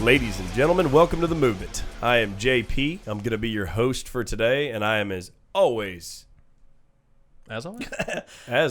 Ladies and gentlemen, welcome to The Movement. I am JP. I'm going to be your host for today, and I am as always, as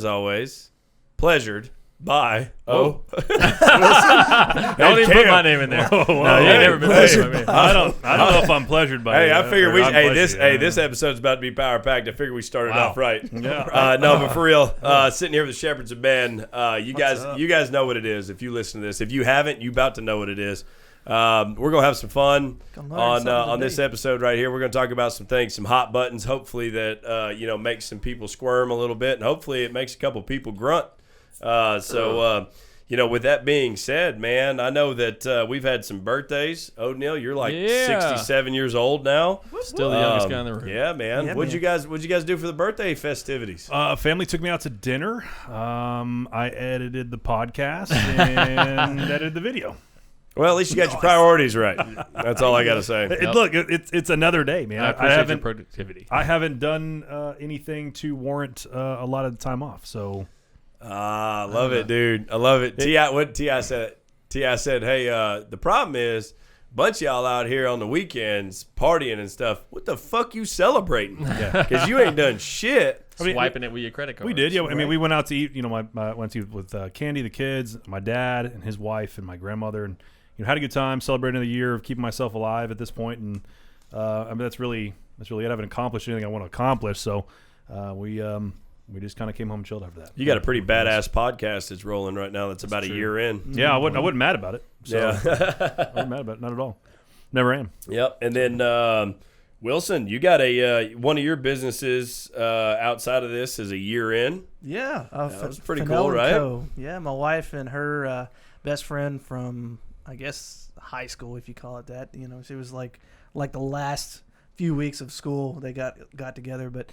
always, pleasured by Don't even put my name in there. No, you ain't never been pleasured by me. I don't know if I'm pleasured by Hey, you. I figured this this episode's about to be power packed. I figured we started Wow. off right. Yeah. No, but for real, sitting here with the Shepherds of Men, you guys know what it is. If you listen to this, if you haven't, you about to know what it is. We're gonna have some fun on this episode right here. We're gonna talk about some things, some hot buttons. Hopefully that makes some people squirm a little bit, and hopefully it makes a couple people grunt. With that being said, man, I know that we've had some birthdays. O'Neal, you're like 67 years old now. Still the youngest guy in the room. Yeah, man. What'd you guys do for the birthday festivities? Family took me out to dinner. I edited the podcast and edited the video. Well, at least you got your priorities right. That's all I got to say. Look, it's another day, man. I appreciate your productivity. I haven't done anything to warrant a lot of the time off. So, I love it, dude. I love it. T.I. said, hey, the problem is a bunch of y'all out here on the weekends partying and stuff. What the fuck you celebrating? Because you ain't done shit. Swiping it with your credit card. We did, yeah. Right. I mean, we went out to eat. Went to eat with Candy, the kids, my dad, and his wife, and my grandmother, and had a good time celebrating the year of keeping myself alive at this point. And that's really it. I haven't accomplished anything I want to accomplish, so we just kind of came home and chilled after that. You got a pretty badass podcast that's rolling right now. That's about a year in. Yeah, I wasn't mad about it. So I wasn't mad about it, not at all. Never am. Yep. And then Wilson, you got one of your businesses outside of this is a year in. Yeah, that was pretty cool, right? Co. Yeah, my wife and her best friend from, I guess, high school, if you call it that. She was like the last few weeks of school they got together, but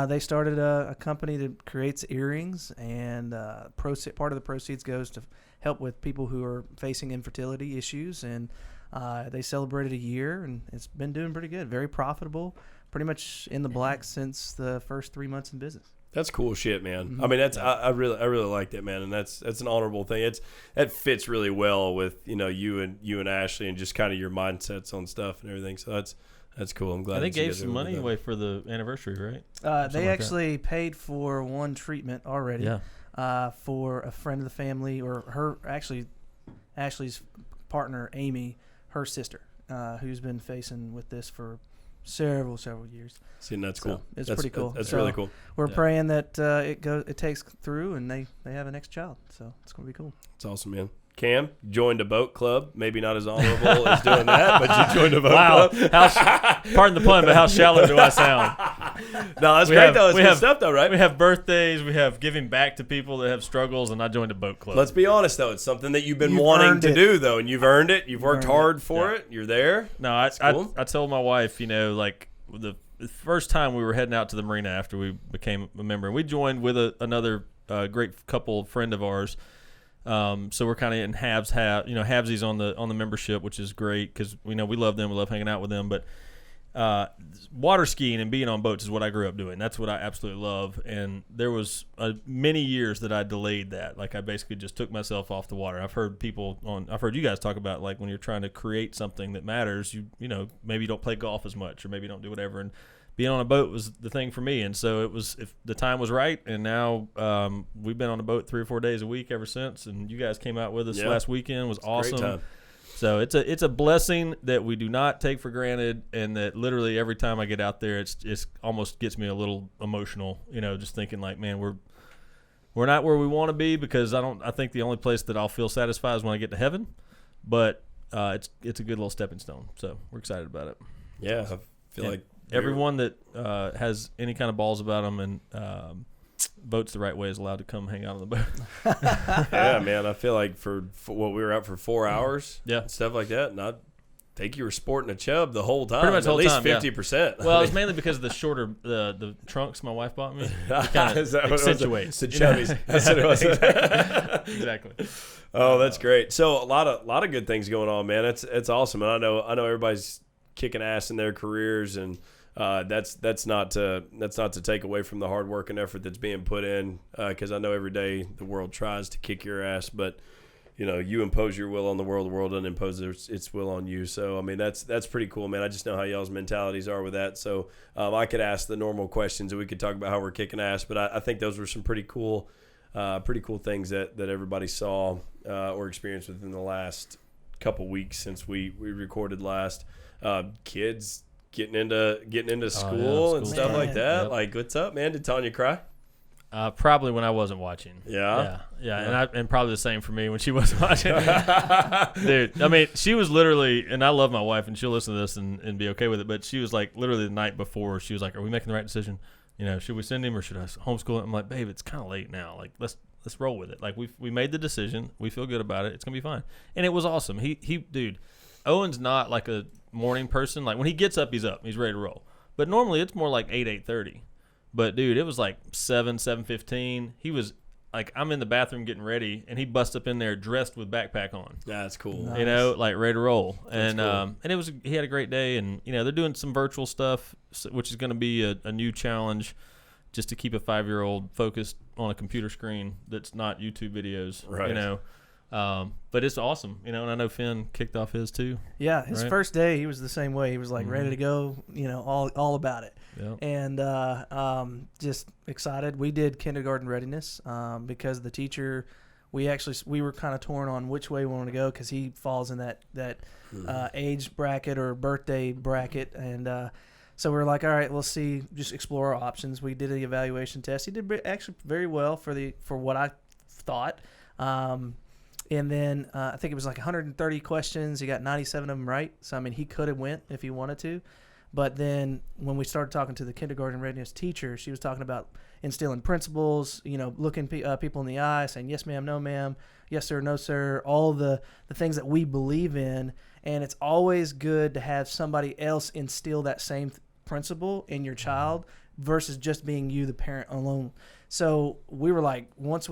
they started a company that creates earrings, and part of the proceeds goes to help with people who are facing infertility issues, and they celebrated a year, and it's been doing pretty good, very profitable, pretty much in the black since the first 3 months in business. That's cool shit, man. Mm-hmm. I mean, I really like that, man, and that's an honorable thing. That fits really well with you and Ashley, and just kind of your mindsets on stuff and everything. So that's cool. I'm glad. They gave some money away for the anniversary, right? They actually paid for one treatment already. Yeah. For a friend of the family, or Ashley's partner, Amy, her sister, who's been facing with this for several years. See, and that's cool. It's pretty cool. That's really cool. We're praying that it takes through, and they have a next child. So it's going to be cool. It's awesome, man. Cam, joined a boat club. Maybe not as honorable as doing that, but you joined a boat club. Pardon the pun, but how shallow do I sound? No, that's great, though. It's good stuff, though, right? We have birthdays. We have giving back to people that have struggles, and I joined a boat club. Let's be honest, though. It's something that you've been wanting to do, though, and you've earned it. You've worked hard for it. You're there. No, I told my wife, like the first time we were heading out to the marina after we became a member, and we joined with another great couple friend of ours. So we're kind of in halvesies on the membership, which is great because we love them, we love hanging out with them. But water skiing and being on boats is what I grew up doing. That's what I absolutely love. And there was many years that I delayed that. Like I basically just took myself off the water. I've heard you guys talk about like when you're trying to create something that matters, maybe you don't play golf as much or maybe you don't do whatever. And being on a boat was the thing for me, and so it was. If the time was right, and now we've been on a boat 3 or 4 days a week ever since. And you guys came out with us last weekend. It was awesome. Great time. So it's a blessing that we do not take for granted, and that literally every time I get out there, it's almost gets me a little emotional. Just thinking like, man, we're not where we want to be, because I think the only place that I'll feel satisfied is when I get to heaven, but it's a good little stepping stone. So we're excited about it. Yeah, I feel like. Everyone that has any kind of balls about them and votes the right way is allowed to come hang out on the boat. Yeah, man. I feel like for what we were out for 4 hours, and stuff like that. And I think you were sporting a chub the whole time. Pretty much the whole time, at least 50%. Well, it's mainly because of the shorter the trunks my wife bought me. It kind of accentuates the chubbies. That's what it was. Exactly. Oh, that's great. So a lot of good things going on, man. It's awesome, and I know everybody's kicking ass in their careers, and that's not to take away from the hard work and effort that's being put in, because I know every day the world tries to kick your ass, but you impose your will on the world doesn't impose its will on you. So, I mean, that's pretty cool, man. I just know how y'all's mentalities are with that. So, I could ask the normal questions and we could talk about how we're kicking ass, but I think those were some pretty cool things that everybody saw or experienced within the last couple weeks since we recorded last. Kids getting into school and stuff like that. Yep. Like, what's up, man? Did Tanya cry? Probably when I wasn't watching. Yeah. And probably the same for me when she wasn't watching. Dude, I mean, she was literally, and I love my wife, and she'll listen to this and be okay with it, but she was like, literally the night before, she was like, are we making the right decision? Should we send him or should I homeschool him? I'm like, babe, it's kind of late now. Like, let's roll with it. Like, we made the decision. We feel good about it. It's going to be fine. And it was awesome. Dude, Owen's not like a morning person. Like, when he gets up, he's up. He's ready to roll. But normally it's more like 8:30. But, dude, it was like 7:15. He was like, I'm in the bathroom getting ready, and he busts up in there dressed with backpack on. That's cool. Nice. Like ready to roll. That's cool. And he had a great day. And, they're doing some virtual stuff, which is going to be a new challenge just to keep a 5-year-old focused on a computer screen that's not YouTube videos. Right. But it's awesome, and I know Finn kicked off his too. Yeah, his first day, he was the same way. He was like ready to go, all about it. Yep. And just excited. We did kindergarten readiness because the teacher, we were kind of torn on which way we want to go because he falls in that age bracket or birthday bracket. And so we were like, all right, let's see, just explore our options. We did the evaluation test. He did actually very well for what I thought. And then I think it was like 130 questions. He got 97 of them right. So, I mean, he could have went if he wanted to. But then when we started talking to the kindergarten readiness teacher, she was talking about instilling principles, looking people in the eye, saying, yes, ma'am, no, ma'am, yes, sir, no, sir, all the things that we believe in. And it's always good to have somebody else instill that same principle in your child versus just being you, the parent, alone. So we were like, once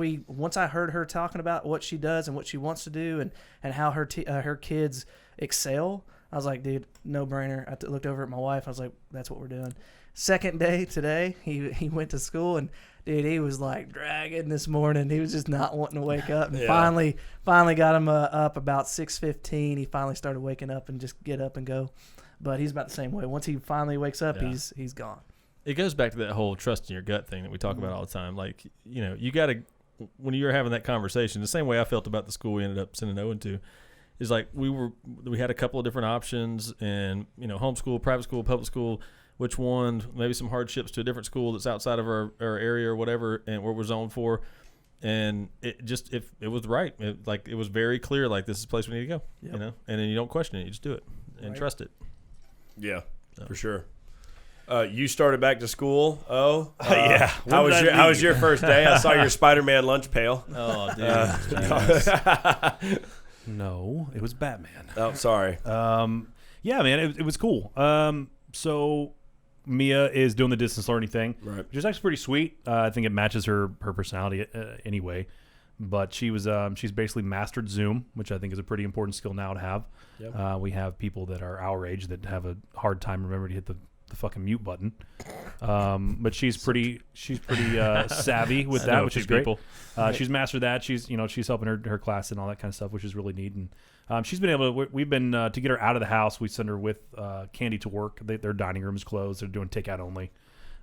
I heard her talking about what she does and what she wants to do and how her kids excel, I was like, dude, no brainer. I looked over at my wife. I was like, that's what we're doing. Second day today, he went to school and dude, he was like dragging this morning. He was just not wanting to wake up. And finally got him up about 6:15. He finally started waking up and just get up and go. But he's about the same way. Once he finally wakes up, he's gone. It goes back to that whole trust in your gut thing that we talk about all the time. Like, you got to, when you're having that conversation, the same way I felt about the school we ended up sending Owen to, is like we had a couple of different options and, homeschool, private school, public school, which one, maybe some hardships to a different school that's outside of our area or whatever, and what we're zoned for. And it just, if it was right, it was very clear, like this is the place we need to go, and then you don't question it, you just do it and trust it. Yeah, for sure. You started back to school. Yeah. How was your first day? I saw your Spider-Man lunch pail. Oh, dude. No, it was Batman. Oh, sorry. Yeah, man, it was cool. So Mia is doing the distance learning thing, right, which is actually pretty sweet. I think it matches her personality anyway. But she's basically mastered Zoom, which I think is a pretty important skill now to have. Yep. We have people that are our age that have a hard time remembering to hit the fucking mute button. But she's pretty savvy with that, which is great. She's mastered that. She's helping her class and all that kind of stuff, which is really neat. And she's been able to, we've been, to get her out of the house, we send her with Candy to work. Their dining room is closed. They're doing takeout only.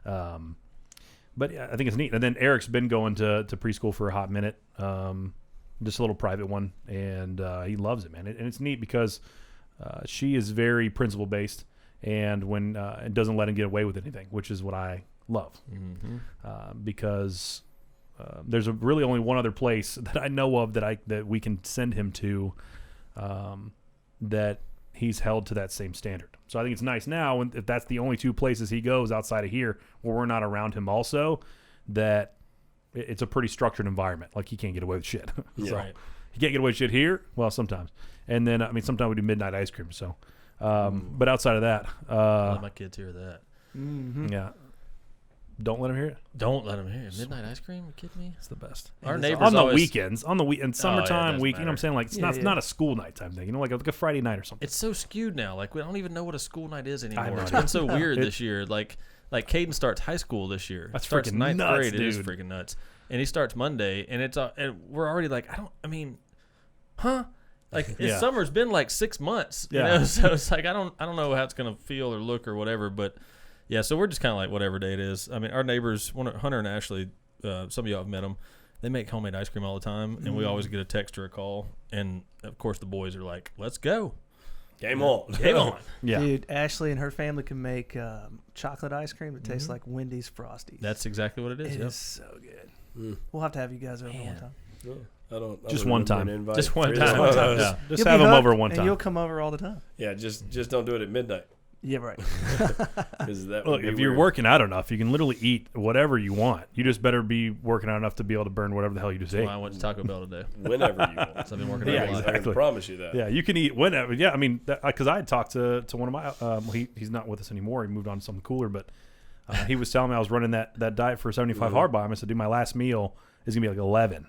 But I think it's neat. And then Eric's been going to preschool for a hot minute, just a little private one, and he loves it, man. And it's neat because she is very principle based, and when it doesn't let him get away with anything, which is what I love, because there's really only one other place that I know of that we can send him to, that he's held to that same standard. So I think it's nice now, if that's the only two places he goes outside of here where we're not around him also, that it's a pretty structured environment. Like, he can't get away with shit. Yeah. So, right. He can't get away with shit here? Well, sometimes. And then, sometimes we do midnight ice cream. So, but outside of that. Let my kids hear that. Mm-hmm. Yeah. Don't let them hear it. Don't let them hear it. Midnight ice cream? You kidding me? It's the best. Our neighbors on the always, weekends, summertime week. You know what I'm saying? Like, it's not a school night time thing. Like a Friday night or something. It's so skewed now. Like, we don't even know what a school night is anymore. I know. It's been so weird this year. Like Caden starts high school this year. That's starts freaking ninth nuts, grade. dude. It is freaking nuts. And he starts Monday, and it's and we're already like, huh? Like summer's been like 6 months, you Yeah. know. So it's like I don't know how it's gonna feel or look or whatever. But yeah, so we're just kind of like whatever day it is. I mean, our neighbors, Hunter and Ashley, some of y'all have met them. They make homemade ice cream all the time, and we always get a text or a call. And of course, the boys are like, "Let's go, Game on, game on!" Yeah. Dude, Ashley and her family can make chocolate ice cream that tastes like Wendy's Frosties. That's exactly what it is. It Yep. is so good. We'll have to have you guys over one time. I don't Just remember one an time. invite Just one for time. either One of time. us. Yeah. Just You'll have be them hooked, over one and time. you'll come over all the time. Yeah, just don't do it at midnight. Yeah, right. 'Cause that Look, would be if you're weird. working out enough, you can literally eat whatever you want. You just better be working out enough to be able to burn whatever the hell you just ate. Well, I went to Taco Bell today, whenever you want. so I've been working Yeah, out a lot. I can exactly. promise you that. Yeah, you can eat whenever. Yeah, I mean, because I had talked to one of my, he's not with us anymore. He moved on to something cooler, but he was telling me I was running that diet for 75 hard by him. I said, dude, my last meal is gonna be like 11.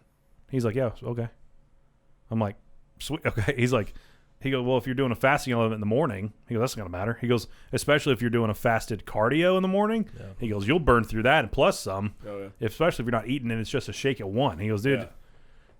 He's like, yeah, okay. I'm like, sweet, okay. He goes, well, if you're doing a fasting element in the morning, he goes, that's not gonna matter. He goes, especially if you're doing a fasted cardio in the morning. Yeah. He goes, you'll burn through that and plus some. Oh, yeah. Especially if you're not eating and it's just a shake at 1. He goes, dude. Yeah.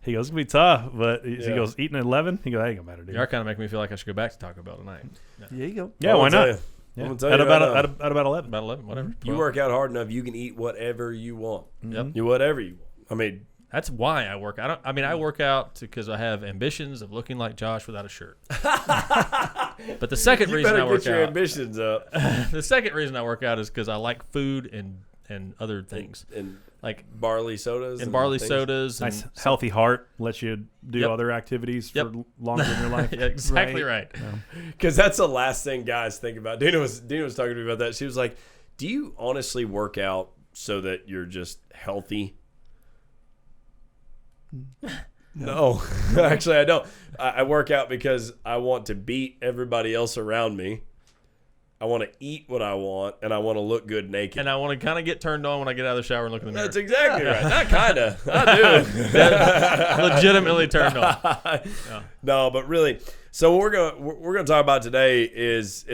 He goes, it's gonna be tough, but he Yeah. goes, eating at 11. He goes, that ain't gonna matter, dude. You are kind of making me feel like I should go back to Taco Bell tonight. There you go. Yeah, I'm why gonna tell not? you. Yeah. I'm gonna tell At you about right now. at about 11. About 11, whatever. You 12. work out hard enough, you can eat whatever you want. Yep. You whatever you want. I mean, That's why I work. I work out because I have ambitions of looking like Josh without a shirt. But the second you reason better I work get your out, ambitions up. the second reason I work out is because I like food and other things And like barley sodas. and barley things. sodas. And Nice healthy heart lets you do Yep. other activities Yep. for longer in your life. Yeah, exactly right. Because that's the last thing guys think about. Dina was talking to me about that. She was like, do you honestly work out so that you're just healthy? No. Actually, I don't. I work out because I want to beat everybody else around me. I want to eat what I want, and I want to look good naked. And I want to kind of get turned on when I get out of the shower and look in the mirror. That's exactly right. Not kind of. I do. Legitimately turned on. No, but really. So what we're gonna talk about today is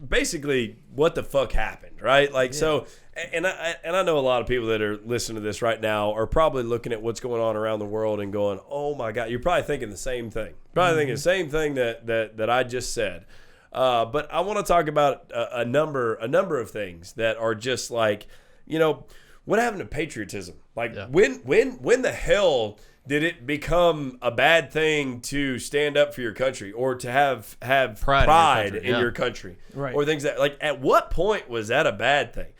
basically what the fuck happened, right? Like so, and I know a lot of people that are listening to this right now are probably looking at what's going on around the world and going, "Oh my God!" You're probably thinking the same thing. Probably thinking the same thing that I just said. But I want to talk about a number of things that are just like, what happened to patriotism? Like when the hell did it become a bad thing to stand up for your country or to have pride in your country? Right. Or things that, like, at what point was that a bad thing?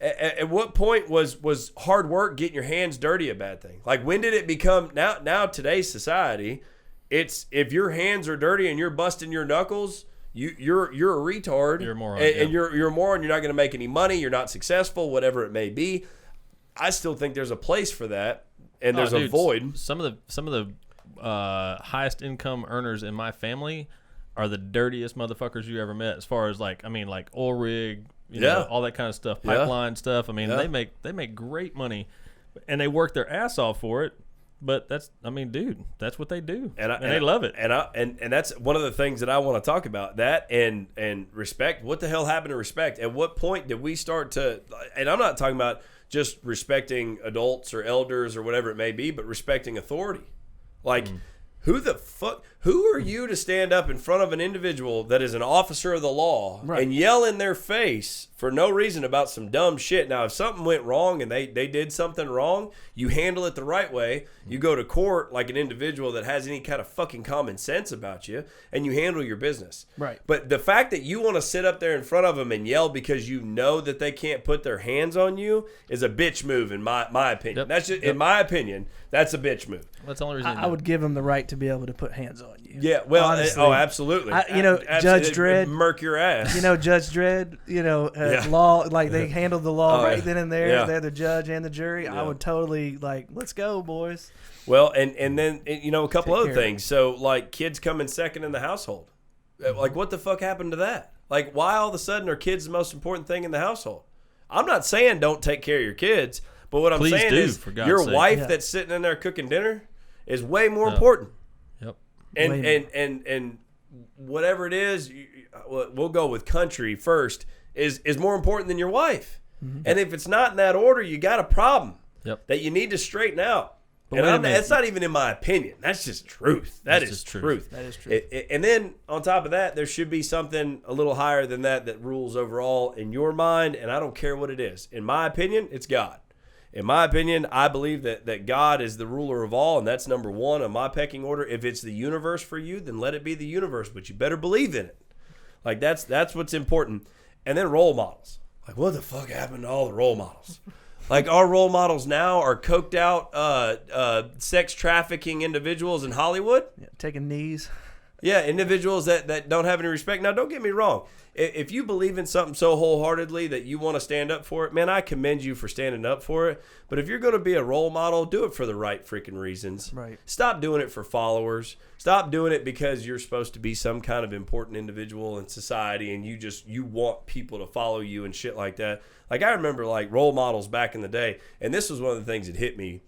At what point was hard work, getting your hands dirty, a bad thing? Like, when did it become, now today's society, it's, if your hands are dirty and you're busting your knuckles, you're a retard. You're a moron. And you're a moron. You're not going to make any money. You're not successful, whatever it may be. I still think there's a place for that. And there's a void. Some of the highest income earners in my family are the dirtiest motherfuckers you ever met. As far as like oil rig, you know, all that kind of stuff, pipeline stuff. I mean, they make great money, and they work their ass off for it. But that's what they do, and they love it. And that's one of the things that I want to talk about. That and respect. What the hell happened to respect? At what point did we start to? And I'm not talking about just respecting adults or elders or whatever it may be, but respecting authority. Like, who are you to stand up in front of an individual that is an officer of the law and yell in their face for no reason about some dumb shit? Now, if something went wrong and they did something wrong, you handle it the right way. You go to court like an individual that has any kind of fucking common sense about you, and you handle your business. Right. But the fact that you want to sit up there in front of them and yell because you know that they can't put their hands on you is a bitch move, in my opinion. Yep. That's just, in my opinion, that's a bitch move. That's the only reason. I would give them the right to be able to put hands on you. Yeah, well, Honestly. Absolutely. Judge Dredd. Murk your ass. Judge Dredd, law, like they handled the law right then and there. Yeah. They're the judge and the jury. Yeah. I would totally, let's go, boys. Well, and then, a couple Take other care. things. So, like, kids coming second in the household. Like, what the fuck happened to that? Like, why all of a sudden are kids the most important thing in the household? I'm not saying don't take care of your kids, but what I'm Please saying do, is for God's your sake. wife Yeah. that's sitting in there cooking dinner is way more important. Yep. And whatever it is, we'll go with country first, is more important than your wife. Mm-hmm. And if it's not in that order, you got a problem Yep. that you need to straighten out. And that's not even in my opinion. That's just truth. That is truth. That is true. And then on top of that, there should be something a little higher than that rules overall in your mind. And I don't care what it is. In my opinion, it's God. In my opinion, I believe that God is the ruler of all, and that's number one on my pecking order. If it's the universe for you, then let it be the universe, but you better believe in it. Like that's what's important. And then role models. Like, what the fuck happened to all the role models? Like, our role models now are coked out sex trafficking individuals in Hollywood. Yeah, taking knees. Yeah, individuals that don't have any respect. Now, don't get me wrong. If you believe in something so wholeheartedly that you want to stand up for it, man, I commend you for standing up for it. But if you're going to be a role model, do it for the right freaking reasons. Right. Stop doing it for followers. Stop doing it because you're supposed to be some kind of important individual in society and you want people to follow you and shit like that. Like, I remember, like, role models back in the day, and this was one of the things that hit me.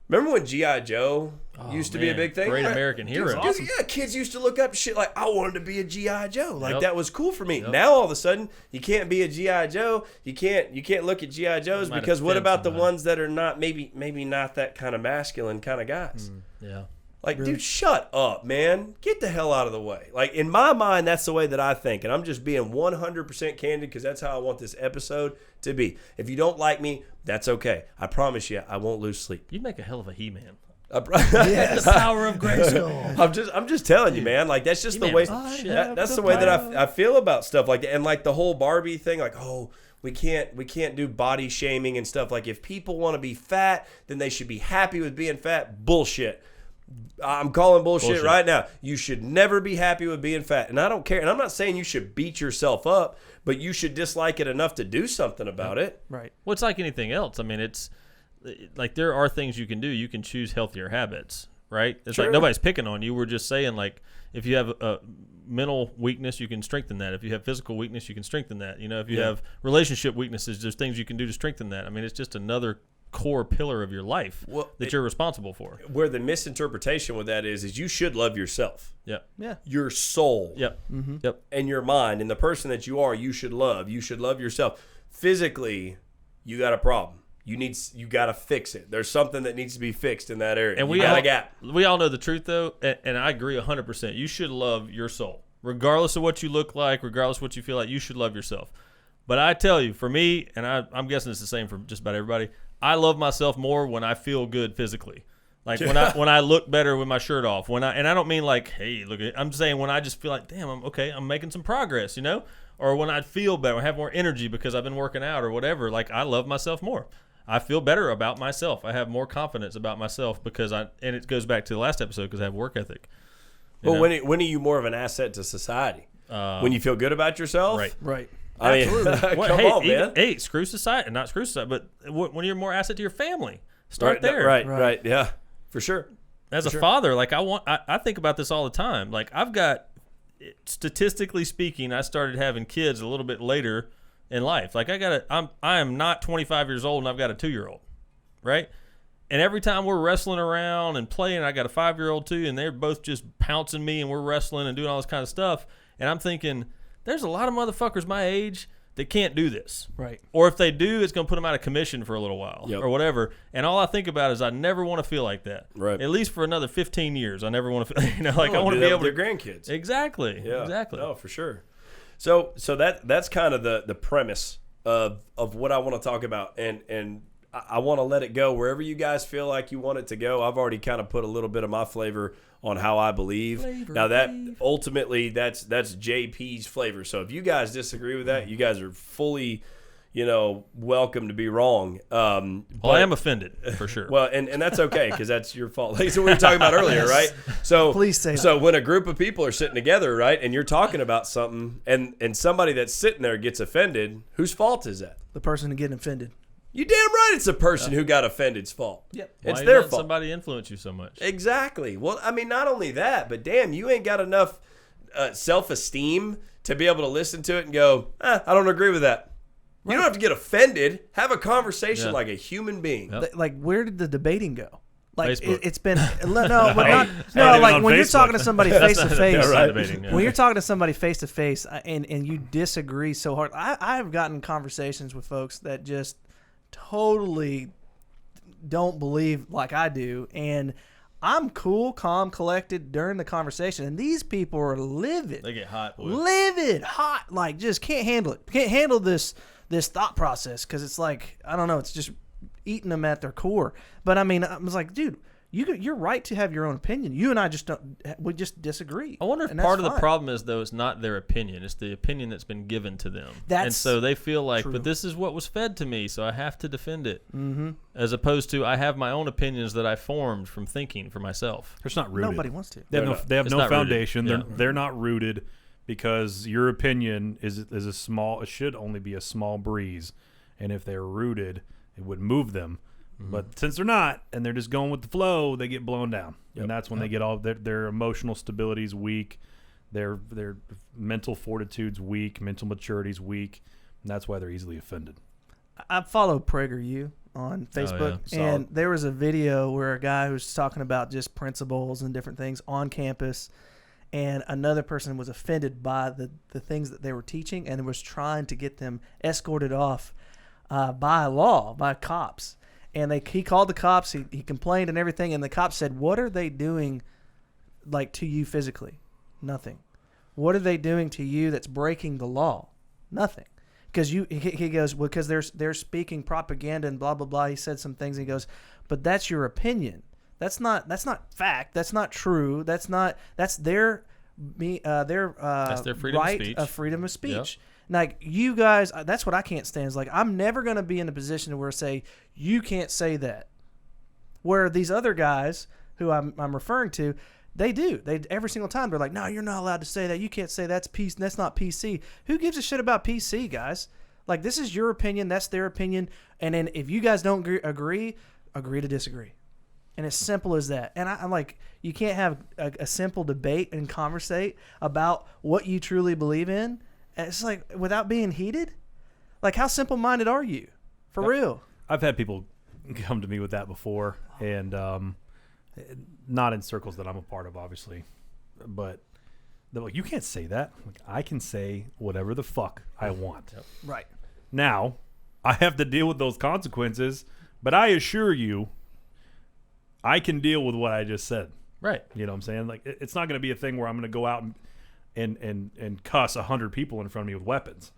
Remember when G.I. Joe used to be a big thing? Great American hero. Kids used to look up shit like, I wanted to be a G.I. Joe. Like, that was cool for me. Yep. Now, all of a sudden, you can't be a G.I. Joe. You can't look at G.I. Joes because what about the ones that are not maybe not that kind of masculine kind of guys? Yeah. Like, dude, shut up, man. Get the hell out of the way. Like, in my mind, that's the way that I think. And I'm just being 100% candid because that's how I want this episode to be. If you don't like me, that's okay. I promise you, I won't lose sleep. You'd make a hell of a He-Man. Yes. The power of Grayskull. I'm just telling you, man. Like, that's just the way. That's the way that I feel about stuff like that. And like the whole Barbie thing, like, oh, we can't do body shaming and stuff. Like, if people want to be fat, then they should be happy with being fat. Bullshit. I'm calling bullshit right now. You should never be happy with being fat. And I don't care. And I'm not saying you should beat yourself up, but you should dislike it enough to do something about it. Right. Well, it's like anything else. I mean, it's like there are things you can do. You can choose healthier habits, right? It's like nobody's picking on you. We're just saying, like, if you have a mental weakness, you can strengthen that. If you have physical weakness, you can strengthen that. You know, if you have relationship weaknesses, there's things you can do to strengthen that. I mean, it's just another core pillar of your life that you're responsible for. Where the misinterpretation with that is you should love yourself. Yep. Yeah. Your soul. Yep. Mm-hmm. Yep. And your mind and the person that you are, you should love. You should love yourself. Physically, you got a problem. You got to fix it. There's something that needs to be fixed in that area. And we got a gap. We all know the truth, though, and I agree 100%. You should love your soul. Regardless of what you look like, regardless of what you feel like, you should love yourself. But I tell you, for me, and I'm guessing it's the same for just about everybody, I love myself more when I feel good physically. Like when I look better with my shirt off. And I don't mean like, hey, look at it. I'm saying when I just feel like, damn, I'm making some progress, you know? Or when I feel better, I have more energy because I've been working out or whatever. Like, I love myself more. I feel better about myself. I have more confidence about myself because and it goes back to the last episode because I have work ethic. Well, when are you more of an asset to society? When you feel good about yourself? Right. I mean, come on, man. Hey, screw society. Not screw society, but when you're more asset to your family. Start there. Right. Yeah, for sure. As a father, like I think about this all the time. Like, I've got, statistically speaking, I started having kids a little bit later in life. Like, I am not 25 years old and I've got a 2-year-old, right? And every time we're wrestling around and playing, I got a 5-year-old too, and they're both just pouncing me and we're wrestling and doing all this kind of stuff. And I'm thinking, there's a lot of motherfuckers my age that can't do this. Right. Or if they do, it's going to put them out of commission for a little while or whatever. And all I think about is I never want to feel like that. Right. At least for another 15 years. I never want to feel, like I want to be able to. Their grandkids. Exactly. Yeah. Exactly. No, for sure. So that's kind of the premise of what I want to talk about. And I want to let it go wherever you guys feel like you want it to go. I've already kind of put a little bit of my flavor on how I believe. Now that ultimately that's JP's flavor. So if you guys disagree with that, you guys are fully, welcome to be wrong. Well, I am offended for sure. Well, and that's okay because that's your fault. Like, so we were talking about earlier, right? So please say so when a group of people are sitting together, right, and you're talking about something, and somebody that's sitting there gets offended, whose fault is that? The person getting offended. You damn right it's the person who got offended's fault. Yep. It's Why their let fault. somebody influence you so much? Exactly. Well, I mean, not only that, but damn, you ain't got enough self-esteem to be able to listen to it and go, I don't agree with that. Right. You don't have to get offended. Have a conversation like a human being. Yep. Like, where did the debating go? Like, it's been like when you're talking to somebody face to face. When you're talking to somebody face to face and you disagree so hard, I've gotten conversations with folks that just totally don't believe like I do, and I'm cool, calm, collected during the conversation, and these people are livid. They get hot. Boy. Livid, hot, like just can't handle it. Can't handle this thought process because it's like, I don't know, it's just eating them at their core. But I mean, I was like, dude, you're right to have your own opinion. You and I we just disagree. I wonder if part of the problem is, though, it's not their opinion. It's the opinion that's been given to them. And so they feel like, but this is what was fed to me, so I have to defend it. Mm-hmm. As opposed to, I have my own opinions that I formed from thinking for myself. It's not rooted. Nobody wants to. They have no foundation. Yeah. They're not rooted because your opinion is a small. It should only be a small breeze, and if they're rooted, it would move them. Mm-hmm. But since they're not, and they're just going with the flow, they get blown down, and that's when they get all their emotional stability's weak, their mental fortitude's weak, mental maturity's weak, and that's why they're easily offended. I follow PragerU on Facebook, and there was a video where a guy was talking about just principles and different things on campus, and another person was offended by the things that they were teaching and was trying to get them escorted off by cops. And he called the cops, he complained and everything, and the cops said, what are they doing, like, to you physically? Nothing. What are they doing to you that's breaking the law? Nothing. Because he goes, well, because they're speaking propaganda and blah, blah, blah. He said some things, and he goes, but that's your opinion. That's not fact. That's not true. That's their freedom of speech. Yep. Like, you guys, that's what I can't stand. Is like, I'm never going to be in a position where say you can't say that. Where these other guys who I'm referring to, they do. They every single time they're like, no, you're not allowed to say that. You can't say that's not PC. Who gives a shit about PC, guys? Like, this is your opinion. That's their opinion. And then if you guys don't agree to disagree. And it's simple as that. And I'm like, you can't have a simple debate and conversate about what you truly believe in. And it's like, without being heated? Like, how simple-minded are you? For real. I've had people come to me with that before, and not in circles that I'm a part of, obviously. But they're like, you can't say that. Like, I can say whatever the fuck I want. Yep. Right. Now, I have to deal with those consequences, but I assure you, I can deal with what I just said. Right. You know what I'm saying? Like, it's not going to be a thing where I'm going to go out and cuss 100 people in front of me with weapons.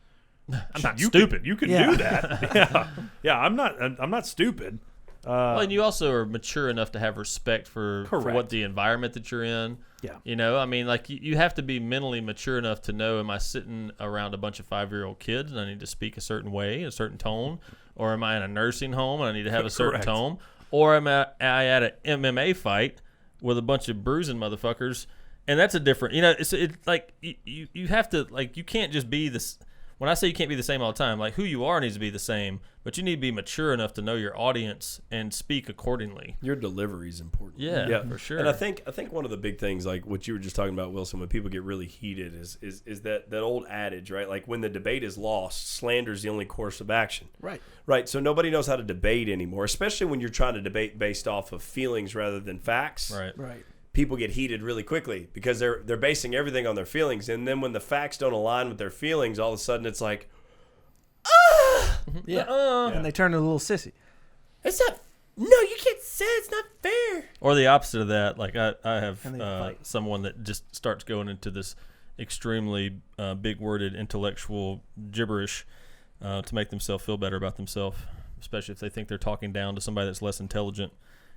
I'm not stupid. You can do that. Yeah. I'm not stupid. Well, and you also are mature enough to have respect for what the environment that you're in. Yeah. You know, I mean, like, you have to be mentally mature enough to know, am I sitting around a bunch of 5-year-old kids and I need to speak a certain way, a certain tone? Or am I in a nursing home and I need to have a certain tone? Or am I at an MMA fight with a bunch of bruising motherfuckers? And that's a different, you know, it's like you have to, like, you can't just be this. When I say you can't be the same all the time, like, who you are needs to be the same, but you need to be mature enough to know your audience and speak accordingly. Your delivery is important. Yeah, for sure. And I think one of the big things, like what you were just talking about, Wilson, when people get really heated is that old adage, right? Like, when the debate is lost, slander is the only course of action. Right. Right. So nobody knows how to debate anymore, especially when you're trying to debate based off of feelings rather than facts. Right. People get heated really quickly because they're basing everything on their feelings, and then when the facts don't align with their feelings, all of a sudden it's like, and they turn into a little sissy. It's not. No, you can't say it's not fair. Or the opposite of that. Like, I have someone that just starts going into this extremely big-worded intellectual gibberish to make themselves feel better about themselves, especially if they think they're talking down to somebody that's less intelligent.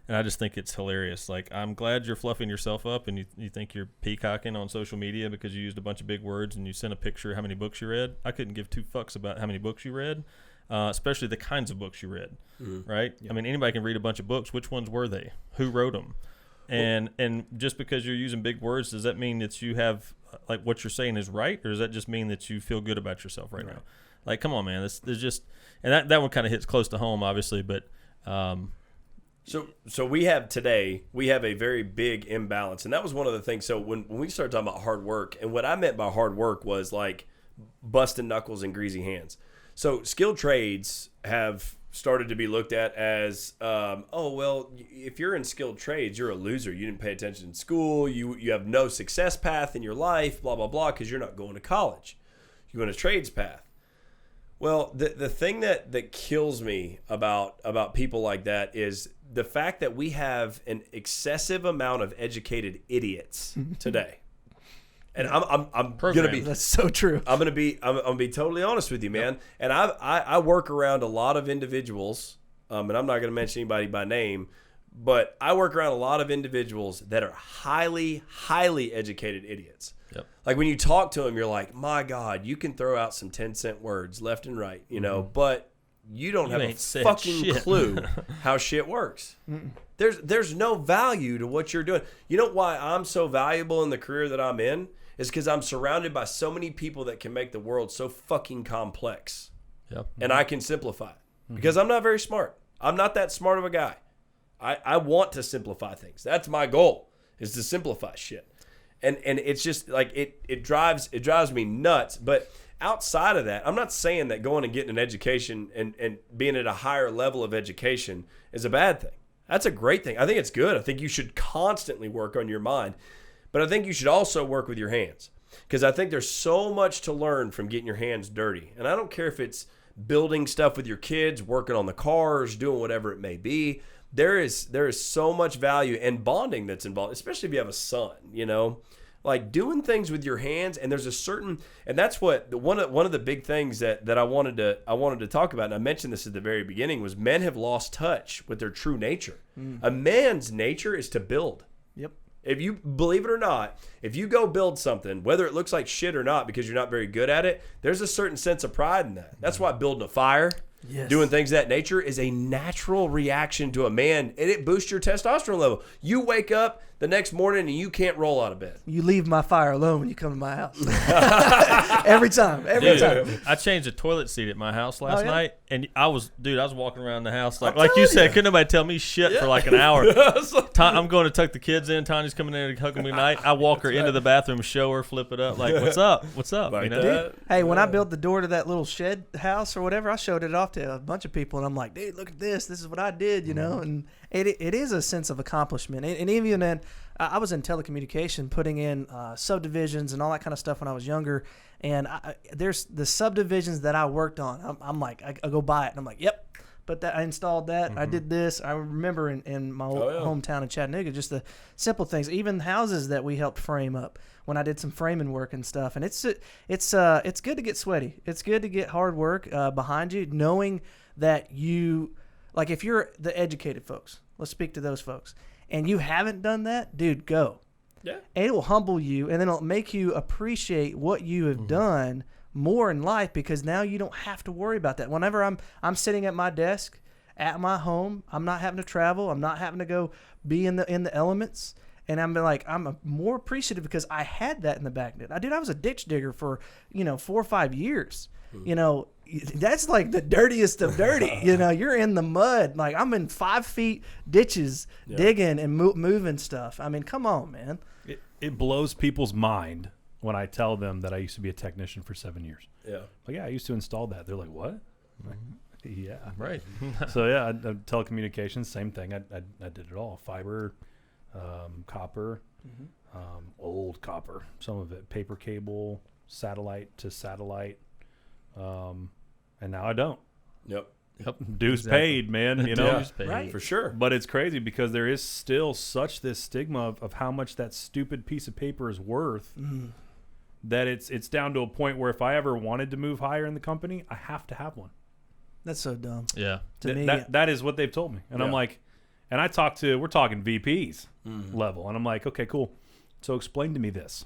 And I just think it's hilarious. Like, I'm glad you're fluffing yourself up and you think you're peacocking on social media because you used a bunch of big words and you sent a picture of how many books you read. I couldn't give two fucks about how many books you read, especially the kinds of books you read, right? Yeah. I mean, anybody can read a bunch of books. Which ones were they? Who wrote them? And just because you're using big words, does that mean that you have, like, what you're saying is right? Or does that just mean that you feel good about yourself right now? Like, come on, man. There's just, and that one kind of hits close to home, obviously, but So we have a very big imbalance, and that was one of the things. So when we started talking about hard work, and what I meant by hard work was like busting knuckles and greasy hands. So skilled trades have started to be looked at as, if you're in skilled trades, you're a loser. You didn't pay attention in school. You have no success path in your life, blah, blah, blah, because you're not going to college. You're going to trades path. Well, the thing that kills me about people like that is the fact that we have an excessive amount of educated idiots today. And I'm gonna be. That's so true. I'm gonna be totally honest with you, man. Yep. And I work around a lot of individuals, and I'm not gonna mention anybody by name, but I work around a lot of individuals that are highly educated idiots. Yep. Like when you talk to them, you're like, my God, you can throw out some 10-cent words left and right, you know, but you don't have a fucking clue how shit works. There's no value to what you're doing. You know why I'm so valuable in the career that I'm in? Is because I'm surrounded by so many people that can make the world so fucking complex. Yep. And I can simplify it. Because I'm not very smart. I'm not that smart of a guy. I want to simplify things. That's my goal, is to simplify shit. And it's just like it drives me nuts. But outside of that, I'm not saying that going and getting an education and being at a higher level of education is a bad thing. That's a great thing. I think it's good. I think you should constantly work on your mind. But I think you should also work with your hands. Because I think there's so much to learn from getting your hands dirty. And I don't care if it's building stuff with your kids, working on the cars, doing whatever it may be. There is so much value and bonding that's involved, especially if you have a son, you know, like doing things with your hands. And there's a certain, and that's what one of the big things that I wanted to talk about. And I mentioned this at the very beginning, was men have lost touch with their true nature. A man's nature is to build. Yep. If you believe it or not, if you go build something, whether it looks like shit or not, because you're not very good at it, there's a certain sense of pride in that. That's why building a fire, doing things of that nature is a natural reaction to a man, and it boosts your testosterone level. You wake up the next morning and you can't roll out of bed. You leave my fire alone when you come to my house. Every time. I changed a toilet seat at my house last night, and I was walking around the house like you said, couldn't nobody tell me shit for like an hour. I'm going to tuck the kids in. Tanya's coming in and hugging me tonight. I walk her into the bathroom, show her, flip it up, like, what's up? Like, you know? that. Hey, when I built the door to that little shed house or whatever, I showed it off to a bunch of people, and I'm like, dude, look at this. This is what I did, you know? And it is a sense of accomplishment. And even then, I was in telecommunication, putting in subdivisions and all that kind of stuff when I was younger. And there's the subdivisions that I worked on. I'm like, I go by it, and I'm like, yep. But I installed that. I did this. I remember in my old hometown in Chattanooga, just the simple things, even houses that we helped frame up when I did some framing work and stuff. And it's good to get sweaty. It's good to get hard work behind you, knowing that you, like, if you're the educated folks, let's speak to those folks, and you haven't done that, dude, go. Yeah. And it will humble you, and then it'll make you appreciate what you have done more in life, because now you don't have to worry about that. Whenever I'm sitting at my desk at my home, I'm not having to travel, I'm not having to go be in the elements, and I'm more appreciative because I had that in the back. I was a ditch digger for 4 or 5 years. You know, that's like the dirtiest of dirty. You know, you're in the mud. Like, I'm in 5 feet ditches digging and moving stuff. I mean, come on, man. It blows people's mind when I tell them that I used to be a technician for 7 years. Yeah. Like, I used to install that. They're like, what? Like, yeah. Right. So, telecommunications, same thing. I did it all. Fiber, copper, old copper, some of it, paper cable, satellite to satellite. And now I don't. Yep. Dues paid, man. You know, Dues paid. Right. For sure. but it's crazy because there is still such this stigma of how much that stupid piece of paper is worth. That it's down to a point where if I ever wanted to move higher in the company, I have to have one. That's so dumb. Yeah. To me, That is what they've told me, and I'm like, and we're talking VPs level, and I'm like, okay, cool. So explain to me this.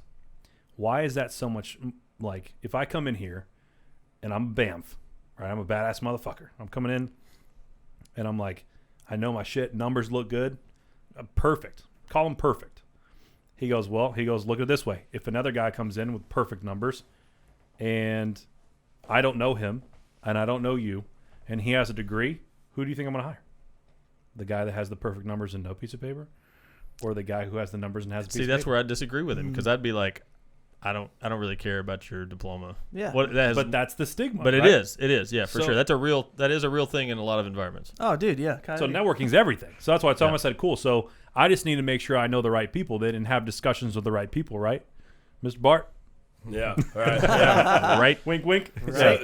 Why is that so much? Like, if I come in here, and I'm a BAMF, right? I'm a badass motherfucker. I'm coming in, and I'm like, I know my shit. Numbers look good. Perfect. Call them perfect. He goes, look at it this way. If another guy comes in with perfect numbers, and I don't know him, and I don't know you, and he has a degree, who do you think I'm going to hire? The guy that has the perfect numbers and no piece of paper, or the guy who has the numbers and has a piece of paper? See, that's where I disagree with him, because I'd be like, I don't really care about your diploma. Yeah. But that's the stigma. But right? it is, yeah, for sure. That is a real thing in a lot of environments. Oh, dude, yeah. So networking's everything. So that's why I told him, I said, cool. So I just need to make sure I know the right people then and have discussions with the right people, right? Mr. Bart, Yeah, right. Yeah. Right. Wink, wink.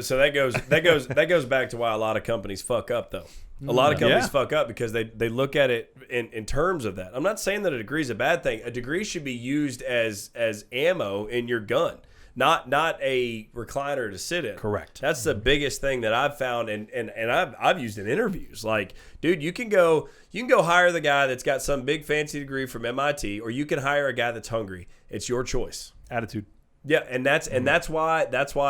So that goes back to why a lot of companies fuck up, though. A lot of companies fuck up because they look at it in terms of that. I'm not saying that a degree is a bad thing. A degree should be used as ammo in your gun, not a recliner to sit in. Correct. That's the biggest thing that I've found, and I've used in interviews. Like, dude, you can go hire the guy that's got some big fancy degree from MIT, or you can hire a guy that's hungry. It's your choice. Attitude. Yeah, and that's why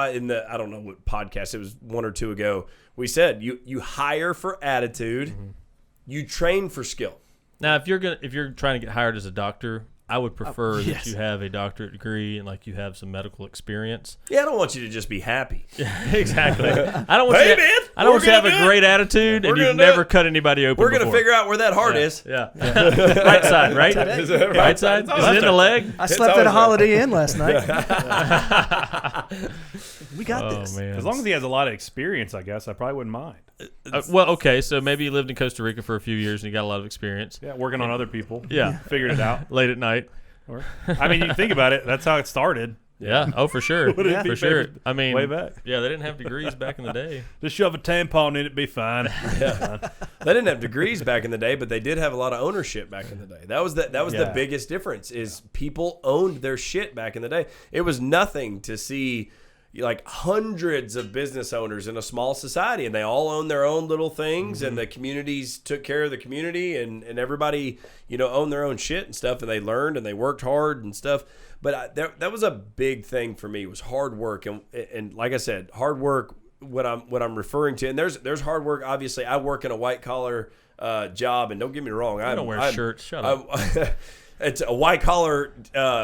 in the, I don't know what podcast, it was 1 or 2 ago, we said you hire for attitude, you train for skill. Now, if you're trying to get hired as a doctor, I would prefer yes. that you have a doctorate degree and like you have some medical experience. Yeah, I don't want you to just be happy. Exactly. I don't want Hey, you. man, I don't want you to we're have a gonna great attitude and We're you've gonna do never it. cut anybody open. We're going to before. figure out where that heart is. Yeah. Right side, right? Right side. Is it in the leg? I slept at a Holiday Inn last night. We got Oh this. man. As long as he has a lot of experience, I guess I probably wouldn't mind. Well, okay, so maybe you lived in Costa Rica for a few years and you got a lot of experience. Yeah, working on other people. Yeah. Figured it out. Late at night. Or, I mean, you think about it. That's how it started. Yeah. Oh, for sure. Would it be For sure. better I mean, way back? Yeah, they didn't have degrees back in the day. Just shove a tampon in it, be fine. They didn't have degrees back in the day, but they did have a lot of ownership back in the day. That was the biggest difference is people owned their shit back in the day. It was nothing to see like hundreds of business owners in a small society, and they all own their own little things, and the communities took care of the community, and everybody, owned their own shit and stuff, and they learned and they worked hard and stuff. But that was a big thing for me, was hard work, and like I said, hard work. What I'm referring to, and there's hard work. Obviously, I work in a white collar job, and don't get me wrong, I don't wear shirts. Shut up. It's a white collar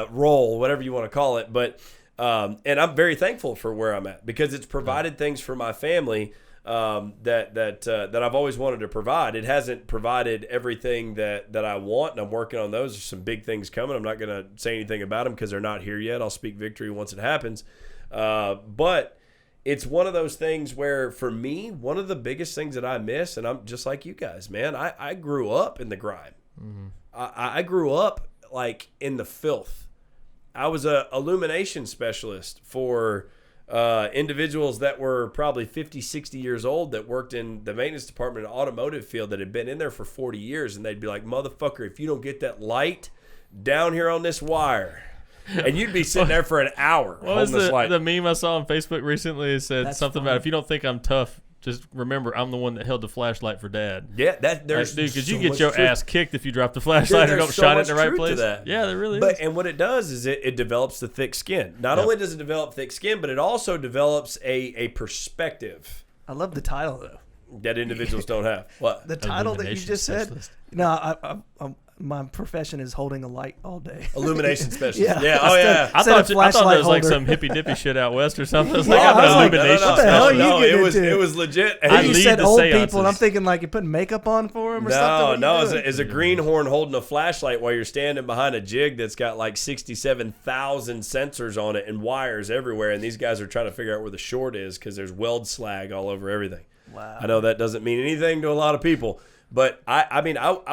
role, whatever you want to call it, but. And I'm very thankful for where I'm at because it's provided things for my family that I've always wanted to provide. It hasn't provided everything that I want, and I'm working on those. There's some big things coming. I'm not going to say anything about them because they're not here yet. I'll speak victory once it happens. But it's one of those things where, for me, one of the biggest things that I miss, and I'm just like you guys, man, I grew up in the grime. Mm-hmm. I grew up like in the filth. I was a illumination specialist for individuals that were probably 50, 60 years old that worked in the maintenance department in the automotive field that had been in there for 40 years. And they'd be like, motherfucker, if you don't get that light down here on this wire. And you'd be sitting there for an hour. What was the meme I saw on Facebook recently? It said something about, if you don't think I'm tough, just remember, I'm the one that held the flashlight for Dad. Yeah, there's dude, because so you get your truth. ass kicked if you drop the flashlight or don't shine it in the right place. Yeah, there really is. And what it does is it develops the thick skin. Not only does it develop thick skin, but it also develops a perspective. I love the title though. That individuals don't have. What? The title that you just specialist. said. No, my profession is holding a light all day. Illumination specialist. Yeah. Oh, yeah. I thought flashlight that was like holder. some hippy dippy shit out west or something. I was Yeah, like, I'm I was an like, illumination what the hell specialist. are you getting into? It was legit. I You lead said the old seances. people, and I'm thinking like you're putting makeup on for them or something. No, What are you it's a greenhorn holding a flashlight while you're standing behind a jig that's got like 67,000 sensors on it and wires everywhere. And these guys are trying to figure out where the short is because there's weld slag all over everything. Wow. I know that doesn't mean anything to a lot of people, but I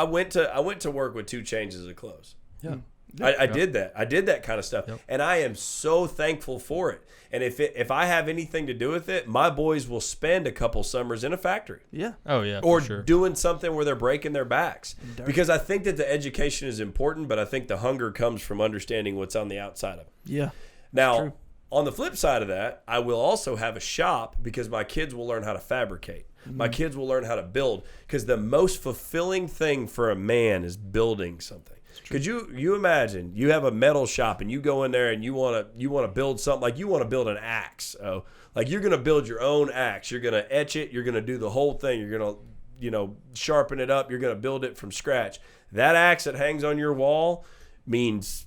went to work with 2 changes of clothes. Yeah. I did that. I did that kind of stuff, and I am so thankful for it. And if I have anything to do with it, my boys will spend a couple summers in a factory. Yeah. Oh yeah. Or for sure. doing something where they're breaking their backs. Because I think that the education is important, but I think the hunger comes from understanding what's on the outside of it. Yeah. Now, on the flip side of that, I will also have a shop because my kids will learn how to fabricate. My kids will learn how to build, because the most fulfilling thing for a man is building something. Could you imagine you have a metal shop and you go in there and you want to build something, like you want to build an axe. Oh, like you're going to build your own axe. You're going to etch it. You're going to do the whole thing. You're going to sharpen it up. You're going to build it from scratch. That axe that hangs on your wall means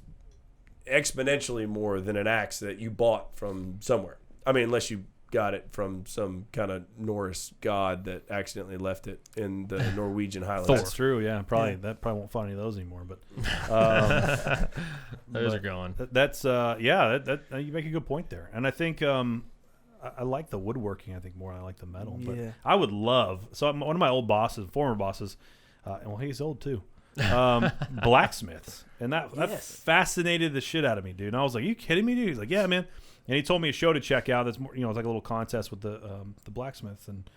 exponentially more than an axe that you bought from somewhere. I mean, unless you got it from some kind of Norse god that accidentally left it in the Norwegian Highlands. That's true. Yeah, that probably won't find any of those anymore. But those are gone. That's that you make a good point there, and I think I like the woodworking. I think more than I like the metal. But I would love. So one of my old bosses, former bosses, and he's old too. Blacksmiths, and that fascinated the shit out of me, dude. And I was like, "Are you kidding me, dude?" He's like, "Yeah, man." And he told me a show to check out. That's more, it's like a little contest with the blacksmiths, and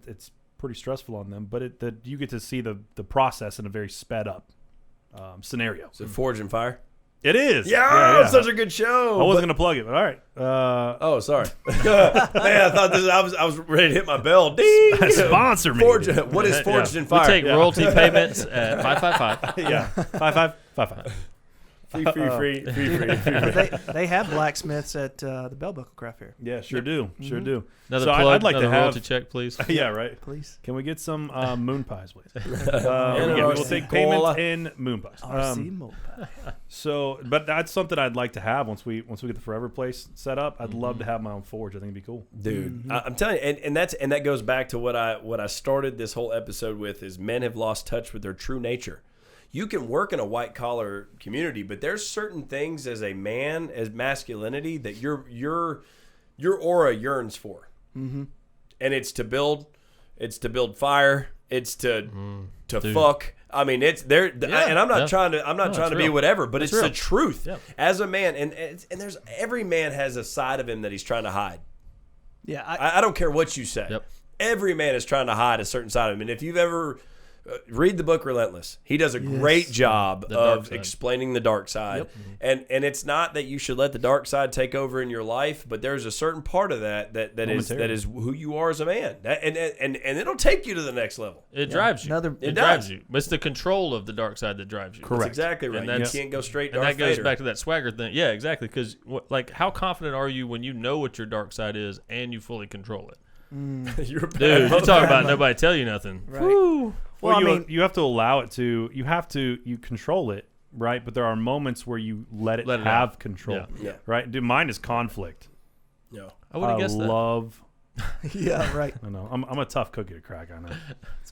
it's pretty stressful on them. But you get to see the process in a very sped up scenario. Is it Forge and Fire? It is. Yeah, such a good show. I wasn't gonna plug it, but all right. Oh, sorry. Man, I thought I was ready to hit my bell. Ding! Sponsor me. What is Forged in Fire? We take royalty payments at 555. Yeah, 5555. Free. They have blacksmiths at the Bell Buckle Craft Fair. Yeah, sure do. Another So plug, I'd like to another have royalty check, please. Yeah, right. Please. Can we get some moon pies, please? And We will RC take cola. payment in moon pies. RC Moped. But that's something I'd like to have once we get the Forever place set up. I'd love to have my own forge. I think it'd be cool. Dude, I'm telling you, and that goes back to what I started this whole episode with is men have lost touch with their true nature. You can work in a white collar community, but there's certain things as a man, as masculinity, that your aura yearns for, and it's to build fire, it's to fuck. I mean, it's there, and I'm not trying to be whatever, but it's the truth. Yeah. As a man, and there's every man has a side of him that he's trying to hide. Yeah, I don't care what you say. Yep. Every man is trying to hide a certain side of him. And if you've ever read the book Relentless, he does a great job of explaining the dark side. Yep. And it's not that you should let the dark side take over in your life, but there's a certain part of that is who you are as a man. And it'll take you to the next level. It drives you. It drives does. you. But it's the control of the dark side that drives you. Correct. That's exactly right. And You can't go straight And Darth that goes Vader. back to that swagger thing. Yeah, exactly. Because how confident are you when you know what your dark side is and you fully control it? You're a bad Dude, you mother- talk about nobody tell you nothing. right. Woo. Well, you have to allow it to. You control it, right? But there are moments where you let it Let it have out. control, Yeah. right? Dude, mine is conflict. No. I would have guessed that. love. Yeah, right. I know. I'm a tough cookie to crack. I know.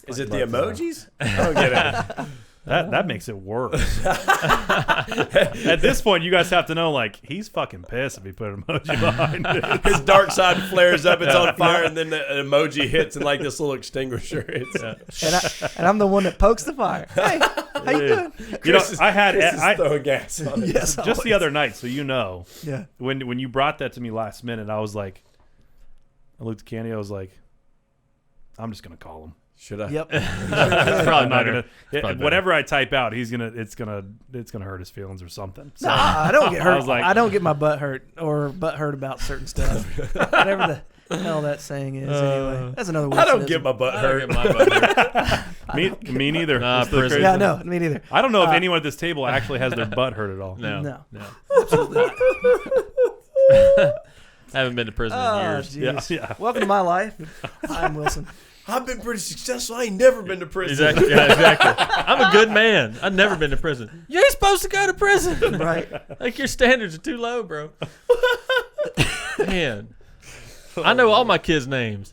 Is it the emojis? I don't get it. That makes it worse. At this point, you guys have to know, like, he's fucking pissed if he put an emoji behind it. His dark side flares up, it's on fire, and then the emoji hits and like this little extinguisher. And I'm the one that pokes the fire. Hey, how you doing? Chris is I throwing gas on it. Yes, just the other night, so Yeah. when you brought that to me last minute, I was like, I looked at Candy, I was like, I'm just gonna call him. Should I? Yep. It's probably I'm not better. gonna. Whatever I type out, it's gonna hurt his feelings or something. So, No, I don't get hurt. I was like- I don't get my butt hurt about certain stuff. Whatever the hell that saying is. Anyway, that's another. I don't Wilsonism. get my butt I don't hurt. get my butt hurt. me neither. Nah, That's the prison. crazy Yeah, thing. no, me neither. I don't know if anyone at this table actually has their butt hurt at all. No. No. Absolutely not. I haven't been to prison in Oh, years. jeez. Yeah. Welcome to my life. I'm Wilson. I've been pretty successful. I ain't never been to prison. Exactly. Yeah, exactly. I'm a good man. I've never been to prison. You ain't supposed to go to prison. Right. Like your standards are too low, bro. Man, I know all my kids' names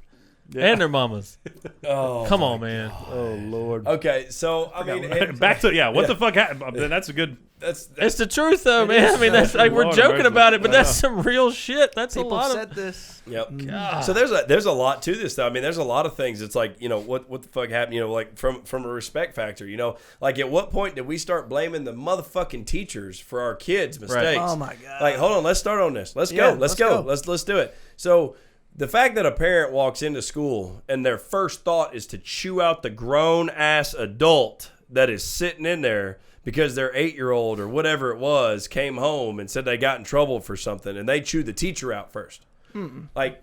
and their mamas. Oh, Come on, man. Oh Lord. okay, so I mean, Back to what the fuck happened? That's a good. that's It's the truth, though, man. I mean, that's like we're Lord joking mercy. about it, but I that's some real shit. That's People a lot said of. this. yep. God. So there's a lot to this though. I mean, there's a lot of things. It's like, what the fuck happened? Like from a respect factor. Like at what point did we start blaming the motherfucking teachers for our kids' mistakes? Oh my god. Like, hold on, let's start on this. Let's Yeah, go. Let's go. Let's do it. So the fact that a parent walks into school and their first thought is to chew out the grown ass adult that is sitting in there because their 8-year-old or whatever it was came home and said they got in trouble for something, and they chew the teacher out first. Like,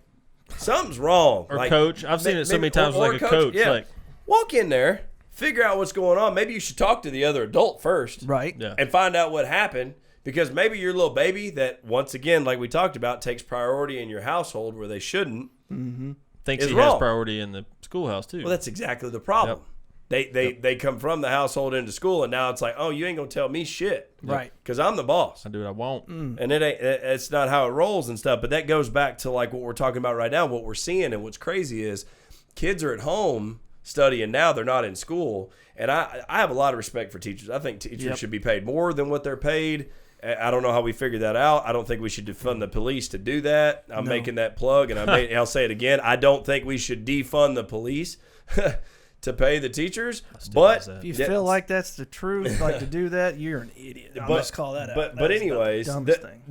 something's wrong. Or like, coach. I've seen it so maybe- many times or like a coach. Yeah. Like, walk in there, figure out what's going on. Maybe you should talk to the other adult first. Right. yeah. And find out what happened, because maybe your little baby that, once again, like we talked about, takes priority in your household where they shouldn't. Thinks is he wrong. has priority in the schoolhouse, too. Well, that's exactly the problem. They come from the household into school, and now it's like, oh, you ain't gonna tell me shit, Right. Because I'm the boss, I do what I want. and it's not how it rolls and stuff. But that goes back to like what we're talking about right now. What we're seeing and what's crazy is kids are at home studying now; they're not in school. And I have a lot of respect for teachers. I think teachers should be paid more than what they're paid. I don't know how we figure that out. I don't think we should defund the police to do that. I'm making that plug, and I'll say it again. I don't think we should defund the police to pay the teachers, but if you feel like that's the truth, like to do that, you're an idiot. I'll just call that out. But anyways, thing.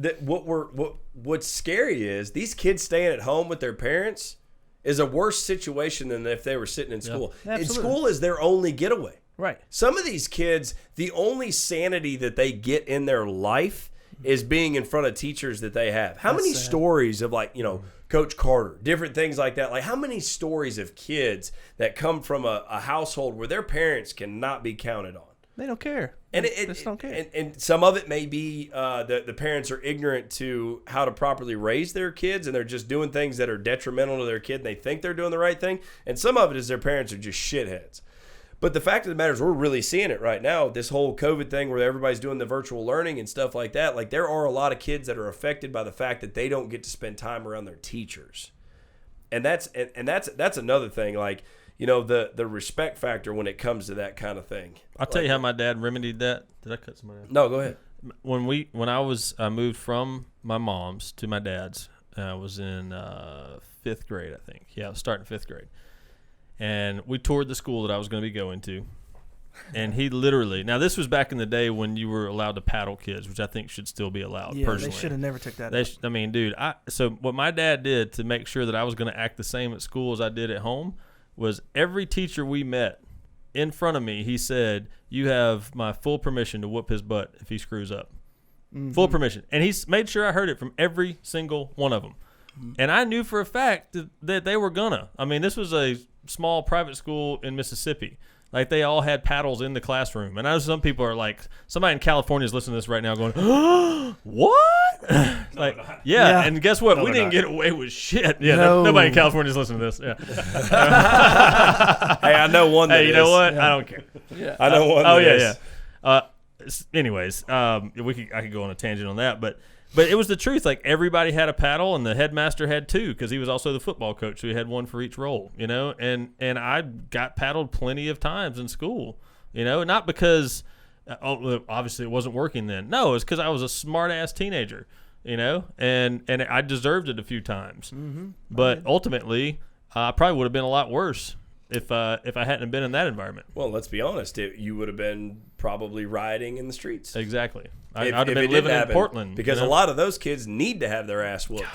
What's scary is these kids staying at home with their parents is a worse situation than if they were sitting in school. Absolutely. In school is their only getaway. Right. Some of these kids, the only sanity that they get in their life is being in front of teachers that they have. How many stories of Coach Carter, different things like that? Like how many stories of kids that come from a household where their parents cannot be counted on? They don't care. And they just don't care. And some of it may be the parents are ignorant to how to properly raise their kids, and they're just doing things that are detrimental to their kid, and they think they're doing the right thing. And some of it is their parents are just shitheads. But the fact of the matter is we're really seeing it right now, this whole COVID thing where everybody's doing the virtual learning and stuff like that. Like there are a lot of kids that are affected by the fact that they don't get to spend time around their teachers. And that's another thing, like, the respect factor when it comes to that kind of thing. I'll tell you how my dad remedied that. Did I cut somebody off? No, go ahead. When I moved from my mom's to my dad's, I was in 5th grade, I think. Yeah, I was starting 5th grade. And we toured the school that I was going to be going to. And he literally, now this was back in the day when you were allowed to paddle kids, which I think should still be allowed, personally. They should have never took that up. I mean, dude, so what my dad did to make sure that I was going to act the same at school as I did at home was every teacher we met in front of me, he said, you have my full permission to whoop his butt if he screws up. Mm-hmm. Full permission. And he made sure I heard it from every single one of them. Mm-hmm. And I knew for a fact that they were gonna. I mean, this was a small private school in Mississippi. Like, they all had paddles in the classroom. And I know some people are like, somebody in California is listening to this right now going, what? Like, yeah. And guess what? We didn't get away with shit. Yeah, nobody in California is listening to this. Yeah. Hey, I know one that Hey, you know what? I don't care. Yeah. I know one anyways, I could go on a tangent on that, but it was the truth. Like, everybody had a paddle, and the headmaster had 2 because he was also the football coach, so he had 1 for each role, and I got paddled plenty of times in school, not because obviously it wasn't working then. No, it's because I was a smart-ass teenager, and I deserved it a few times. Mm-hmm. But ultimately, I probably would have been a lot worse if I hadn't been in that environment. Well, let's be honest. You would have been probably rioting in the streets. Exactly. I'd have been living in Portland. Because a lot of those kids need to have their ass whooped.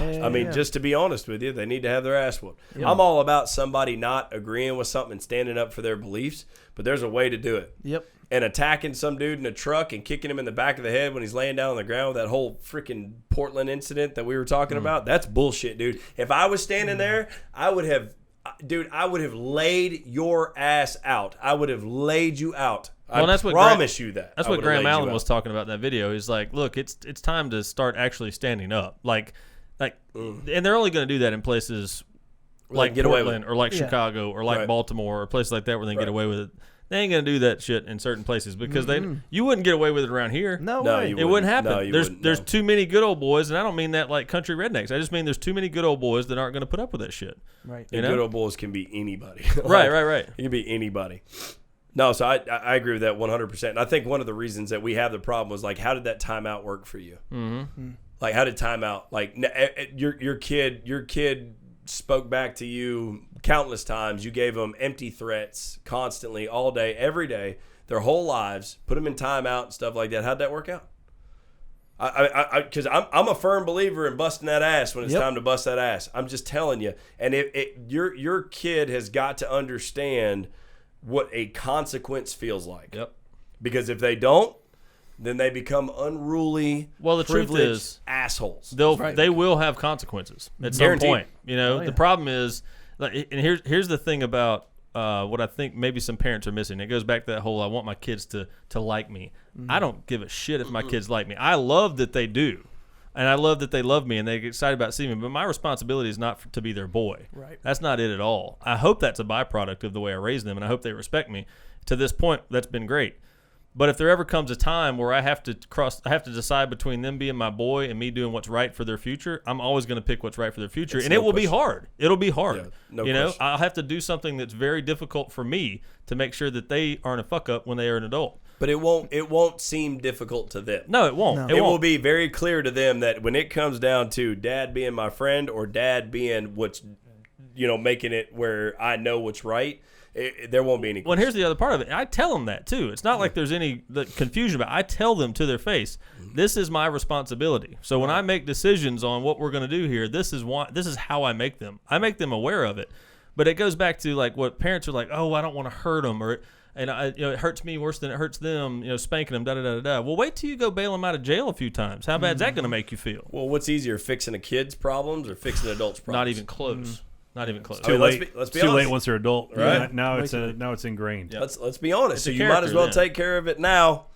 Just to be honest with you, they need to have their ass whooped. Yep. I'm all about somebody not agreeing with something and standing up for their beliefs, but there's a way to do it. Yep. And attacking some dude in a truck and kicking him in the back of the head when he's laying down on the ground with that whole freaking Portland incident that we were talking about, that's bullshit, dude. If I was standing there, I would have laid your ass out. I would have laid you out. I promise you that. That's what Graham Allen was talking about in that video. He's like, look, it's time to start actually standing up. And they're only going to do that in places like Portland or like Chicago or like Baltimore or places like that where they can get away with it. They ain't going to do that shit in certain places because you wouldn't get away with it around here. No way. It wouldn't happen. There's too many good old boys, and I don't mean that like country rednecks. I just mean there's too many good old boys that aren't going to put up with that shit. Right. And good old boys can be anybody. Right. It can be anybody. No, so I agree with that 100%. And I think one of the reasons that we have the problem was, like, how did that timeout work for you? Mm-hmm. Like, how did timeout, like, your kid spoke back to you countless times. You gave them empty threats constantly, all day, every day, their whole lives, put them in timeout and stuff like that. How'd that work out? Because I'm a firm believer in busting that ass when it's time to bust that ass. I'm just telling you. And your kid has got to understand what a consequence feels like. Yep. Because if they don't, then they become unruly, the truth is, assholes. They will have consequences at some point. The problem is, and here's the thing about what I think maybe some parents are missing. It goes back to that whole I want my kids to like me. Mm-hmm. I don't give a shit if my kids like me. I love that they do. And I love that they love me and they get excited about seeing me. But my responsibility is not to be their boy. Right. That's not it at all. I hope that's a byproduct of the way I raise them, and I hope they respect me. To this point, that's been great. But if there ever comes a time where I have to decide between them being my boy and me doing what's right for their future, I'm always going to pick what's right for their future. And it will be hard. It'll be hard. Yeah, I'll have to do something that's very difficult for me to make sure that they aren't a fuck up when they are an adult. But it won't seem difficult to them. No, it won't. No. It will be very clear to them that when it comes down to dad being my friend or dad being what's making it where I know what's right, there won't be any Well, here's the other part of it. I tell them that, too. It's not like there's any confusion about it. I tell them to their face, this is my responsibility. So when I make decisions on what we're going to do here, this is how I make them. I make them aware of it. But it goes back to like what parents are like, oh, I don't want to hurt them, and it hurts me worse than it hurts them, spanking them, da-da-da-da-da. Well, wait till you go bail them out of jail a few times. How bad is that going to make you feel? Well, what's easier, fixing a kid's problems or fixing an adult's problems? Not even close. Not even close. Too late. Let's be too honest. late once they're adult. Right. Now it's ingrained. Yep. Let's be honest. So It's a you might as well character take care of it now.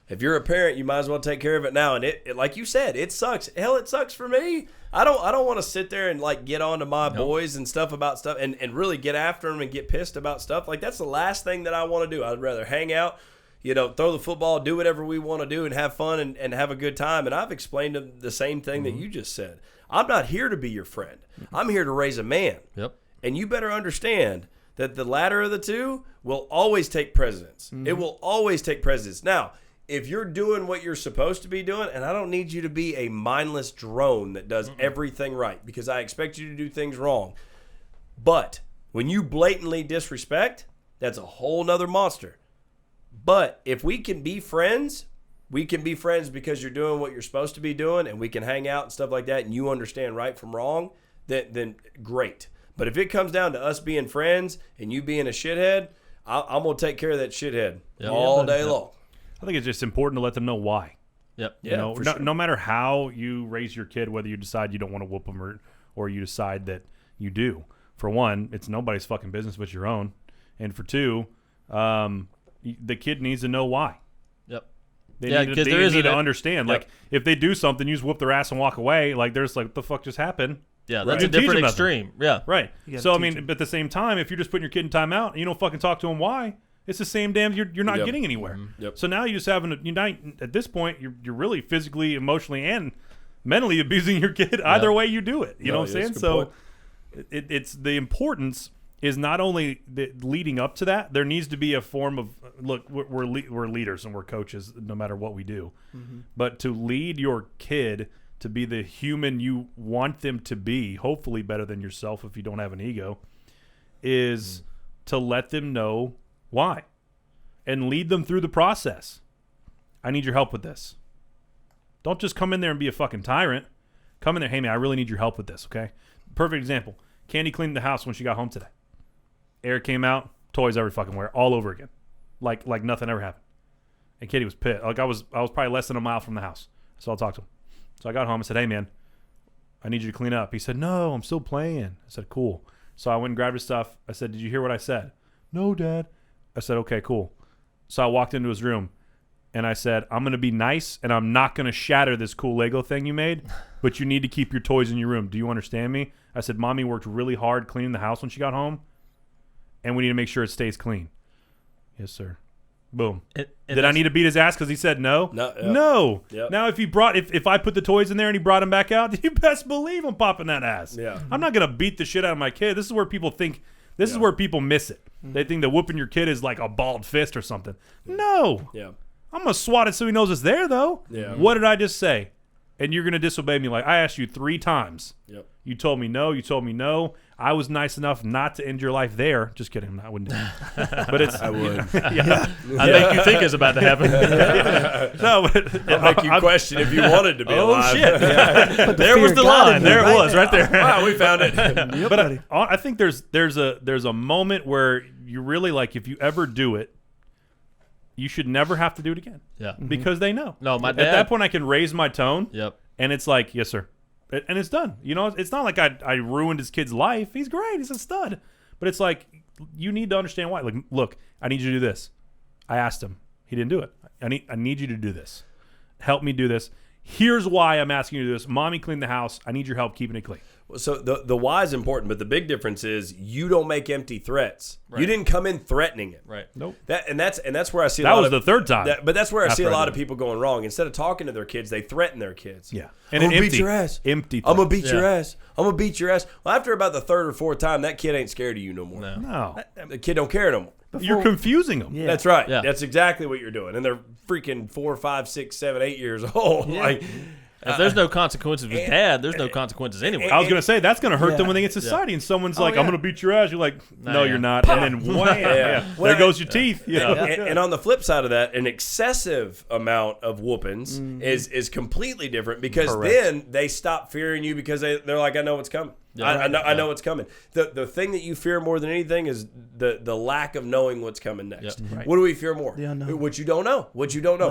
If you're a parent, you might as well take care of it now. And it like you said, it sucks. Hell, it sucks for me. I don't want to sit there and like get on to my boys and stuff about stuff and really get after them and get pissed about stuff. Like that's the last thing that I want to do. I'd rather hang out, throw the football, do whatever we want to do and have fun and have a good time. And I've explained to them the same thing that you just said. I'm not here to be your friend. I'm here to raise a man. Yep. And you better understand that the latter of the two will always take precedence. It will always take precedence. Now, if you're doing what you're supposed to be doing, and I don't need you to be a mindless drone that does everything right, because I expect you to do things wrong. But when you blatantly disrespect, that's a whole nother monster. But if we can be friends, we can be friends because you're doing what you're supposed to be doing, and we can hang out and stuff like that, and you understand right from wrong, then great. But if it comes down to us being friends and you being a shithead, I'm going to take care of that shithead all day long. I think it's just important to let them know why. Yep. Yeah, sure. No matter how you raise your kid, whether you decide you don't want to whoop them or you decide that you do. For one, it's nobody's fucking business but your own. And for two, the kid needs to know why. Yep. They need to understand. Yep. Like, if they do something, you just whoop their ass and walk away. Like, there's like, what the fuck just happened? Yeah, that's Right. a different Teach 'em extreme. Yeah. Right. You So, I gotta mean, teach 'em. but at the same time, if you're just putting your kid in timeout and you don't fucking talk to him why, it's the same damn, you're not Yep. getting anywhere. Yep. So now you just having at this point, you're really physically, emotionally, and mentally abusing your kid either way you do it. You know what I'm saying? that's a So good it's the importance is not only the leading up to that, there needs to be a form of, look, we're leaders and we're coaches no matter what we do. But to lead your kid to be the human you want them to be, hopefully better than yourself if you don't have an ego, is to let them know why and lead them through the process. I need your help with this. Don't just come in there and be a fucking tyrant. Come in there, hey man, I really need your help with this, okay? Perfect example. Candy cleaned the house when she got home today. Air came out, toys every fucking where, all over again. Like nothing ever happened. And Katie was pissed. Like I was probably less than a mile from the house. So I'll talk to him. So I got home and said, hey man, I need you to clean up. He said, no, I'm still playing. I said, cool. So I went and grabbed his stuff. I said, did you hear what I said? No, Dad. I said, okay, cool. So I walked into his room and I said, I'm going to be nice and I'm not going to shatter this cool Lego thing you made, but you need to keep your toys in your room. Do you understand me? I said, Mommy worked really hard cleaning the house when she got home, and we need to make sure it stays clean. Yes, sir. Boom. Did I need to beat his ass because he said no? No. Yeah. No. Yep. Now, if I put the toys in there and he brought them back out, you best believe I'm popping that ass. Yeah. I'm not going to beat the shit out of my kid. This is where people think, this is where people miss it. They think that whooping your kid is like a balled fist or something. No. Yeah. I'm going to swat it so he knows it's there, though. Yeah. What did I just say? And you're going to disobey me. Like, I asked you 3 times. Yep. You told me no. You told me no. I was nice enough not to end your life there. Just kidding. I wouldn't do that. But it's, I would. yeah. I think you think it's about to happen. No, but I'll make you question if you wanted to be alive. Oh, shit. Yeah. There was the line. There it was right there. Wow, we found it. Yep, but buddy. I think there's a moment where you really, like, if you ever do it, you should never have to do it again. Yeah. Because they know. No, my At dad. that point, I can raise my tone. Yep. And it's like, yes, sir. And it's done. You know, it's not like I ruined his kid's life. He's great. He's a stud. But it's like, you need to understand why. Like, look, I need you to do this. I asked him. He didn't do it. I need you to do this. Help me do this. Here's why I'm asking you to do this. Mommy cleaned the house. I need your help keeping it clean. So the why is important, but the big difference is you don't make empty threats. Right. You didn't come in threatening it. Right. Nope. That's where I see a That lot was of the third time. but that's where I see a After I lot did of it. people going wrong. Instead of talking to their kids, they threaten their kids. Yeah. I'm gonna empty, beat your ass. Empty. I'm gonna beat Yeah. your ass. I'm gonna beat your ass. Well, after about the 3rd or 4th time, that kid ain't scared of you no more. No. No. The kid don't care no more. You're confusing them. Yeah. That's right. Yeah. That's exactly what you're doing. And they're freaking 4, 5, 6, 7, 8 years old. Yeah. Like, If there's no consequences with dad, there's no consequences anyway. I was going to say, that's going to hurt Yeah. them when they get to society and someone's like, yeah. I'm going to beat your ass. You're like, no, yeah. you're not. And then wham, Well, there goes your teeth. You know? And on the flip side of that, an excessive amount of whoopings is completely different because Correct. then they stop fearing you because they're like, I know what's coming. Yeah. I know what's coming. The thing that you fear more than anything is the lack of knowing what's coming next. Yep. Right. What do we fear more? The unknown. What you don't know.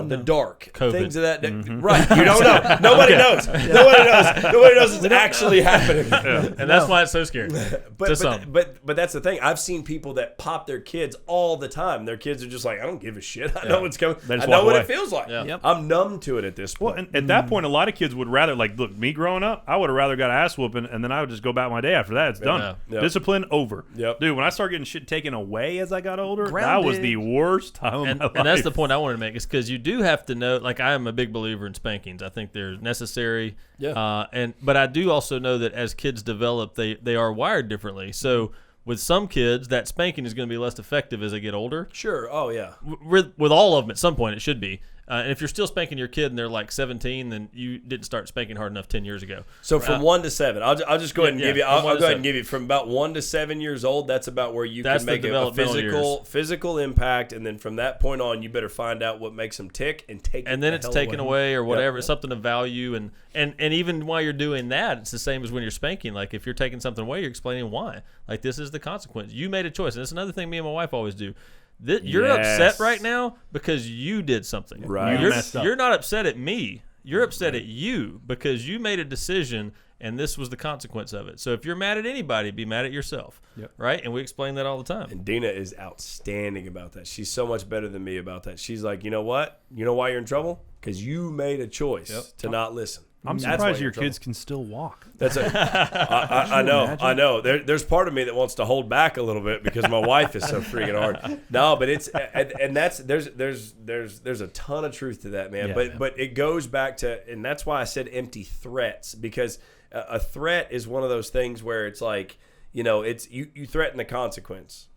The dark. COVID. Things of that. Right. You don't know. Nobody knows. Nobody knows. Nobody knows it's actually happening. And that's why it's so scary. But that's the thing. I've seen people that pop their kids all the time. Their kids are just like, I don't give a shit. I know what's coming. They I just know walk what away. it feels like. Yeah. Yep. I'm numb to it at this Well, point. and at that point, a lot of kids would rather, like, look, me growing up, I would have rather got an ass whooping, and then I would just go about my day after that. It's done. Yeah. Yep. Discipline over. Yep. Dude, when I started getting shit taken away as I got older, that Grounded. was the worst time of And, my life. and that's the point I wanted to make is because you do have to know, like I am a big believer in spankings. I think they're necessary. Yeah. But I do also know that as kids develop, they are wired differently. So with some kids, that spanking is going to be less effective as they get older. Sure. Oh, yeah. With all of them, at some point, it should be. And if you're still spanking your kid and they're like 17, then you didn't start spanking hard enough 10 years ago. So from 1 to 7, I'll just go ahead and give you. from I'll 1 go to ahead 7. and give you from about 1 to 7 years old. That's about where you That's can the make a developmental physical impact, and then from that point on, you better find out what makes them tick and take. And then the it's hell taken away or whatever. Yep. It's something of value. And even while you're doing that, it's the same as when you're spanking. Like if you're taking something away, you're explaining why. Like this is the consequence. You made a choice. And it's another thing me and my wife always do. You're Yes. upset right now because you did something. Right. You messed up. You're not upset at me. You're upset at you because you made a decision and this was the consequence of it. So if you're mad at anybody, be mad at yourself. Yep. Right? And we explain that all the time. And Dina is outstanding about that. She's so much better than me about that. She's like, you know what? You know why you're in trouble? Because you made a choice to not listen. I'm That's why surprised you're your in trouble. kids can still walk. That's I know. I know. There's part of me that wants to hold back a little bit because my wife is so freaking hard. No, but it's and that's there's a ton of truth to that, man. Yeah, But it goes back to, and that's why I said empty threats, because a threat is one of those things where it's like, it's you threaten the consequence.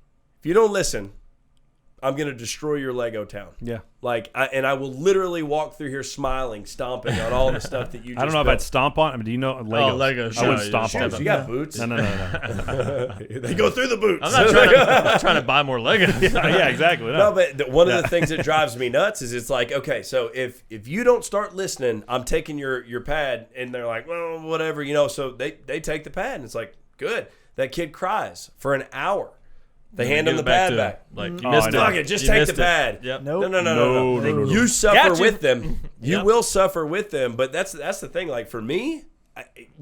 If you don't listen, I'm going to destroy your Lego town. Yeah. I will literally walk through here smiling, stomping on all the stuff that you just I don't know if built. I'd stomp on. I mean, do you know Legos? Legos. I would Yeah, stomp yeah, on Shoes, them. you got boots. No. They go through the boots. I'm not trying to buy more Legos. Yeah, exactly. No, but one of the things that drives me nuts is it's like, okay, so if you don't start listening, I'm taking your pad, and they're like, well, whatever, so they take the pad, and it's like, good. That kid cries for an hour. They hand him the pad back. Like you Oh, missed I it. know. Fuck it, just You take missed the it. pad. Yep. Nope. No. You suffer Gotcha. with them. You Yep. will suffer with them, but that's the thing. Like for me,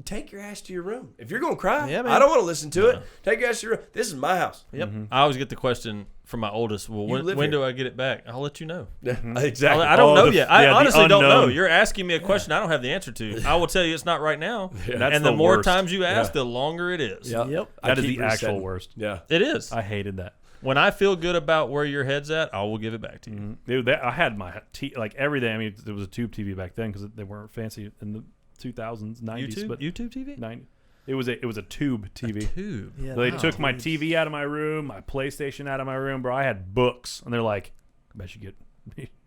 take your ass to your room. If you're gonna cry, Yeah, man. I don't want to listen to it. Take your ass to your room. This is my house. Yep. I always get the question from my oldest. Well, You live when here. do I get it back? I'll let you know. Exactly. I don't Oh, know the- yet. I yeah, the honestly don't know. unknown. You're asking me a question I don't have the answer to. I will tell you it's not right now. That's And the more worst. times you ask, Yeah. the longer it is. Yep. Yep. I That is keep the actual resetting. worst. Yeah. It is. I hated that. When I feel good about where your head's at, I will give it back to you. Dude, I had my like every day. I mean, there was a tube TV back then because they weren't fancy in the 2000s, 90s. YouTube? But YouTube TV? 90. It was a tube TV. Tube. Yeah, So they wow. took my TV out of my room, my PlayStation out of my room, bro. I had books, and they're like, "I bet you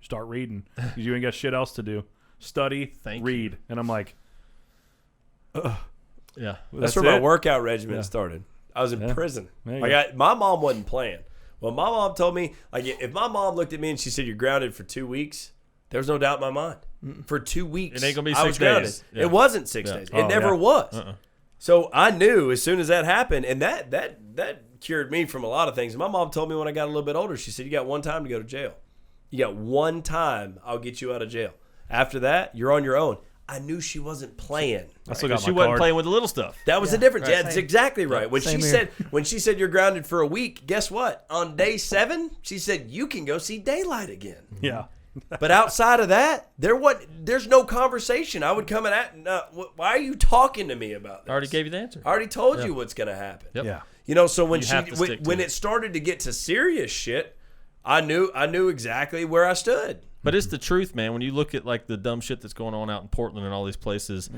start reading because you ain't got shit else to do. Study, Thank read." And I'm like, Yeah. That's where my it? workout regimen Yeah. started. I was in Yeah. prison. There you Like my mom wasn't playing. Well, my mom told me, like, if my mom looked at me and she said, "You're grounded for 2 weeks," there was no doubt in my mind. For 2 weeks, It ain't gonna be I 6 was grounded. days. Yeah. It wasn't 6 Yeah. days. Oh, It never yeah. was. So I knew as soon as that happened, and that cured me from a lot of things. My mom told me when I got a little bit older, she said, "You got one time to go to jail. You got one time. I'll get you out of jail. After that, you're on your own." I knew she wasn't playing. I still got She my wasn't card. playing with the little stuff. That was the difference. right. Yeah, that's exactly right. When Same she here. said you're grounded for a week, guess what? On day 7, she said you can go see daylight again. Yeah. But outside of that, there's no conversation. I would come in at, why are you talking to me about this? I already gave you the answer. I already told you what's going to happen. Yep. Yeah. So when You have to stick to when it. it started to get to serious shit, I knew exactly where I stood. But it's the truth, man. When you look at like the dumb shit that's going on out in Portland and all these places,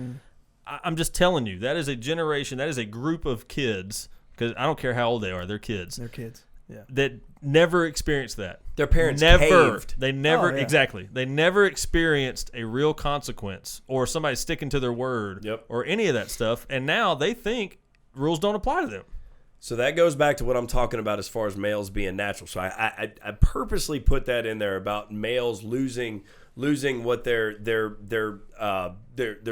I'm just telling you, that is a generation, that is a group of kids, because I don't care how old they are, they're kids. They're kids. that never experienced that. Their parents never caved. They never exactly. They never experienced a real consequence or somebody sticking to their word or any of that stuff. And now they think rules don't apply to them. So that goes back to what I'm talking about as far as males being natural. So I purposely put that in there about males losing what their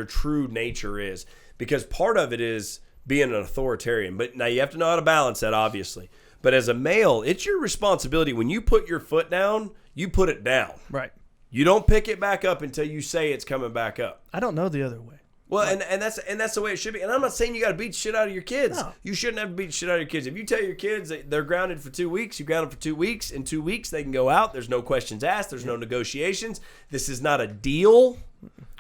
true nature is, because part of it is being an authoritarian. But now you have to know how to balance that, obviously. But as a male, it's your responsibility. When you put your foot down, you put it down. Right. You don't pick it back up until you say it's coming back up. I don't know the other way. Well, and that's the way it should be. And I'm not saying you got to beat the shit out of your kids. No. You shouldn't have to beat the shit out of your kids. If you tell your kids that they're grounded for 2 weeks, you ground them for 2 weeks. In 2 weeks, they can go out. There's no questions asked. There's no negotiations. This is not a deal.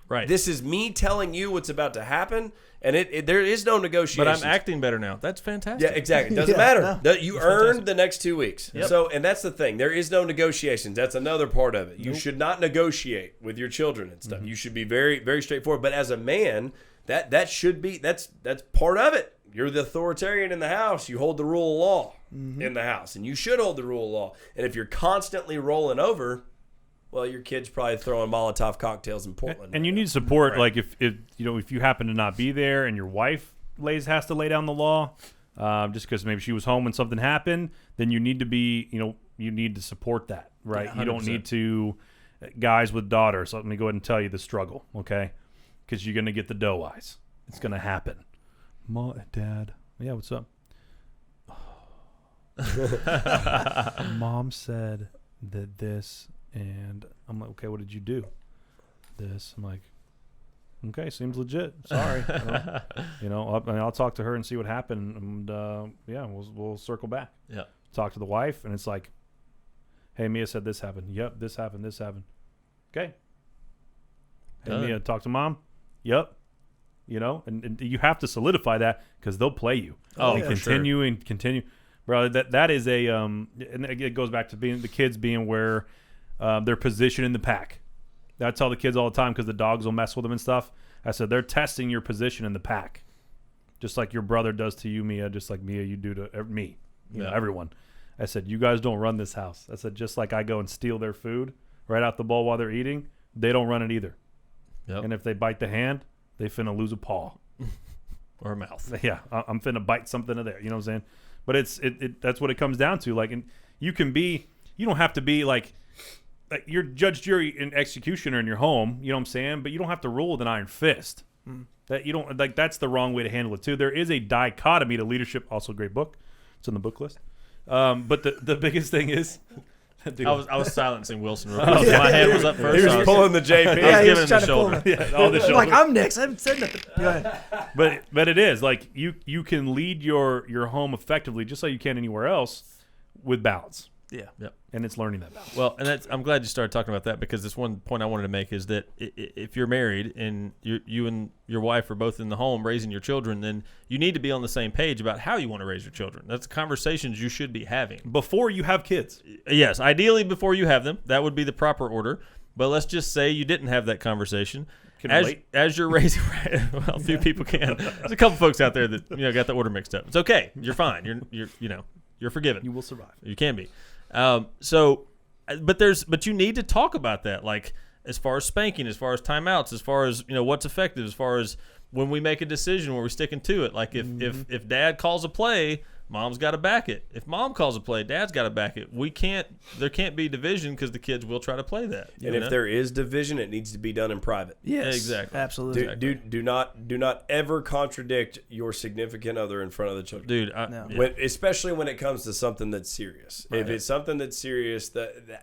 Right. This is me telling you what's about to happen, and there is no negotiation. But I'm acting better now. That's fantastic. Yeah, exactly. It doesn't matter. You earned the next 2 weeks. Yep. So, and that's the thing. There is no negotiations. That's another part of it. You should not negotiate with your children and stuff. You should be very, very straightforward. But as a man, that should be that's part of it. You're the authoritarian in the house. You hold the rule of law in the house, and you should hold the rule of law. And if you're constantly rolling over, well, your kid's probably throwing Molotov cocktails in Portland. And you need support, like if you happen to not be there and your wife has to lay down the law, just because maybe she was home when something happened, then you need to be, you need to support that, right? Yeah, you don't need to, guys with daughters. Let me go ahead and tell you the struggle, okay? Because you're gonna get the doe eyes. It's gonna happen. Dad, yeah, what's up? Mom said that this. And I'm like, okay, what did you do? This. I'm like, okay, seems legit. Sorry. I'll talk to her and see what happened. And we'll circle back. Yeah. Talk to the wife, and it's like, hey, Mia said this happened. Yep, this happened. Okay. Hey, Mia, talk to Mom. Yep. And you have to solidify that because they'll play you. Oh, and for continue. Bro, that is a and it goes back to being the kids being where their position in the pack. I tell the kids all the time because the dogs will mess with them and stuff. I said, they're testing your position in the pack. Just like your brother does to you, Mia, just like Mia, you do to me, everyone. I said, you guys don't run this house. I said, just like I go and steal their food right out the bowl while they're eating, they don't run it either. Yep. And if they bite the hand, they finna lose a paw. Or a mouth. Yeah, I'm finna bite something of there. You know what I'm saying? But that's what it comes down to. Like, and you don't have to be like you're judge, jury, and executioner in your home. You know what I'm saying? But you don't have to rule with an iron fist. That you don't like. That's the wrong way to handle it too. There is a dichotomy to leadership. Also, a great book. It's on the book list. But the biggest thing is, I was silencing Wilson real quick. My hand was up first. He was pulling the JP. I was giving him the shoulder. shoulder. Like, I'm next. I haven't said nothing. Go ahead. But it is like you can lead your home effectively just like you can anywhere else with balance. Yeah. Yep. And it's learning that balance. Well, and I'm glad you started talking about that because this one point I wanted to make is that if you're married and you and your wife are both in the home raising your children, then you need to be on the same page about how you want to raise your children. That's conversations you should be having. Before you have kids. Yes, ideally before you have them. That would be the proper order. But let's just say you didn't have that conversation. As you're raising, well, a few people can. There's a couple folks out there that got the order mixed up. It's okay. You're fine. You're forgiven. You will survive. You can be. But you need to talk about that, like as far as spanking, as far as timeouts, as far as what's effective, as far as when we make a decision where we're sticking to it. Like if Dad calls a play, Mom's got to back it. If Mom calls a play, Dad's got to back it. There can't be division because the kids will try to play that. And if there is division, it needs to be done in private. Yes, exactly. Absolutely. Do not ever contradict your significant other in front of the children. Dude, especially when it comes to something that's serious. Right. If it's something that's serious,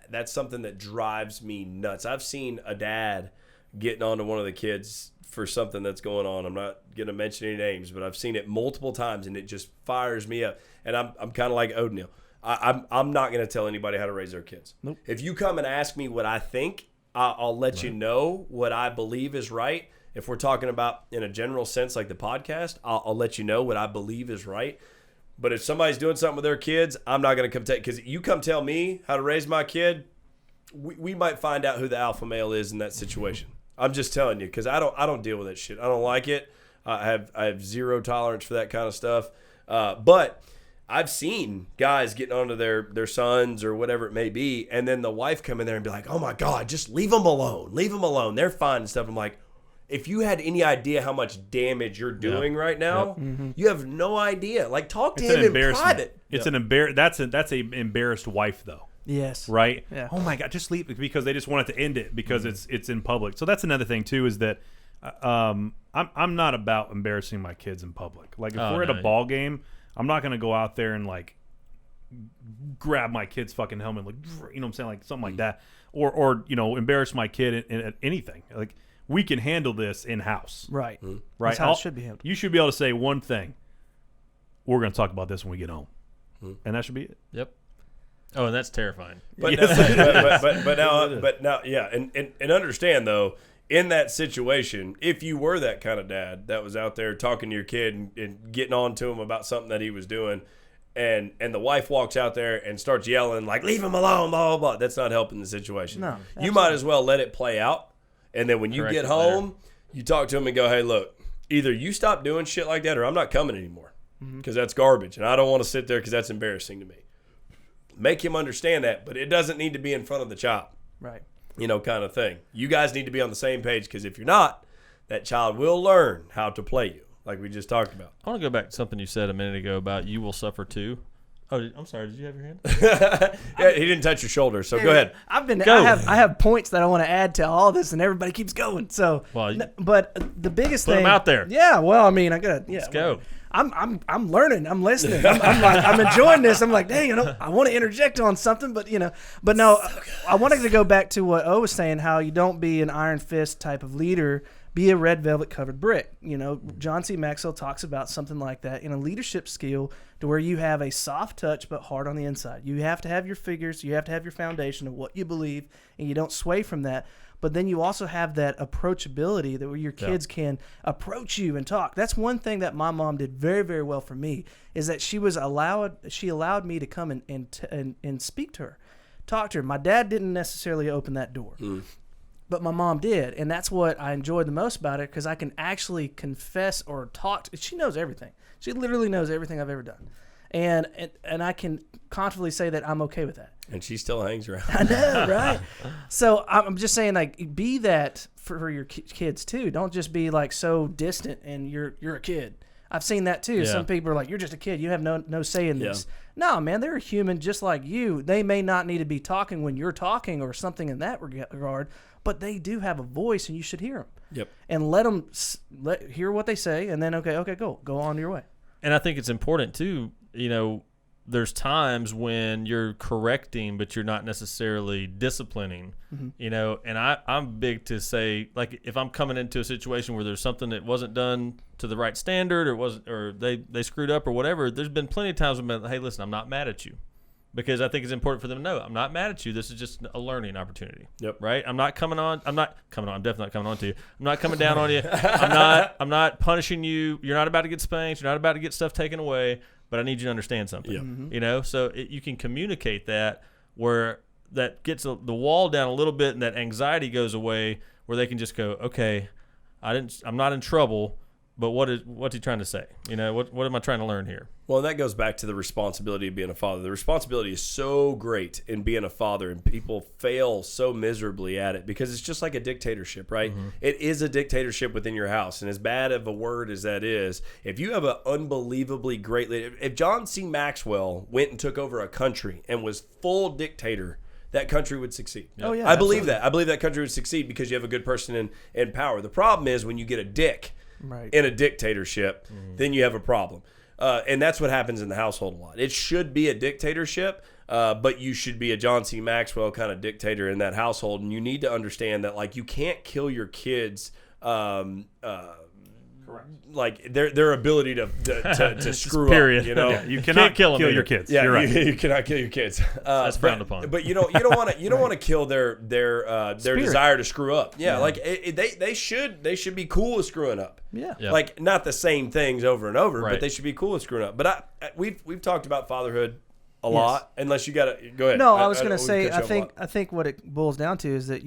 that's something that drives me nuts. I've seen a dad getting onto one of the kids for something that's going on. I'm not going to mention any names, but I've seen it multiple times, and it just fires me up. And I'm kind of like O'Neal. I'm not going to tell anybody how to raise their kids. Nope. If you come and ask me what I think, I'll let you know what I believe is right. If we're talking about in a general sense, like the podcast, I'll let you know what I believe is right. But if somebody's doing something with their kids, I'm not going to come tell you. Because you come tell me how to raise my kid, we might find out who the alpha male is in that situation. I'm just telling you, because I don't deal with that shit. I don't like it. I have zero tolerance for that kind of stuff. But I've seen guys getting onto their sons or whatever it may be, and then the wife come in there and be like, "Oh my God, just leave them alone. Leave them alone. They're fine and stuff." I'm like, if you had any idea how much damage you're doing right now, you have no idea. Like, talk to him in private. It's an that's a embarrassed wife though. Yes. Right? Yeah. Oh my God, just leave, because they just want it to end it because it's in public. So that's another thing too, is that I'm not about embarrassing my kids in public. Like, if we're at a ball game, I'm not going to go out there and like grab my kid's fucking helmet, like, you know what I'm saying, like something like that, or embarrass my kid in anything. Like, we can handle this in house. Right. Right. That's how it should be handled. You should be able to say one thing. We're going to talk about this when we get home, and that should be it. Yep. Oh, and that's terrifying. But now, yeah, and understand though, in that situation, if you were that kind of dad that was out there talking to your kid and getting on to him about something that he was doing, and the wife walks out there and starts yelling like, "Leave him alone," blah blah blah, that's not helping the situation. No, you might as well let it play out, and then when you get home, you talk to him and go, "Hey, look, either you stop doing shit like that, or I'm not coming anymore, because that's garbage, and I don't want to sit there because that's embarrassing to me." Make him understand that, but it doesn't need to be in front of the child. Right. Kind of thing. You guys need to be on the same page, because if you're not, that child will learn how to play you, like we just talked about. I want to go back to something you said a minute ago about you will suffer too. Oh, I'm sorry. Did you have your hand? Yeah, he didn't touch your shoulder, so go ahead. I have points that I want to add to all this, and everybody keeps going. So, but the biggest thing. Put them out there. Yeah. Well, I mean, I gotta. Yeah. Let's go. I'm learning. I'm listening. I'm enjoying this. I'm like, dang, I want to interject on something, but no, I wanted to go back to what O was saying, how you don't be an iron fist type of leader, be a red velvet covered brick. John C. Maxwell talks about something like that in a leadership skill, to where you have a soft touch but hard on the inside. You have to have your figures, you have to have your foundation of what you believe, and you don't sway from that. But then you also have that approachability, that where your kids can approach you and talk. That's one thing that my mom did very, very well for me, is that she allowed me to come and speak to her, talk to her. My dad didn't necessarily open that door, but my mom did, and that's what I enjoyed the most about it, because I can actually confess or talk. She knows everything. She literally knows everything I've ever done, and I can confidently say that I'm okay with that. And she still hangs around. I know, right? So I'm just saying, like, be that for your kids too. Don't just be like so distant and you're a kid. I've seen that too. Yeah. Some people are like, "You're just a kid. You have no say in this." No, man, they're a human just like you. They may not need to be talking when you're talking or something in that regard, but they do have a voice, and you should hear them. Yep. And let them hear what they say, and then go on your way. And I think it's important too. There's times when you're correcting, but you're not necessarily disciplining, and I'm big to say, like, if I'm coming into a situation where there's something that wasn't done to the right standard, or they screwed up or whatever, there's been plenty of times when I'm like, hey, listen, I'm not mad at you, because I think it's important for them to know I'm not mad at you. This is just a learning opportunity. Yep. Right. I'm definitely not coming on to you. I'm not coming down on you. I'm not punishing you. You're not about to get spanked. You're not about to get stuff taken away. But I need you to understand something, so you can communicate that, where that gets the wall down a little bit, and that anxiety goes away, where they can just go, okay, I'm not in trouble, but what's he trying to say? What am I trying to learn here? Well, that goes back to the responsibility of being a father. The responsibility is so great in being a father, and people fail so miserably at it, because it's just like a dictatorship, right? It is a dictatorship within your house, and as bad of a word as that is, if you have an unbelievably great leader, if John C. Maxwell went and took over a country and was full dictator, that country would succeed. Oh, yeah, I believe that. I believe that country would succeed because you have a good person in power. The problem is when you get a dick in a dictatorship, then you have a problem. And that's what happens in the household a lot. It should be a dictatorship, but you should be a John C. Maxwell kind of dictator in that household. And you need to understand that, like, you can't kill your kids, like their ability to screw period. up. Yeah, you cannot kill your kids. Yeah, you're right. you cannot kill your kids. That's frowned upon. But you don't want to kill their desire to screw up. Yeah, like they should be cool with screwing up. Yeah. Like, not the same things over and over, Right. but they should be cool with screwing up. But we've talked about fatherhood a lot. Unless you got to go ahead. No, I was going to say, I think what it boils down to is that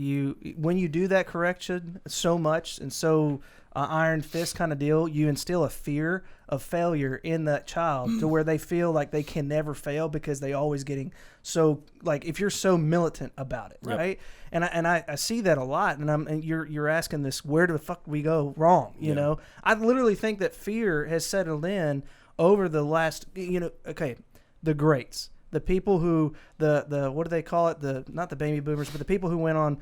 when you do that correction so much and so iron fist kind of deal, you instill a fear of failure in that child to where they feel like they can never fail because they always getting so, like, if you're so militant about it, right? And I see that a lot, and you're asking this, where the fuck we go wrong, you know? I literally think that fear has settled in over the last, the greats, the people who, the what do they call it? Not the baby boomers, but the people who went on.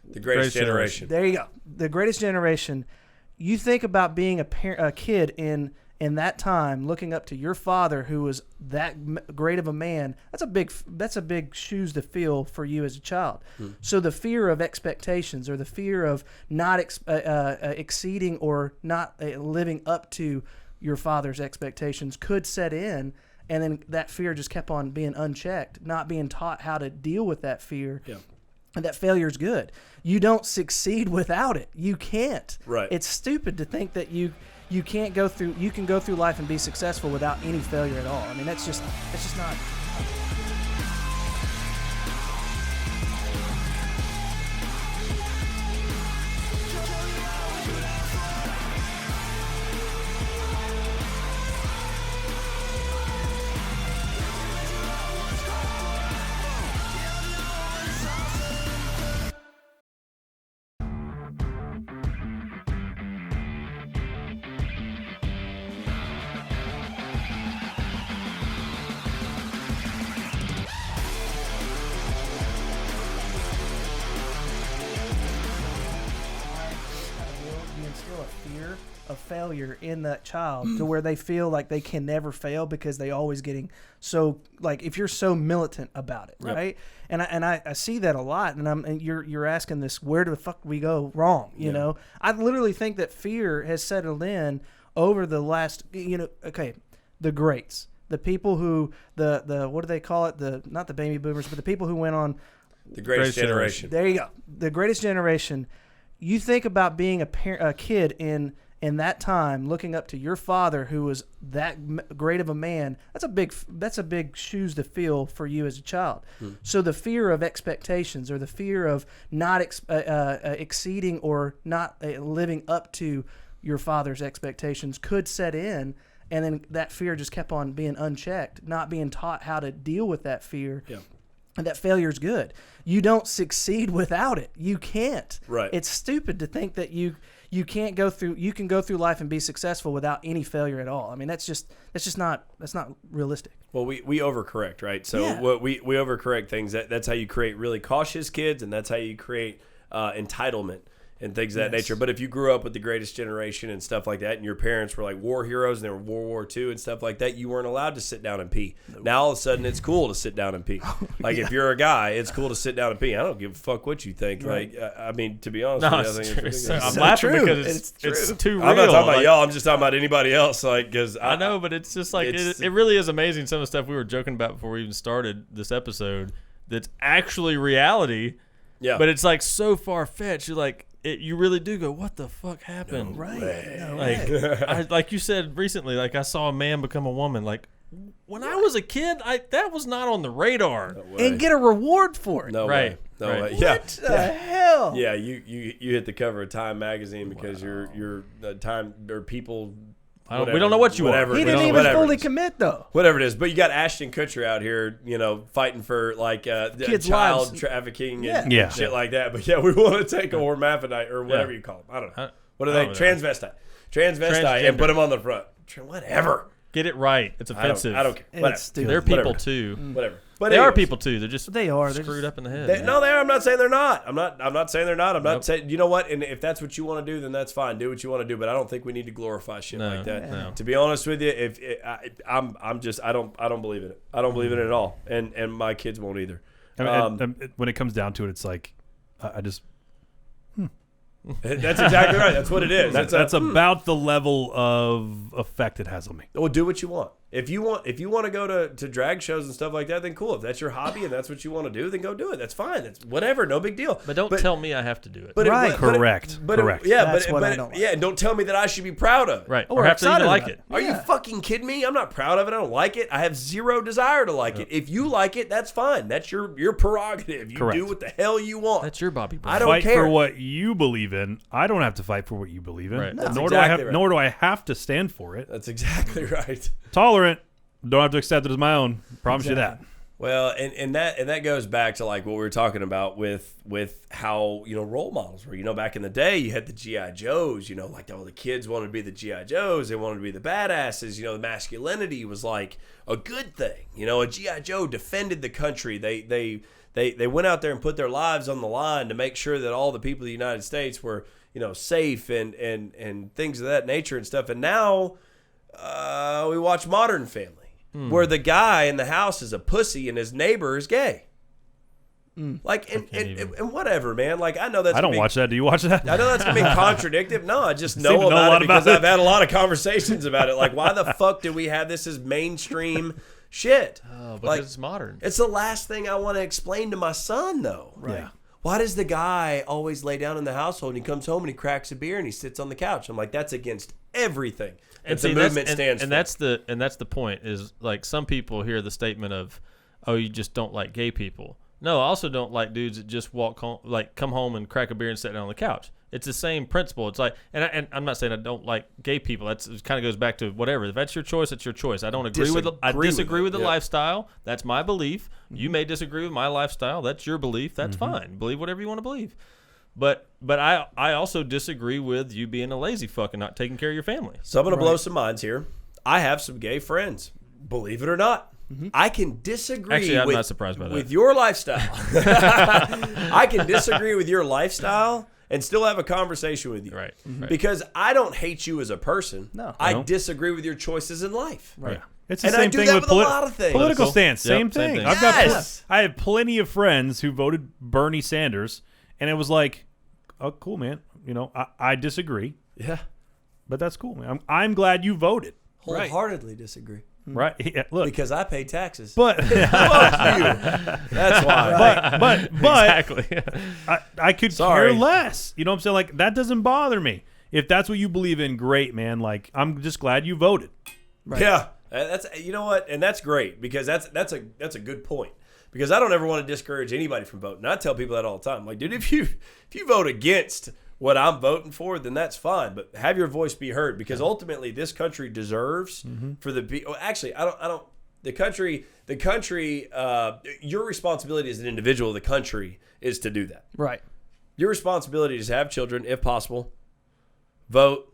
The greatest generation. There you go. The greatest generation. You think about being a kid in that time, looking up to your father who was that great of a man. That's a big shoes to fill for you as a child. So the fear of expectations, or the fear of not exceeding or not living up to your father's expectations, could set in. And then that fear just kept on being unchecked, not being taught how to deal with that fear. Yeah. And that failure is good. You don't succeed without it. You can't. Right. It's stupid to think that you can go through life and be successful without any failure at all. I mean, that's just not. Of failure in that child to where they feel like they can never fail because they always getting so, like, if you're so militant about it, right? And I see that a lot, and you're asking this, where the fuck we go wrong, you know? I literally think that fear has settled in over the last, the greats, the people who, the what do they call it? Not the baby boomers, but the people who went on. The greatest generation. There you go. The greatest generation. You think about being a kid in that time, looking up to your father who was that great of a man. That's a big shoes to fill for you as a child. So the fear of expectations, or the fear of not exceeding or not living up to your father's expectations, could set in. And then that fear just kept on being unchecked, not being taught how to deal with that fear. Yeah. And that failure is good. You don't succeed without it. You can't. Right. It's stupid to think that you can go through life and be successful without any failure at all. I mean, that's not realistic. Well, we overcorrect, right? So what we overcorrect things. That's how you create really cautious kids, and that's how you create entitlement and things of that nature. But if you grew up with the greatest generation and stuff like that, and your parents were like war heroes and they were World War II and stuff like that, you weren't allowed to sit down and pee. Now all of a sudden it's cool to sit down and pee. Like if you're a guy, it's cool to sit down and pee. I don't give a fuck what you think. Right. Like I mean, to be honest, No, with you, I think it's it's true. I'm laughing true. because it's too real. I'm not talking about Like, y'all. I'm just talking about anybody else. Like because I know, but it's just like it really is amazing. Some of the stuff we were joking about before we even started this episode that's actually reality. Yeah. But it's like so far fetched. You're like, you really do go, what the fuck happened? No Right. way. No Like, way. like you said recently, like I saw a man become a woman. Like when I was a kid, that was not on the radar. No way. And get a reward for it. No Right. way. No Right. way. Yeah. What the hell? Yeah, you hit the cover of Time magazine because you're Time or people. We don't know what you whatever. are. He We didn't don't- even whatever fully it is. commit, though. Whatever it is, but you got Ashton Kutcher out here, fighting for like Kids' child lives. trafficking Yeah. and Yeah. shit like that. But yeah, we want to take a hermaphrodite or whatever you call them. I don't know. What are they? I don't know. Transvestite and Transgender. put them on the front. Whatever. Get it right. It's offensive. I don't care. It's Whatever. stupid. They're people Whatever. too. Whatever. But They are anyways, people too. They're just They are. screwed up in the head. No, they are. I'm not saying they're not. I'm not saying they're not. I'm not saying. You know what? And if that's what you want to do, then that's fine. Do what you want to do. But I don't think we need to glorify shit like that. No. To be honest with you, I don't believe in it. I don't believe in it at all. And my kids won't either. I mean, when it comes down to it, it's like I just. That's exactly right. That's what it is. That's about the level of effect it has on me. Well, do what you want. If you want to go to drag shows and stuff like that, then cool. If that's your hobby and that's what you want to do, then go do it. That's fine. That's whatever. No big deal. But don't tell me I have to do it. But Right. Correct. That's what I don't like. Yeah, and don't tell me that I should be proud of it. Right. Or Or have to excited even like about it. Are you fucking kidding me? I'm not proud of it. I don't like it. I have zero desire to like it. If you like it, that's fine. That's your prerogative. You Correct. do what the hell you want. That's your Bobby Brown. I don't Fight care. for what you believe in. I don't have to fight for what you believe in. Right. Nor That's do I exactly have. right. Nor do I have to stand for it. That's exactly right. Tolerant. Don't have to accept it as my own. Promise you that. Well, and that goes back to like what we were talking about with how role models were. Back in the day, you had the GI Joes. Like the kids wanted to be the GI Joes. They wanted to be the badasses. The masculinity was like a good thing. A GI Joe defended the country. They went out there and put their lives on the line to make sure that all the people of the United States were safe and things of that nature and stuff. And now we watch Modern Family. Where the guy in the house is a pussy and his neighbor is gay. Like, and whatever, man. Like, I know that's... I don't watch that. Do you watch that? I know that's going to be contradictive. No, I just Seem know to know a about lot it because about it. I've had a lot of conversations about it. Like, why the fuck do we have this as mainstream shit? Oh, because Like, it's modern. It's the last thing I want to explain to my son, though. Right. Yeah. Why does the guy always lay down in the household and he comes home and he cracks a beer and he sits on the couch? I'm like, that's against everything. And the movement stands and for. that's the point is like some people hear the statement of, oh, you just don't like gay people. No, I also don't like dudes that just walk home, like come home and crack a beer and sit down on the couch. It's the same principle. It's like, and I'm not saying I don't like gay people. It kind of goes back to whatever. If that's your choice, it's your choice. I don't agree with. I disagree with the lifestyle. That's my belief. You may disagree with my lifestyle. That's your belief. That's fine. Believe whatever you want to believe. But I also disagree with you being a lazy fuck and not taking care of your family. So I'm going to blow some minds here. I have some gay friends, believe it or not. I can disagree. Actually, I'm not surprised by that. With your lifestyle. I can disagree with your lifestyle and still have a conversation with you. Right. Because I don't hate you as a person. No. I disagree with your choices in life. Right. Yeah. It's the And I same do thing that with with a lot of things. political stance. Yep, Same same thing. thing. Yes. I have plenty of friends who voted Bernie Sanders, and it was like, oh, cool, man. I disagree, Yeah. but that's cool, man. I'm glad you voted. Wholeheartedly disagree. Right? Yeah, look, Because I pay taxes. but Fuck you. That's why. but Exactly. I could Sorry. care less. You know what I'm saying? Like, that doesn't bother me. If that's what you believe in, great, man. Like, I'm just glad you voted. Right. Yeah, that's what, and that's great because that's a good point. Because I don't ever want to discourage anybody from voting. I tell people that all the time. Like, dude, if you vote against what I'm voting for, then that's fine. But have your voice be heard because ultimately this country deserves for the people. Actually, I don't. The country. Your responsibility as an individual of the country is to do that. Right. Your responsibility is to have children, if possible, vote,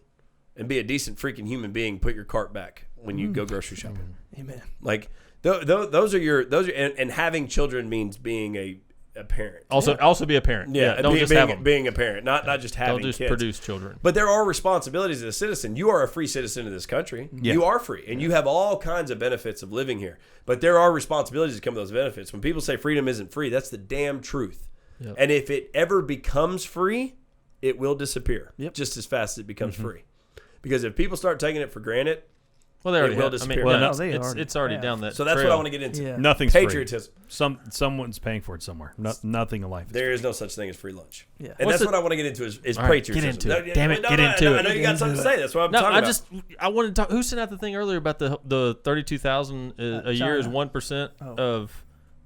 and be a decent freaking human being. Put your cart back when you go grocery shopping. Amen. Like those are and having children means being a parent. Also be a parent. Don't just have them. Being a parent, not just having Don't just kids. produce children. But there are responsibilities as a citizen. You are a free citizen of this country. Yeah. You are free, and you have all kinds of benefits of living here. But there are responsibilities that come with those benefits. When people say freedom isn't free, that's the damn truth. Yep. And if it ever becomes free, it will disappear just as fast as it becomes Mm-hmm. free. Because if people start taking it for granted, Well, they already will have. disappear. Well, No, it's already down that. so that's what trail. I want to get into. Yeah. Nothing's Patriotism. free. Someone's paying for it somewhere. Nothing in life. Is There is no such thing as free lunch. Yeah. And What's that's the- what I want to get into is All right, patriotism. get into it. No, Damn it, no, get no, into no, it. I know you got something to say. That's what I'm No, talking about. I wanted to talk. Who sent out the thing earlier about the 32,000 a year is China. 1% of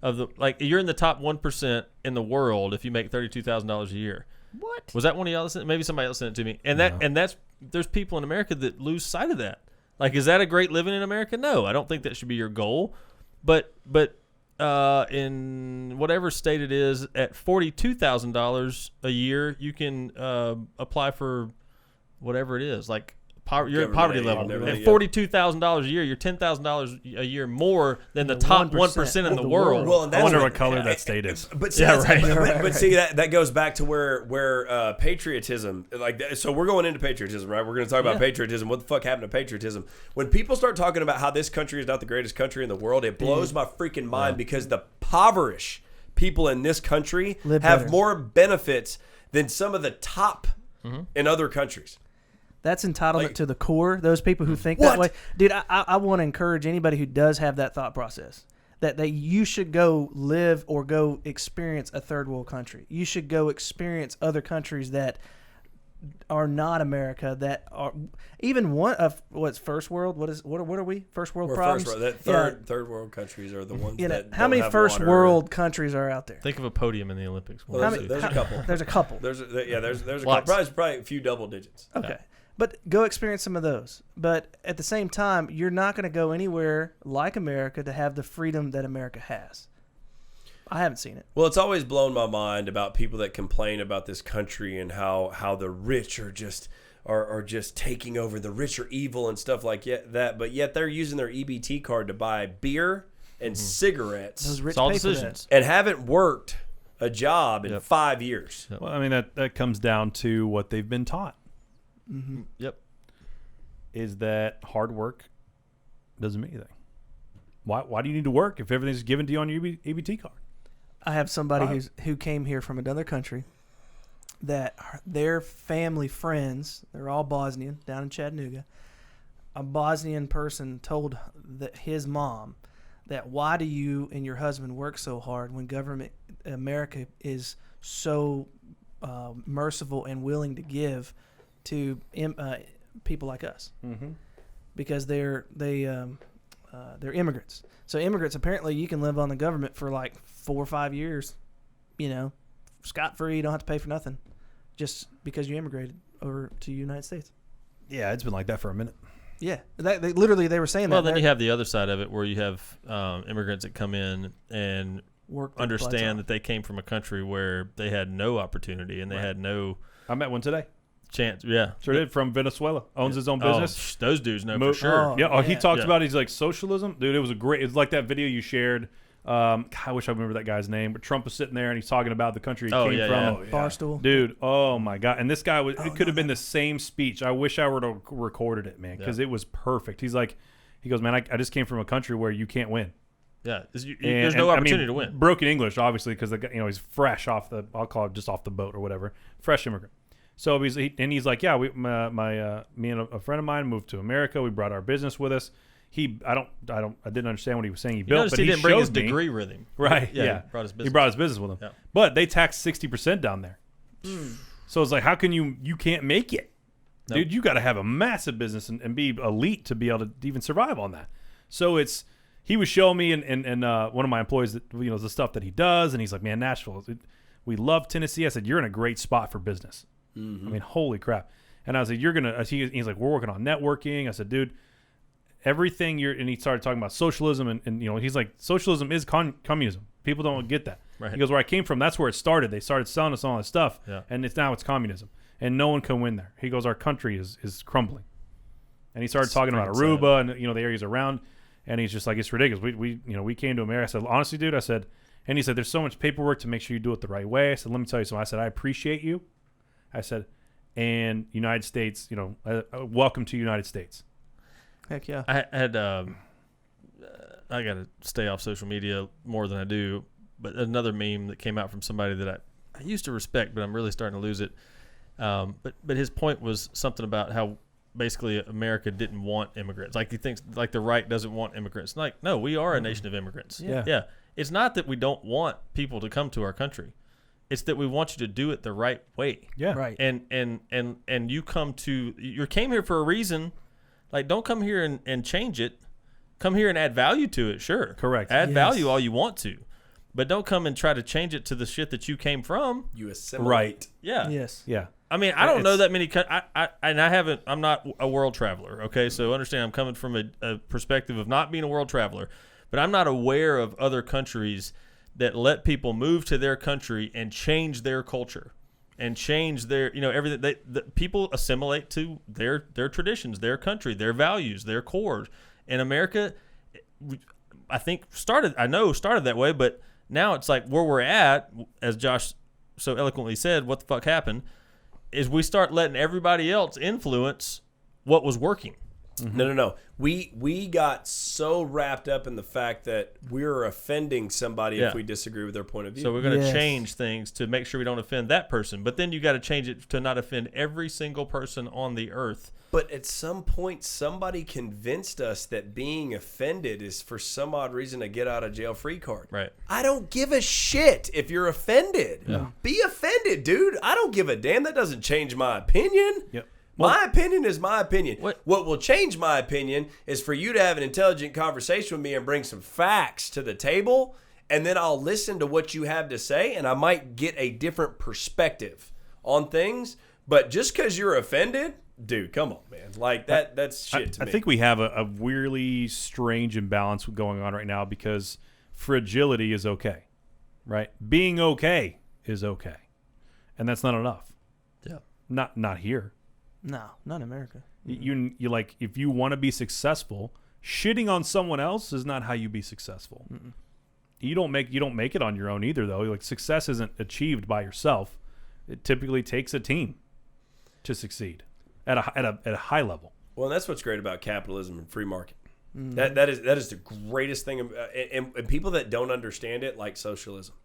the like you're in the top 1% in the world if you make $32,000 a year. What? Was that one of y'all that sent? Maybe somebody else sent it to me. And that's there's people in America that lose sight of that. Like, is that a great living in America? No, I don't think that should be your goal. But in whatever state it is, at $42,000 a year, you can apply for whatever it is. Like you're at poverty level. At $42,000 a year, you're $10,000 a year more than the top 1% in the world. Well, and I that's wonder what color that state is. But see, but see that goes back to where patriotism, like, so we're going into patriotism, right? We're going to talk about patriotism. What the fuck happened to patriotism? When people start talking about how this country is not the greatest country in the world, it blows my freaking mind because the impoverished people in this country Live have better. more benefits than some of the top in other countries. That's entitlement to the core. Those people who think What? that way, dude. I want to encourage anybody who does have that thought process that you should go live or go experience a third world country. You should go experience other countries that are not America, that are even one of what's first world. What are we? First world problems. First world. That third world countries are the ones that how many don't have first water. world countries are out there? Think of a podium in the Olympics. Well, there's a couple. There's a couple. There's a couple. Probably a few double digits. Okay. Yeah. But go experience some of those. But at the same time, you're not going to go anywhere like America to have the freedom that America has. I haven't seen it. Well, it's always blown my mind about people that complain about this country and how the rich are just taking over. The rich are evil and stuff like that. But yet they're using their EBT card to buy beer and cigarettes. Those rich It's all pay for decisions. And haven't worked a job in 5 years. Well, I mean, that comes down to what they've been taught. Mm-hmm. Yep. Is that hard work doesn't mean anything. Why do you need to work if everything's given to you on your EBT card? I have somebody who came here from another country that their family friends, they're all Bosnian down in Chattanooga. A Bosnian person told his mom that why do you and your husband work so hard when government America is so merciful and willing to give to people like us, because they're immigrants. So immigrants, apparently, you can live on the government for like 4 or 5 years, scot free. You don't have to pay for nothing, just because you immigrated over to the United States. Yeah, it's been like that for a minute. Yeah, they were saying that. Well, then you have the other side of it where you have immigrants that come in and understand that they came from a country where they had no opportunity and they had no. I met one today. Chance, yeah, Sure did, from Venezuela. Owns his own business. Those dudes know for sure. He talked about he's like socialism, dude. It's like that video you shared. I wish I remember that guy's name, but Trump was sitting there and he's talking about the country he came from. Barstool, dude. Oh my god! And this guy it could have been the same speech. I wish I would have recorded it, man, because it was perfect. He goes, man, I just came from a country where you can't win. Yeah, there's no opportunity to win. Broken English, obviously, because he's fresh off I'll call it just off the boat or whatever, fresh immigrant. So he's like, yeah, me and a friend of mine moved to America. We brought our business with us. I didn't understand what he was saying. He built, but he didn't bring his showed me. Degree with him. Right? Yeah, he brought his business with him. Yeah. But they tax 60% down there. So it's like, how can you can't make it, dude? You got to have a massive business and be elite to be able to even survive on that. So he was showing me and one of my employees that the stuff that he does, and he's like, man, Nashville, we love Tennessee. I said, you're in a great spot for business. I mean, holy crap. And I was like, he's like, we're working on networking. I said, dude, everything and he started talking about socialism and he's like, socialism is communism. People don't get that. Right. He goes, where I came from, that's where it started. They started selling us all this stuff, and now it's communism. And no one can win there. He goes, our country is crumbling. And he started talking about Aruba and the areas around, and he's just like, it's ridiculous. We came to America. I said, honestly, dude, and he said, there's so much paperwork to make sure you do it the right way. I said, let me tell you something. I said, I appreciate you. I said, and United States, welcome to United States. Heck yeah. I got to stay off social media more than I do, but another meme that came out from somebody that I used to respect, but I'm really starting to lose it. But his point was something about how basically America didn't want immigrants. Like he thinks like the right doesn't want immigrants. Like, no, we are a nation of immigrants. Yeah. It's not that we don't want people to come to our country. It's that we want you to do it the right way. Yeah. Right. And you came here for a reason. Like, don't come here and change it. Come here and add value to it, sure. Correct. Add value all you want to. But don't come and try to change it to the shit that you came from. You assimilate. Right. Yeah. Yes. Yeah. I mean, I don't know that many. I'm not a world traveler. Okay, so understand, I'm coming from a perspective of not being a world traveler, but I'm not aware of other countries that let people move to their country and change their culture and change their, everything. People assimilate to their traditions, their country, their values, their core. And America, I think started that way, but now it's like where we're at, as Josh so eloquently said, what the fuck happened, is we start letting everybody else influence what was working. No. We got so wrapped up in the fact that we're offending somebody if we disagree with their point of view. So we're going to change things to make sure we don't offend that person. But then you got to change it to not offend every single person on the earth. But at some point, somebody convinced us that being offended is for some odd reason a get out of jail free card. Right. I don't give a shit if you're offended. Yeah. Be offended, dude. I don't give a damn. That doesn't change my opinion. Yep. My opinion is my opinion. What will change my opinion is for you to have an intelligent conversation with me and bring some facts to the table, and then I'll listen to what you have to say, and I might get a different perspective on things. But just because you're offended, dude, come on, man. Like, that's shit to me. I think we have a weirdly strange imbalance going on right now because fragility is okay, right? Being okay is okay, and that's not enough. Yeah. Not here. No, not in America. You like, if you want to be successful, shitting on someone else is not how you be successful. Mm-mm. You don't make it on your own either, though. Like, success isn't achieved by yourself. It typically takes a team to succeed at a high level. Well, that's what's great about capitalism and free market. That is the greatest thing, and people that don't understand it like socialism,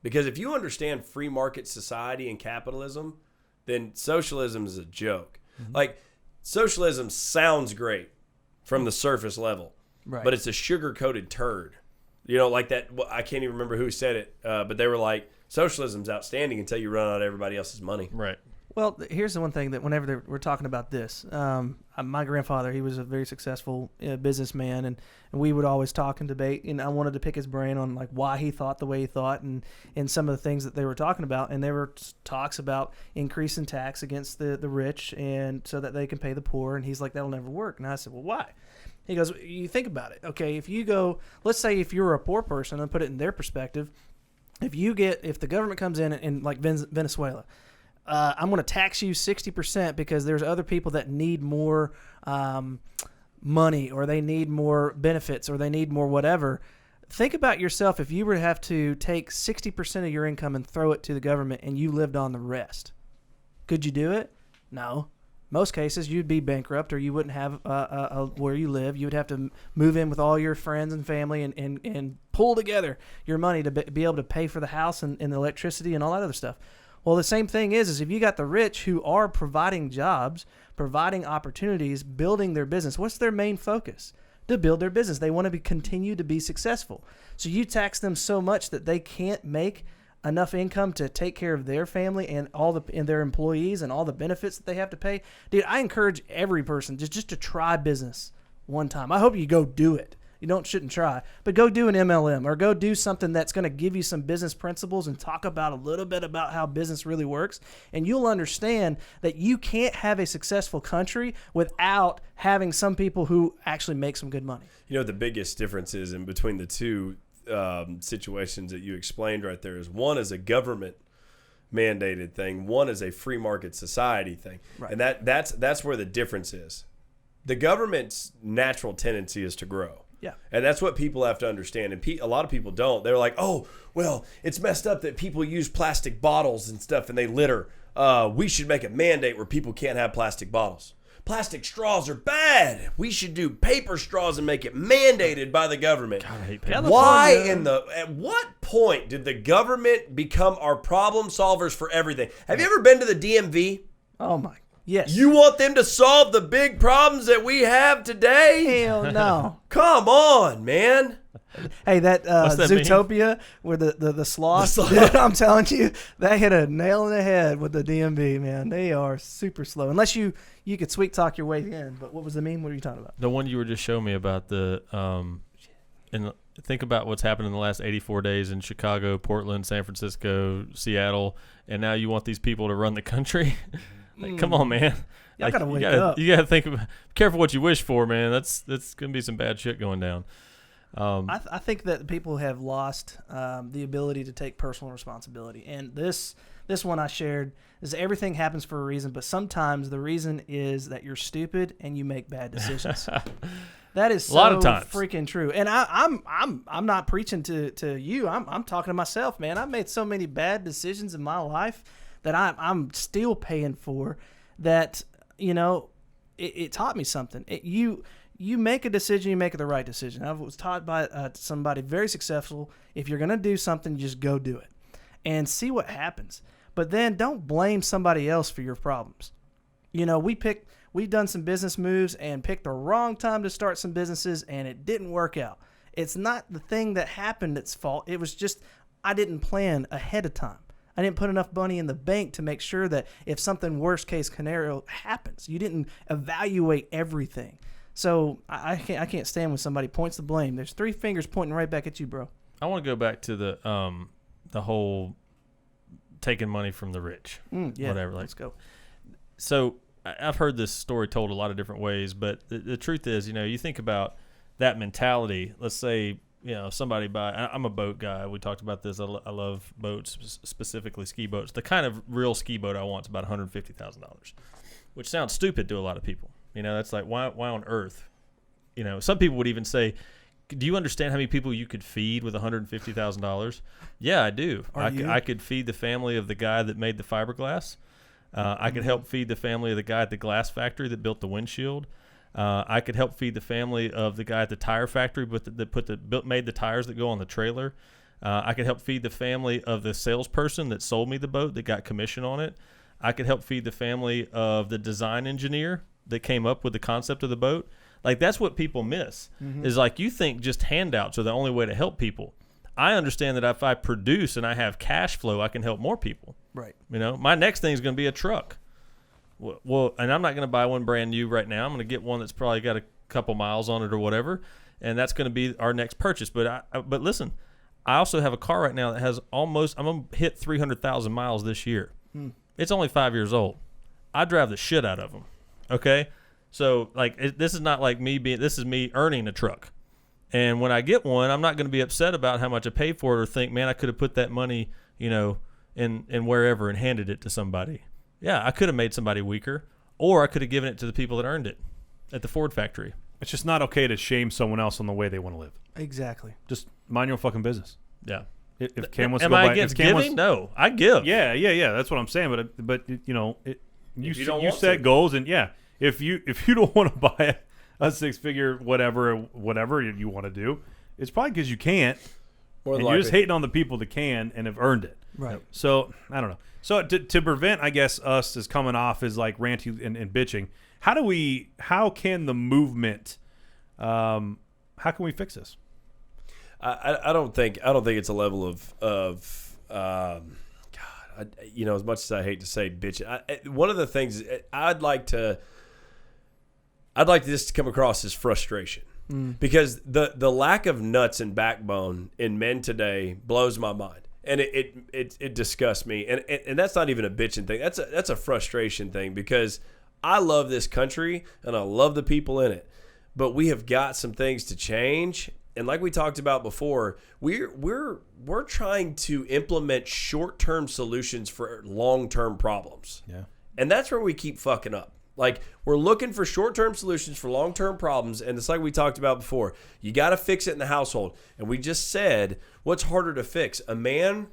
because if you understand free market society and capitalism, then socialism is a joke. Like, socialism sounds great from the surface level, Right. but it's a sugar-coated turd. You know, like that. I can't even remember who said it, but they were like, socialism's outstanding until you run out of everybody else's money. Right. Well, here's the one thing that whenever we're talking about this, my grandfather, he was a very successful businessman, and we would always talk and debate, and I wanted to pick his brain on like why he thought the way he thought and some of the things that they were talking about, and there were talks about increasing tax against the rich and so that they can pay the poor, and he's like, that'll never work. And I said, well, why? He goes, you think about it. Okay, if you go, let's say if you're a poor person, and put it in their perspective, if the government comes in like Venezuela, I'm going to tax you 60% because there's other people that need more money, or they need more benefits, or they need more whatever. Think about yourself if you were to have to take 60% of your income and throw it to the government and you lived on the rest. Could you do it? No. Most cases, you'd be bankrupt, or you wouldn't have where you live. You would have to move in with all your friends and family and pull together your money to be able to pay for the house and the electricity and all that other stuff. Well, the same thing is if you got the rich who are providing jobs, providing opportunities, building their business, what's their main focus? To build their business. They want to continue to be successful. So you tax them so much that they can't make enough income to take care of their family and and their employees and all the benefits that they have to pay. Dude, I encourage every person just to try business one time. I hope you go do it. You shouldn't try, but go do an MLM or go do something that's going to give you some business principles and talk about a little bit about how business really works. And you'll understand that you can't have a successful country without having some people who actually make some good money. You know, the biggest difference is in between the two situations that you explained right there is one is a government mandated thing, one is a free market society thing. Right. And that's where the difference is. The government's natural tendency is to grow. Yeah. And that's what people have to understand. And a lot of people don't. They're like, oh, well, it's messed up that people use plastic bottles and stuff and they litter. We should make a mandate where people can't have plastic bottles. Plastic straws are bad. We should do paper straws and make it mandated by the government. God, I hate paper. At what point did the government become our problem solvers for everything? Have you ever been to the DMV? Oh, my. Yes. You want them to solve the big problems that we have today? Hell no. Come on, man. Hey, that Zootopia with the sloth, dude, I'm telling you, that hit a nail in the head with the DMV, man. They are super slow. Unless you could sweet talk your way in. But what was the meme? What are you talking about? The one you were just showing me about and think about what's happened in the last 84 days in Chicago, Portland, San Francisco, Seattle, and now you want these people to run the country? Like, come on, man. Y'all gotta wake up. You gotta think. Be careful what you wish for, man. That's gonna be some bad shit going down. I think that people have lost the ability to take personal responsibility. And this one I shared is everything happens for a reason, but sometimes the reason is that you're stupid and you make bad decisions. That is so a lot of times freaking true. And I'm not preaching to you. I'm talking to myself, man. I've made so many bad decisions in my life that I'm still paying for. That, it taught me something. You make a decision, you make the right decision. I was taught by somebody very successful. If you're going to do something, just go do it and see what happens. But then don't blame somebody else for your problems. You know, we've done some business moves and picked the wrong time to start some businesses, and it didn't work out. It's not the thing that happened that's fault. It was just I didn't plan ahead of time. I didn't put enough money in the bank to make sure that if something worst case scenario happens, you didn't evaluate everything. So I can't stand when somebody points the blame. There's 3 fingers pointing right back at you, bro. I want to go back to the whole taking money from the rich. Whatever. Let's go. So I've heard this story told a lot of different ways, but the truth is, you know, you think about that mentality. Let's say, you know, somebody I'm a boat guy. We talked about this. I love boats, specifically ski boats. The kind of real ski boat I want is about $150,000, which sounds stupid to a lot of people. You know, that's like, why on earth? You know, some people would even say, do you understand how many people you could feed with $150,000? Yeah, I do. I could feed the family of the guy that made the fiberglass. I could help feed the family of the guy at the glass factory that built the windshield. I could help feed the family of the guy at the tire factory that made the tires that go on the trailer. I could help feed the family of the salesperson that sold me the boat that got commission on it. I could help feed the family of the design engineer that came up with the concept of the boat. Like, that's what people miss. Is like, you think just handouts are the only way to help people. I understand that if I produce and I have cash flow, I can help more people. Right. You know, my next thing is going to be a truck. Well, and I'm not going to buy one brand new right now. I'm going to get one that's probably got a couple miles on it or whatever, and that's going to be our next purchase. But listen, I also have a car right now that has I'm going to hit 300,000 miles this year. It's only 5 years old. I drive the shit out of them. Okay? So, like, this is not like this is me earning a truck. And when I get one, I'm not going to be upset about how much I paid for it or think, man, I could have put that money, you know, in wherever and handed it to somebody. Yeah, I could have made somebody weaker, or I could have given it to the people that earned it at the Ford factory. It's just not okay to shame someone else on the way they want to live. Exactly. Just mind your own fucking business. Yeah. If Cam wants Am to go I buy, against if Cam giving? No, I give. Yeah. That's what I'm saying. But you know, you set to. goals, and if you don't want to buy a 6-figure whatever you want to do, it's probably because you can't. And you're just hating on the people that can and have earned it. Right. So I don't know. So to prevent, I guess, us as coming off as like ranty and bitching, how can the movement, how can we fix this? I don't think it's a level of God, you know, as much as I hate to say bitch, one of the things I'd like this to come across as frustration. Because the lack of nuts and backbone in men today blows my mind. And it disgusts me, and that's not even a bitching thing. That's a frustration thing, because I love this country and I love the people in it, but we have got some things to change. And like we talked about before, we're trying to implement short-term solutions for long-term problems. Yeah, and that's where we keep fucking up. Like, we're looking for short-term solutions for long-term problems, and it's like we talked about before. You got to fix it in the household. And we just said, what's harder to fix, a man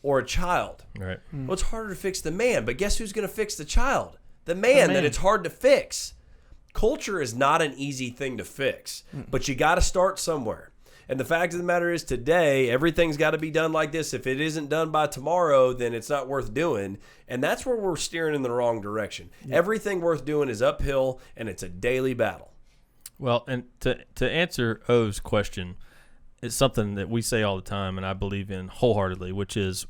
or a child? Right. What's harder to fix, the man? But guess who's going to fix the child? The man that it's hard to fix. Culture is not an easy thing to fix, but you got to start somewhere. And the fact of the matter is, today, everything's got to be done like this. If it isn't done by tomorrow, then it's not worth doing. And that's where we're steering in the wrong direction. Yeah. Everything worth doing is uphill, and it's a daily battle. Well, and to answer O's question, it's something that we say all the time, and I believe in wholeheartedly, which is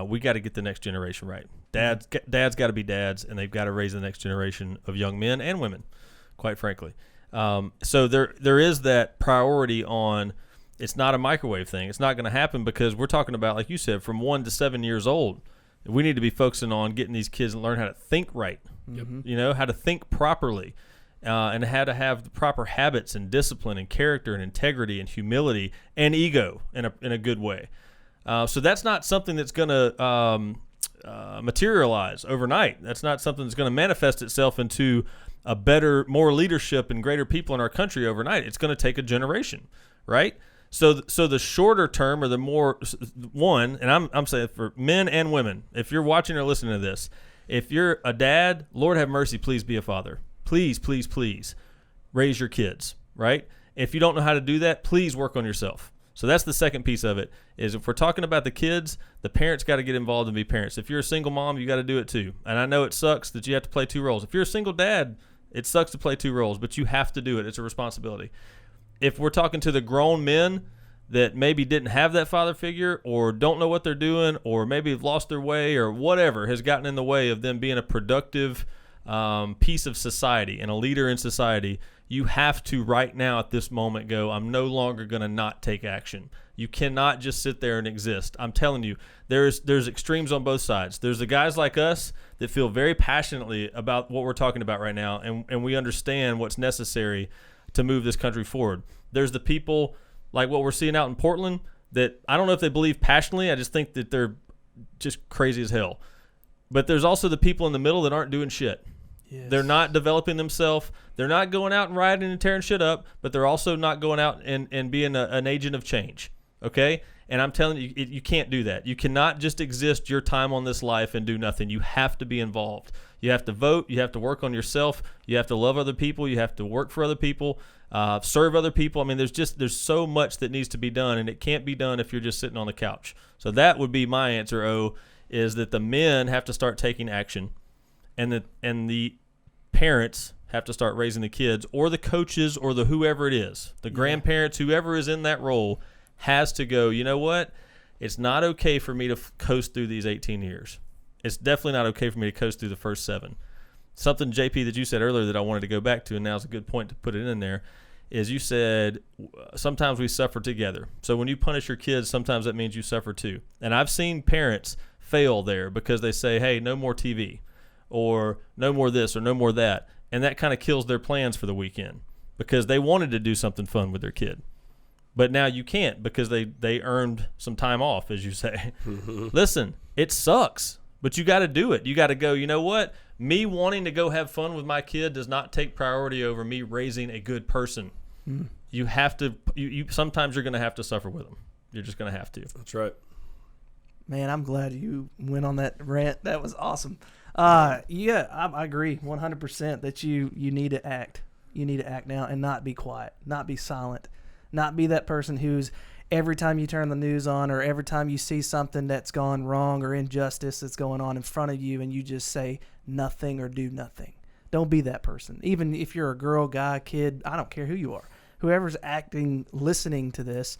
we got to get the next generation right. Dads got to be dads, and they've got to raise the next generation of young men and women, quite frankly. So there is that priority on. It's not a microwave thing. It's not going to happen because we're talking about, like you said, from 1 to 7 years old. We need to be focusing on getting these kids to learn how to think right, you know, how to think properly, and how to have the proper habits and discipline and character and integrity and humility and ego in a good way. So that's not something that's going to materialize overnight. That's not something that's going to manifest itself into a better, more leadership and greater people in our country overnight. It's going to take a generation, right? So the shorter term, or the more one, and I'm saying for men and women, if you're watching or listening to this, if you're a dad, Lord have mercy, please be a father. please, please, please raise your kids, right? If you don't know how to do that, please work on yourself. So that's the second piece of it, is if we're talking about the kids, the parents got to get involved and be parents. If you're a single mom, you got to do it too. And I know it sucks that you have to play two roles. If you're a single dad, it sucks to play two roles, but you have to do it. It's a responsibility. If we're talking to the grown men that maybe didn't have that father figure or don't know what they're doing or maybe have lost their way or whatever has gotten in the way of them being a productive piece of society and a leader in society, you have to right now at this moment go, I'm no longer going to not take action. You cannot just sit there and exist. I'm telling you, there's extremes on both sides. There's the guys like us that feel very passionately about what we're talking about right now, and we understand what's necessary to move this country forward. There's the people like what we're seeing out in Portland that I don't know if they believe passionately. I just think that they're just crazy as hell. But there's also the people in the middle that aren't doing shit. Yes. They're not developing themselves. They're not going out and rioting and tearing shit up, but they're also not going out and being an agent of change. Okay? And I'm telling you, you can't do that. You cannot just exist your time on this life and do nothing. You have to be involved. You have to vote. You have to work on yourself. You have to love other people. You have to work for other people, serve other people. I mean, there's so much that needs to be done, and it can't be done if you're just sitting on the couch. So that would be my answer, is that the men have to start taking action, and the parents have to start raising the kids, or the coaches, or the whoever it is, the grandparents, whoever is in that role has to go, you know what? It's not okay for me to coast through these 18 years. It's definitely not okay for me to coast through the first 7. Something, JP, that you said earlier that I wanted to go back to, and now's a good point to put it in there, is you said sometimes we suffer together. So when you punish your kids, sometimes that means you suffer too. And I've seen parents fail there because they say, hey, no more TV, or no more this, or no more that. And that kind of kills their plans for the weekend because they wanted to do something fun with their kid. But now you can't because they earned some time off, as you say. Listen, it sucks, but you got to do it. You got to go, you know what? Me wanting to go have fun with my kid does not take priority over me raising a good person. You have to, sometimes you're going to have to suffer with them. You're just going to have to. That's right. Man, I'm glad you went on that rant. That was awesome. I agree 100% that you need to act. You need to act now and not be quiet, not be silent. Not be that person who's every time you turn the news on or every time you see something that's gone wrong or injustice that's going on in front of you and you just say nothing or do nothing. Don't be that person. Even if you're a girl, guy, kid, I don't care who you are. Whoever's listening to this,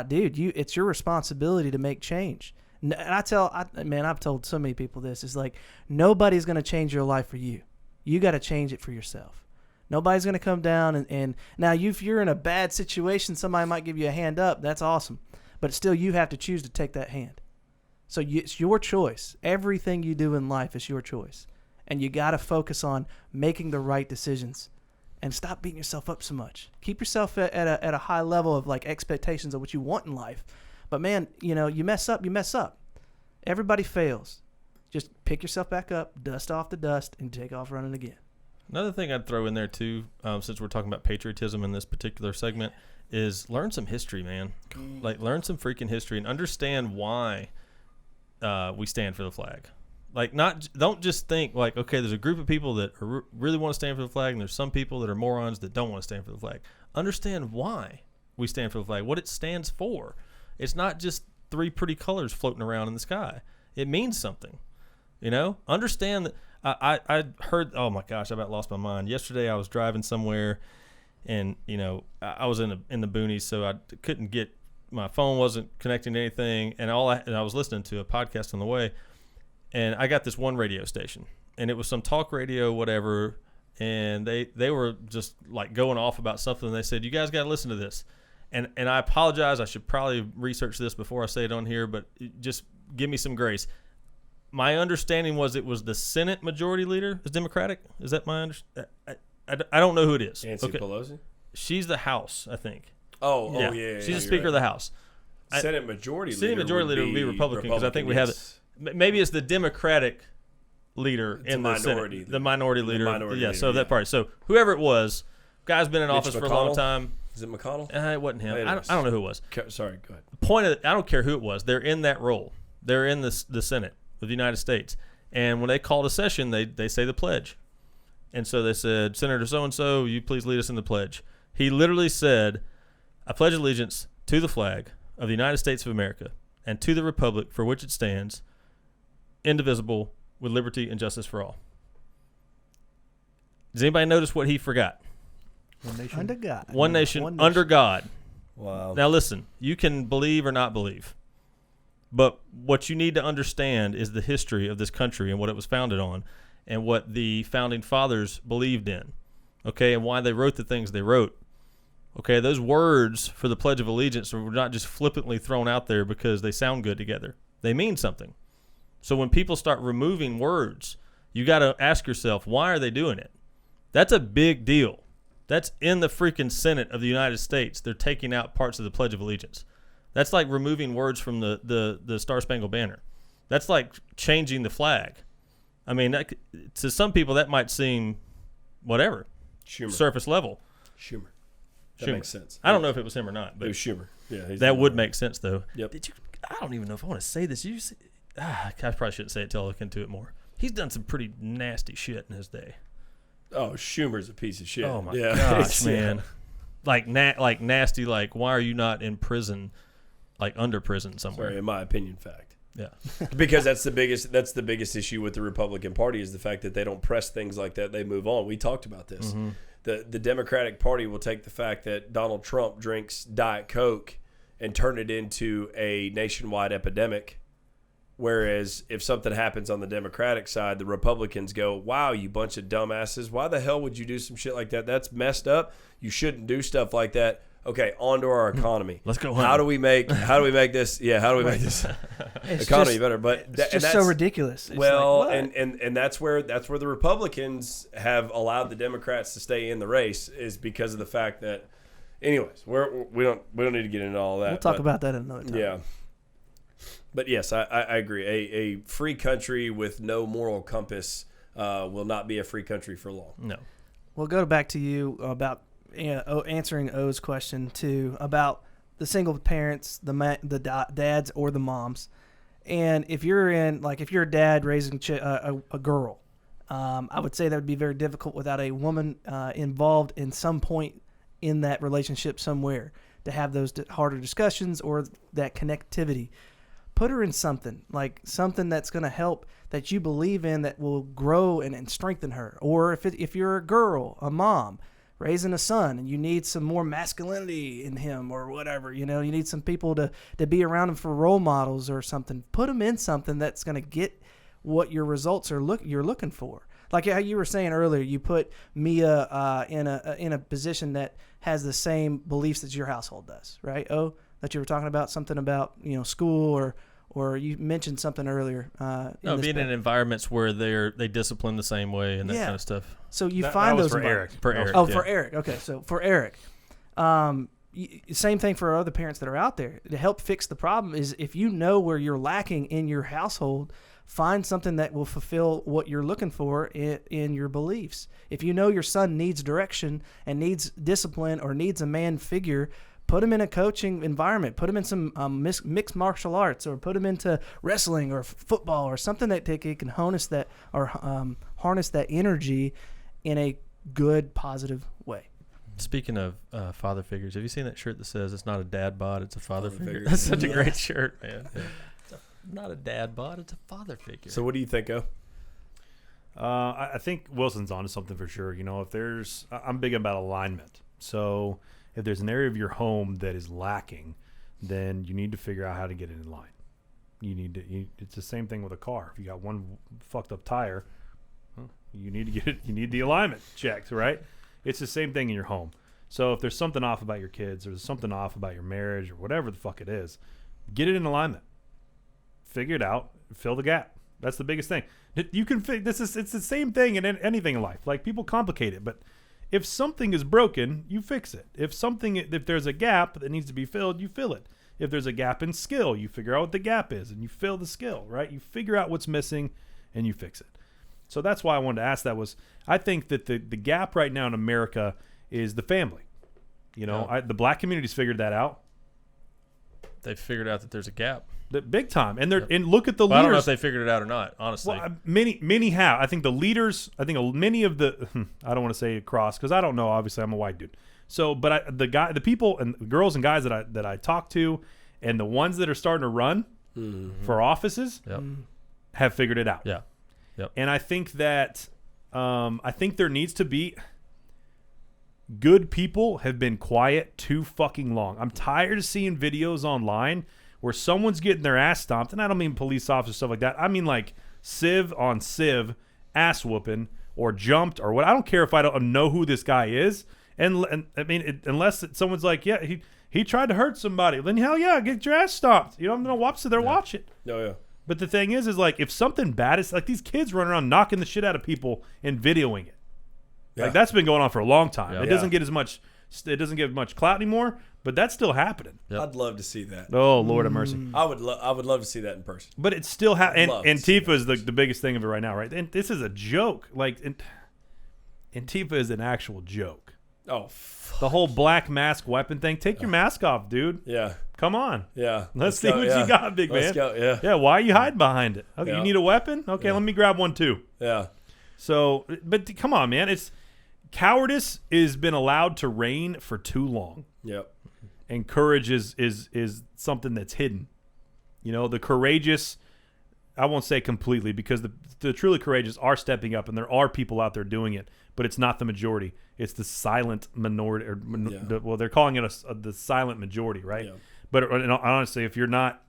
dude, it's your responsibility to make change. And I've told so many people this. It's like nobody's going to change your life for you. You got to change it for yourself. Nobody's going to come down and now if you're in a bad situation, somebody might give you a hand up. That's awesome. But still, you have to choose to take that hand. So it's your choice. Everything you do in life is your choice. And you got to focus on making the right decisions and stop beating yourself up so much. Keep yourself at a high level of like expectations of what you want in life. But man, you mess up, you mess up. Everybody fails. Just pick yourself back up, dust off the dust, and take off running again. Another thing I'd throw in there too, since we're talking about patriotism in this particular segment, is learn some history, man. Like learn some freaking history and understand why we stand for the flag. Like don't just think like, okay, there's a group of people that really want to stand for the flag, and there's some people that are morons that don't want to stand for the flag. Understand why we stand for the flag, what it stands for. It's not just 3 pretty colors floating around in the sky. It means something. Understand that. I heard, oh my gosh, I about lost my mind. Yesterday I was driving somewhere and, I was in the boonies, so I couldn't get, my phone wasn't connecting to anything. And I was listening to a podcast on the way, and I got this one radio station, and it was some talk radio, whatever. And they were just like going off about something. And they said, you guys got to listen to this. And I apologize. I should probably research this before I say it on here, but just give me some grace. My understanding was it was the Senate Majority Leader is Democratic. Is that my understanding? I don't know who it is. Nancy Pelosi? She's the House, I think. Oh, yeah. She's the Speaker of the House. Senate Majority Leader would be Republican because I think we have it. Maybe it's the Democratic leader in the Senate. The minority leader. So that part. So whoever it was, guy's been in office for a long time. Is it McConnell? It wasn't him. I don't know who it was. Sorry, go ahead. The point of it, I don't care who it was. They're in that role. They're in the Senate of the United States. And when they called a session, they say the pledge. And so they said, Senator so-and-so, you please lead us in the pledge. He literally said, I pledge allegiance to the flag of the United States of America and to the republic for which it stands, indivisible, with liberty and justice for all. Does anybody notice what he forgot? One nation under God. One nation under God. Wow. Now listen, you can believe or not believe, but what you need to understand is the history of this country and what it was founded on and what the founding fathers believed in, okay, and why they wrote the things they wrote. Okay, those words for the Pledge of Allegiance were not just flippantly thrown out there because they sound good together. They mean something. So when people start removing words, you got to ask yourself, why are they doing it? That's a big deal. That's in the freaking Senate of the United States. They're taking out parts of the Pledge of Allegiance. That's like removing words from the Star Spangled Banner. That's like changing the flag. I mean, to some people that might seem whatever, surface level. Schumer. That makes sense. I don't know if it was him or not, but it was Schumer. Yeah, that would make sense though. Yep. I don't even know if I want to say this. I probably shouldn't say it till I look into it more. He's done some pretty nasty shit in his day. Oh, Schumer's a piece of shit. Oh my gosh, man! Like nasty. Like, why are you not in prison? Like under prison somewhere? Sorry, in my opinion, fact. Yeah, because that's the biggest issue with the Republican Party is the fact that they don't press things like that. They move on. We talked about this. Mm-hmm. The Democratic Party will take the fact that Donald Trump drinks Diet Coke and turn it into a nationwide epidemic. Whereas if something happens on the Democratic side, the Republicans go, wow, you bunch of dumbasses. Why the hell would you do some shit like that? That's messed up. You shouldn't do stuff like that. Okay, on to our economy. Let's go. How do we make this? Yeah, how do we make this economy better? But it's just so ridiculous. It's well, like, and that's where the Republicans have allowed the Democrats to stay in the race is because of the fact that, anyways, we don't need to get into all that. We'll talk about that another time. Yeah. But yes, I agree. A free country with no moral compass will not be a free country for long. No. We'll go back to you about answering O's question too about the single parents, the dads or the moms, and if you're a dad raising a girl, I would say that would be very difficult without a woman involved in some point in that relationship somewhere to have those harder discussions or that connectivity. Put her in something that's going to help that you believe in that will grow and strengthen her. Or if you're a girl, a mom raising a son and you need some more masculinity in him or whatever, you need some people to be around him for role models or something. Put them in something that's going to get what your results you're looking for. Like how you were saying earlier, you put Mia in a position that has the same beliefs that your household does, right? Oh, that you were talking about something about school or you mentioned something earlier. Being in environments where they discipline the same way and that kind of stuff. So you find those for Eric. For Eric. Oh, yeah. For Eric. Okay, so for Eric, same thing for other parents that are out there. To help fix the problem is if you know where you're lacking in your household, find something that will fulfill what you're looking for in your beliefs. If you know your son needs direction and needs discipline or needs a man figure, put him in a coaching environment. Put him in some mixed martial arts, or put him into wrestling or football or something that they can harness that energy in a good, positive way. Speaking of father figures, have you seen that shirt that says it's not a dad bod, it's a father figure? That's such a great shirt, man. Yeah. Not a dad bod, it's a father figure. So what do you think of? I think Wilson's onto something for sure. I'm big about alignment. So if there's an area of your home that is lacking, then you need to figure out how to get it in line. It's the same thing with a car. If you got one fucked up tire, you need to get it. You need the alignment checked, right? It's the same thing in your home. So if there's something off about your kids, or there's something off about your marriage, or whatever the fuck it is, get it in alignment. Figure it out. Fill the gap. That's the biggest thing. You can it's the same thing in anything in life. Like, people complicate it, but if something is broken, you fix it. If there's a gap that needs to be filled, you fill it. If there's a gap in skill, you figure out what the gap is and you fill the skill, right? You figure out what's missing and you fix it. So that's why I wanted to ask that. I think that the gap right now in America is the family. The black community's figured that out. They figured out that there's a gap. Big time. And and look at the leaders. I don't know if they figured it out or not, honestly. Well, many have. I think the leaders, many of the, I don't want to say across because I don't know. Obviously, I'm a white dude. So, but the people and the girls and guys that I talk to, and the ones that are starting to run for offices, have figured it out. Yeah. Yep. And I think that, I think there needs to be. Good people have been quiet too fucking long. I'm tired of seeing videos online where someone's getting their ass stomped, and I don't mean police officers, stuff like that. I mean like civ on civ, ass whooping, or jumped, or what. I don't care if I don't know who this guy is. And I mean, unless someone's like, yeah, he tried to hurt somebody, then hell yeah, get your ass stomped. You know, I'm gonna watch it. They're watching. Oh yeah. But the thing is like if something bad is like these kids running around knocking the shit out of people and videoing it. Yeah. Like that's been going on for a long time. Yeah. It doesn't get as much. It doesn't get much clout anymore, but that's still happening. Yep. I'd love to see that. Oh Lord have mercy! I would love to see that in person. But it's still and to see Antifa is the biggest thing of it right now, right? And this is a joke. Like Antifa is an actual joke. Oh, the whole black mask weapon thing. Take your mask off, dude. yeah, Come on. yeah. Let's see go, what yeah. you got, big man. Let's go. Yeah, Yeah. Why are you hiding behind it? Okay, Yeah. you need a weapon? Okay, let me grab one too. yeah. So, but come on, man. It's cowardice has been allowed to reign for too long. Yep. And courage is something that's hidden. You know, the courageous, I won't say completely because the truly courageous are stepping up and there are people out there doing it, but it's not the majority. It's the silent minority. Well, they're calling it the silent majority, right? Yeah. But honestly, if you're not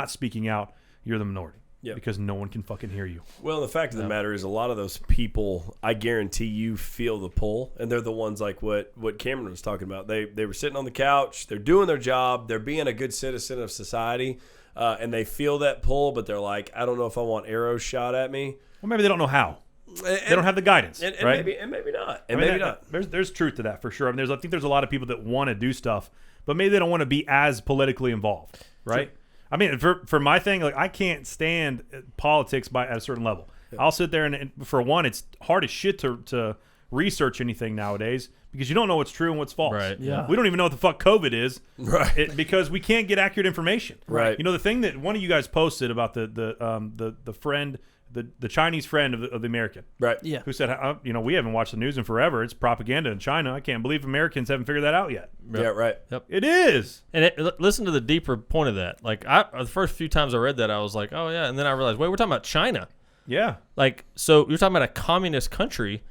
speaking out, you're the minority. Yep. Because no one can fucking hear you. Well, the fact of the matter is a lot of those people, I guarantee you, feel the pull. And they're the ones like what Cameron was talking about. They were sitting on the couch. They're doing their job. They're being a good citizen of society. And they feel that pull, but they're like, I don't know if I want arrows shot at me. Well, maybe they don't know how. They don't have the guidance, and right? Maybe not. And I mean, maybe not. There's truth to that for sure. I mean, I think there's a lot of people that want to do stuff, but maybe they don't want to be as politically involved, right? Sure. I mean, for my thing, like I can't stand politics at a certain level. Yeah. I'll sit there and for one, it's hard as shit to research anything nowadays because you don't know what's true and what's false. Right. Yeah. We don't even know what the fuck COVID is, Right? because we can't get accurate information. Right. You know, the thing that one of you guys posted about the friend. The Chinese friend of the American, Right. Yeah. who said, we haven't watched the news in forever. It's propaganda in China. I can't believe Americans haven't figured that out yet. Yeah. Right. Yep. It is. And listen to the deeper point of that. Like the first few times I read that, I was like, oh yeah, and then I realized, wait, we're talking about China. Yeah. Like, so you're talking about a communist country,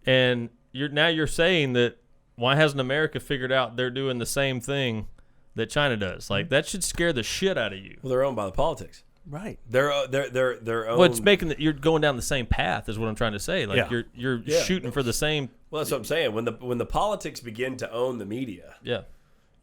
and you're saying that why hasn't America figured out they're doing the same thing that China does? Like that should scare the shit out of you. Well, they're owned by the politics. Right. They're own. Well, it's making that you're going down the same path is what I'm trying to say. Like you're Yeah. shooting for the same. Well, that's what I'm saying. When the politics begin to own the media, Yeah.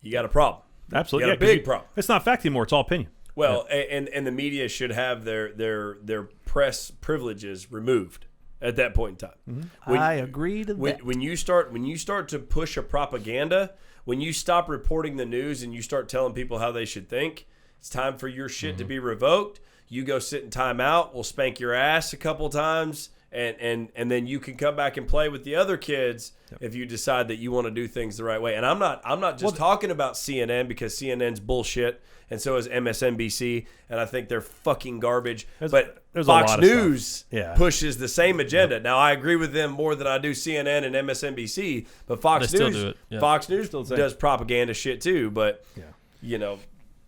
you got a problem. Absolutely. You got a big problem. It's not fact anymore. It's all opinion. Well, and the media should have their press privileges removed at that point in time. Mm-hmm. I agree to that. When you start to push a propaganda, when you stop reporting the news and you start telling people how they should think, it's time for your shit to be revoked. You go sit in timeout. We'll spank your ass a couple times, and then you can come back and play with the other kids if you decide that you want to do things the right way. And I'm not just talking about CNN because CNN's bullshit, and so is MSNBC, and I think they're fucking garbage. But there's Fox a lot of News stuff. pushes the same agenda. Now I agree with them more than I do CNN and MSNBC, but Fox They still News do it. Yeah. Fox News Still the same. does propaganda shit too. But you know.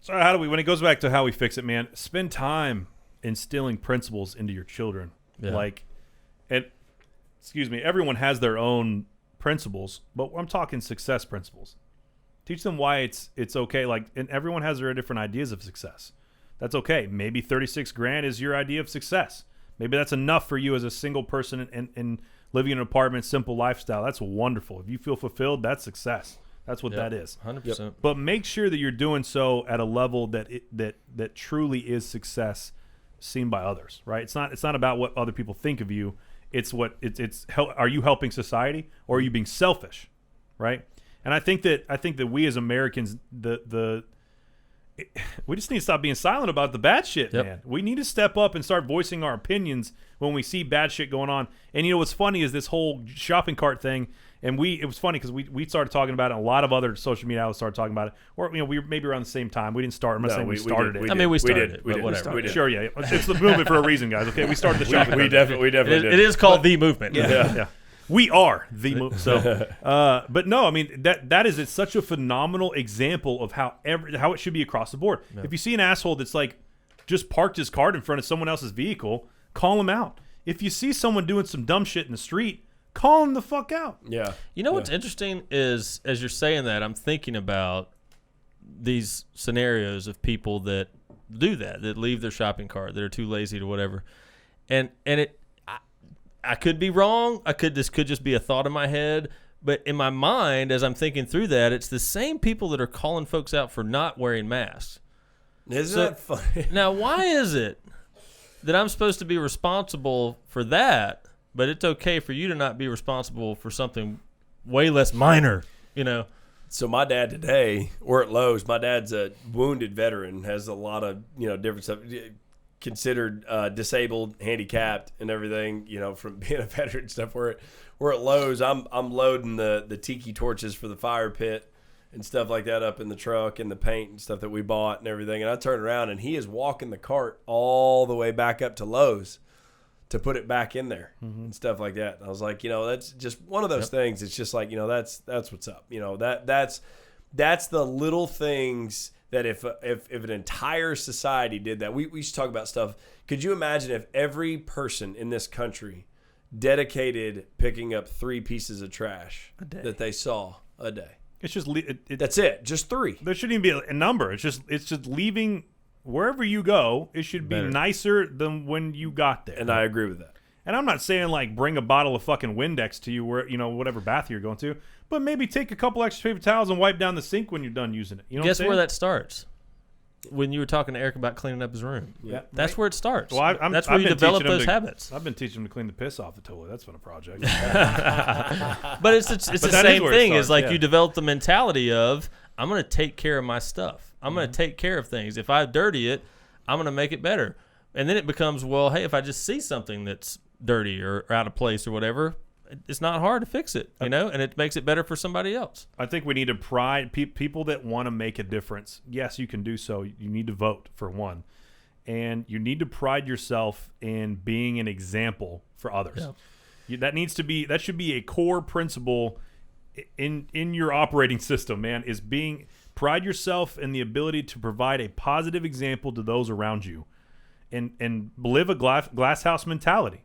So how do we, when it goes back to how we fix it, man, spend time instilling principles into your children. Yeah. Everyone has their own principles, but I'm talking success principles. Teach them why it's okay. And everyone has their different ideas of success. That's okay. Maybe 36 grand is your idea of success. Maybe that's enough for you as a single person and living in an apartment, simple lifestyle. That's wonderful. If you feel fulfilled, that's success. That's what that is. 100%. But make sure that you're doing so at a level that truly is success seen by others, right? It's not about what other people think of you. It's are you helping society or are you being selfish, right? And I think that we as Americans we just need to stop being silent about the bad shit, man. We need to step up and start voicing our opinions when we see bad shit going on. And you know what's funny is this whole shopping cart thing And it was funny because we started talking about it. And a lot of other social media outlets started talking about it. Or we were maybe around the same time. We didn't start. I'm not saying we started it. I mean, we started it, but whatever. We did. Sure, yeah. It's the movement for a reason, guys. Okay, we started the shopping. We definitely did. It is called the movement. Yeah. We are the movement. So, but no, I mean it's such a phenomenal example of how it should be across the board. Yeah. If you see an asshole that's like just parked his car in front of someone else's vehicle, call him out. If you see someone doing some dumb shit in the street, call him the fuck out. Yeah. You know what's interesting is, as you're saying that, I'm thinking about these scenarios of people that do that leave their shopping cart, that are too lazy to whatever. And I could be wrong. This could just be a thought in my head. But in my mind, as I'm thinking through that, it's the same people that are calling folks out for not wearing masks. Isn't that funny? Now, why is it that I'm supposed to be responsible for that, but it's okay for you to not be responsible for something way less minor, you know? So my dad today, we're at Lowe's. My dad's a wounded veteran, has a lot of, different stuff, considered disabled, handicapped and everything, from being a veteran and stuff. We're at Lowe's. I'm loading the tiki torches for the fire pit and stuff like that up in the truck, and the paint and stuff that we bought and everything. And I turn around and he is walking the cart all the way back up to Lowe's to put it back in there and stuff like that. And I was like, that's just one of those things. It's just like, that's what's up. That's the little things that if an entire society did that, we used to talk about stuff. Could you imagine if every person in this country dedicated picking up 3 pieces of trash that they saw a day? It's just that's it. Just 3. There shouldn't even be a number. It's just leaving wherever you go. It should be nicer than when you got there. And I agree with that. And I'm not saying like bring a bottle of fucking Windex to you where whatever bath you're going to, but maybe take a couple extra paper towels and wipe down the sink when you're done using it. Guess where that starts? When you were talking to Eric about cleaning up his room. Yeah, that's where it starts. Well, that's where you develop those habits. I've been teaching him to clean the piss off the toilet. That's been a project. But it's the same thing. It's like you develop the mentality of, I'm going to take care of my stuff. I'm going to take care of things. If I dirty it, I'm going to make it better. And then it becomes, well, hey, if I just see something that's dirty or out of place or whatever, it's not hard to fix it, and it makes it better for somebody else. I think we need to pride people that want to make a difference. Yes, you can do so. You need to vote, for one. And you need to pride yourself in being an example for others. Yeah. That should be a core principle in your operating system, man, is pride yourself in the ability to provide a positive example to those around you and live a glass house mentality.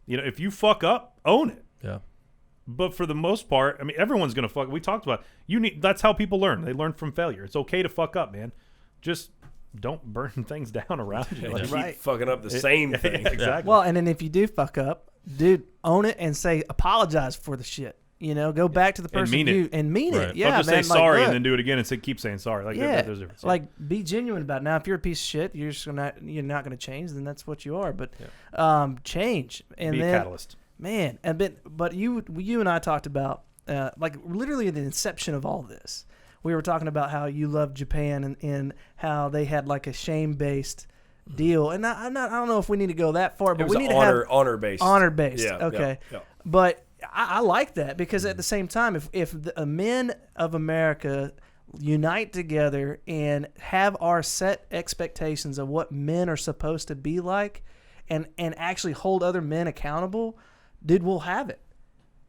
If you fuck up, own it. Yeah. But for the most part, I mean, everyone's going to fuck. We talked about that's how people learn. They learn from failure. It's okay to fuck up, man. Just don't burn things down around you. Keep fucking up the same thing. Exactly. Well, and then if you do fuck up, dude, own it and say apologize for the shit. Go back to the person and mean it. Yeah, don't just man, say sorry and then do it again and keep saying sorry. There's a difference. Like be genuine about it. Now, if you're a piece of shit, you're not going to change. Then that's what you are. But change and be then a catalyst. Man, but you and I talked about like literally the inception of all this. We were talking about how you loved Japan and how they had like a shame-based deal. And I don't know if we need to go that far, but we need to have honor-based. Honor-based. Yeah, okay. Yeah. But I like that because at the same time, if the men of America unite together and have our set expectations of what men are supposed to be like and actually hold other men accountable, dude, we'll have it.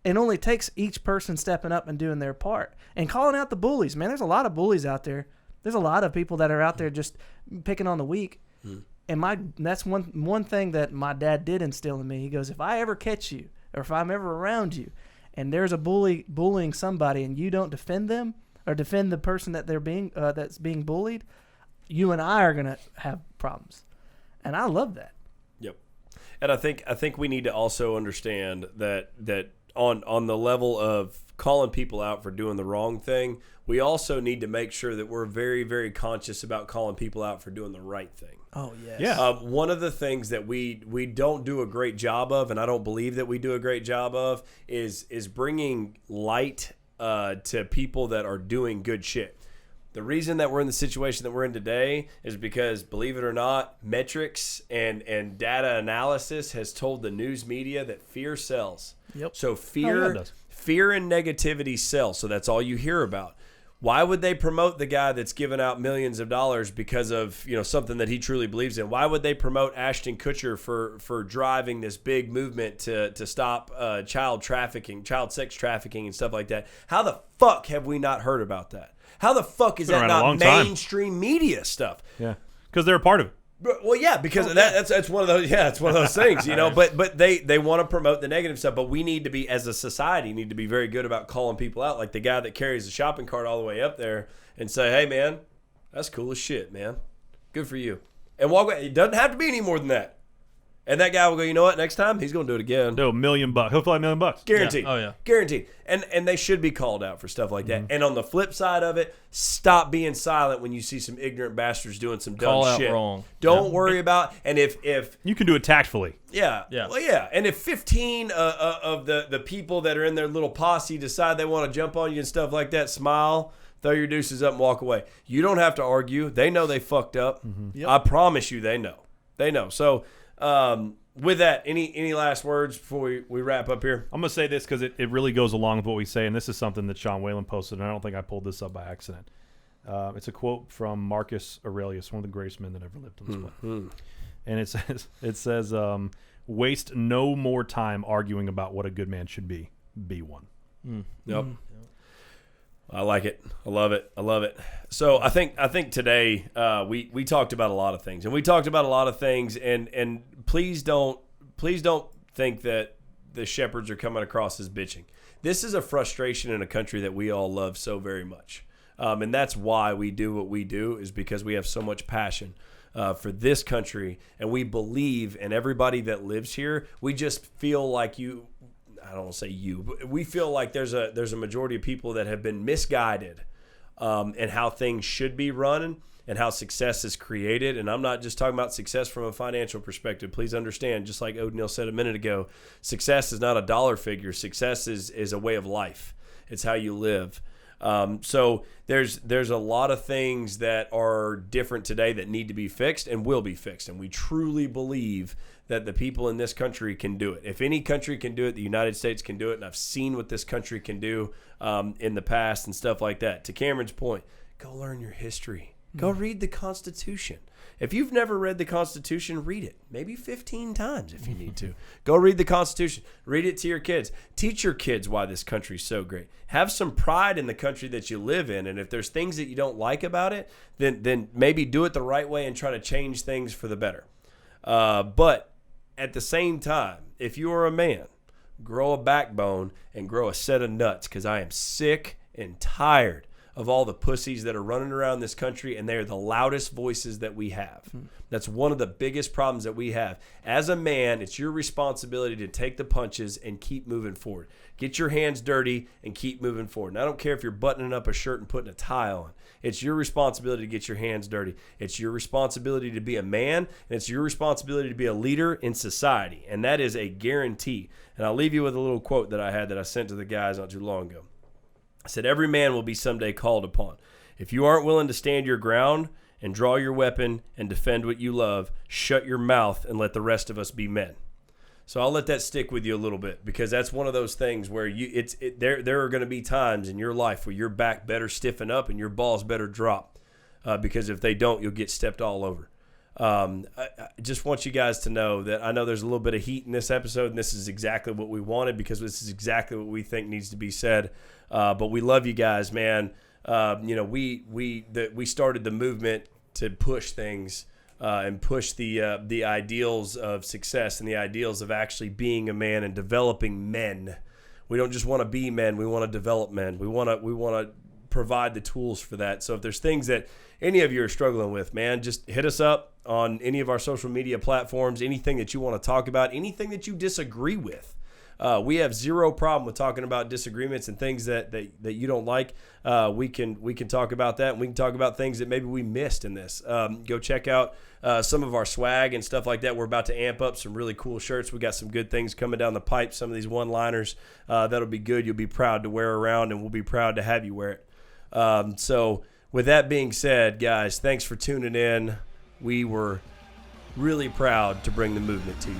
It only takes each person stepping up and doing their part and calling out the bullies. Man, there's a lot of bullies out there. There's a lot of people that are out there just picking on the weak. And that's one thing that my dad did instill in me. He goes, if I ever catch you or if I'm ever around you and there's a bully bullying somebody and you don't defend them or defend the person that that's being bullied, you and I are going to have problems. And I love that. And I think we need to also understand that on the level of calling people out for doing the wrong thing, we also need to make sure that we're very, very conscious about calling people out for doing the right thing. Oh, yes. Yeah. One of the things that we don't do a great job of, and I don't believe that we do a great job of, is bringing light to people that are doing good shit. The reason that we're in the situation that we're in today is because, believe it or not, metrics and data analysis has told the news media that fear sells. Yep. So Fear and negativity sell, so that's all you hear about. Why would they promote the guy that's giving out millions of dollars because of something that he truly believes in? Why would they promote Ashton Kutcher for driving this big movement to stop child sex trafficking and stuff like that? How the fuck have we not heard about that? How the fuck is that not mainstream media stuff? Yeah, because they're a part of it. Well, yeah, because that's one of those. Yeah, it's one of those things, But they want to promote the negative stuff. But we need to be, as a society, need to be very good about calling people out, like the guy that carries the shopping cart all the way up there, and say, "Hey, man, that's cool as shit, man. Good for you." And walk away. It doesn't have to be any more than that. And that guy will go, you know what? Next time he's going to do it again. No, $1 million. He'll fly $1 million. Guaranteed. Yeah. Oh yeah. Guaranteed. And they should be called out for stuff like that. And on the flip side of it, stop being silent when you see some ignorant bastards doing some dumb shit. Call out wrong. Don't worry about. And if you can do it tactfully. Yeah. Well, yeah. And if 15 of the people that are in their little posse decide they want to jump on you and stuff like that, smile, throw your deuces up and walk away. You don't have to argue. They know they fucked up. Yep. I promise you, they know. They know. So. With that, any last words before we wrap up here? I'm going to say this because it really goes along with what we say, and this is something that Sean Whalen posted, and I don't think I pulled this up by accident. It's a quote from Marcus Aurelius, one of the greatest men that ever lived on this planet. And it says, waste no more time arguing about what a good man should be. Be one. Yep. I like it. I love it. So I think today we talked about a lot of things, and please don't think that the shepherds are coming across as bitching. This is a frustration in a country that we all love so very much, and that's why we do what we do, is because we have so much passion for this country, and we believe in everybody that lives here. We just feel like I don't want to say you, but we feel like there's a majority of people that have been misguided in how things should be run and how success is created. And I'm not just talking about success from a financial perspective. Please understand, just like O'Neal said a minute ago, success is not a dollar figure. Success is a way of life. It's how you live. So there's a lot of things that are different today that need to be fixed and will be fixed. And we truly believe that the people in this country can do it. If any country can do it, the United States can do it. And I've seen what this country can do in the past and stuff like that. To Cameron's point, go learn your history. Go read the Constitution. If you've never read the Constitution, read it. Maybe 15 times if you need to. Go read the Constitution. Read it to your kids. Teach your kids why this country's so great. Have some pride in the country that you live in. And if there's things that you don't like about it, then maybe do it the right way and try to change things for the better. But at the same time, if you are a man, grow a backbone and grow a set of nuts, because I am sick and tired of all the pussies that are running around this country, and they are the loudest voices that we have. That's one of the biggest problems that we have. As a man, it's your responsibility to take the punches and keep moving forward. Get your hands dirty and keep moving forward. And I don't care if you're buttoning up a shirt and putting a tie on. It's your responsibility to get your hands dirty. It's your responsibility to be a man, and it's your responsibility to be a leader in society. And that is a guarantee. And I'll leave you with a little quote that I had that I sent to the guys not too long ago. I said, every man will be someday called upon. If you aren't willing to stand your ground and draw your weapon and defend what you love, shut your mouth and let the rest of us be men. So I'll let that stick with you a little bit, because that's one of those things where there are going to be times in your life where your back better stiffen up and your balls better drop, because if they don't, you'll get stepped all over. I just want you guys to know that I know there's a little bit of heat in this episode, and this is exactly what we wanted, because this is exactly what we think needs to be said. But we love you guys, man. We started the movement to push things and push the ideals of success and the ideals of actually being a man and developing men. We don't just want to be men; we want to develop men. We want to provide the tools for that. So if there's things that any of you are struggling with, man, just hit us up on any of our social media platforms. Anything that you want to talk about, anything that you disagree with. We have zero problem with talking about disagreements and things that you don't like. We can talk about that, and we can talk about things that maybe we missed in this. Go check out some of our swag and stuff like that. We're about to amp up some really cool shirts. We got some good things coming down the pipe. Some of these one-liners that'll be good. You'll be proud to wear around, and we'll be proud to have you wear it. So with that being said, guys, thanks for tuning in. We were really proud to bring the movement to you.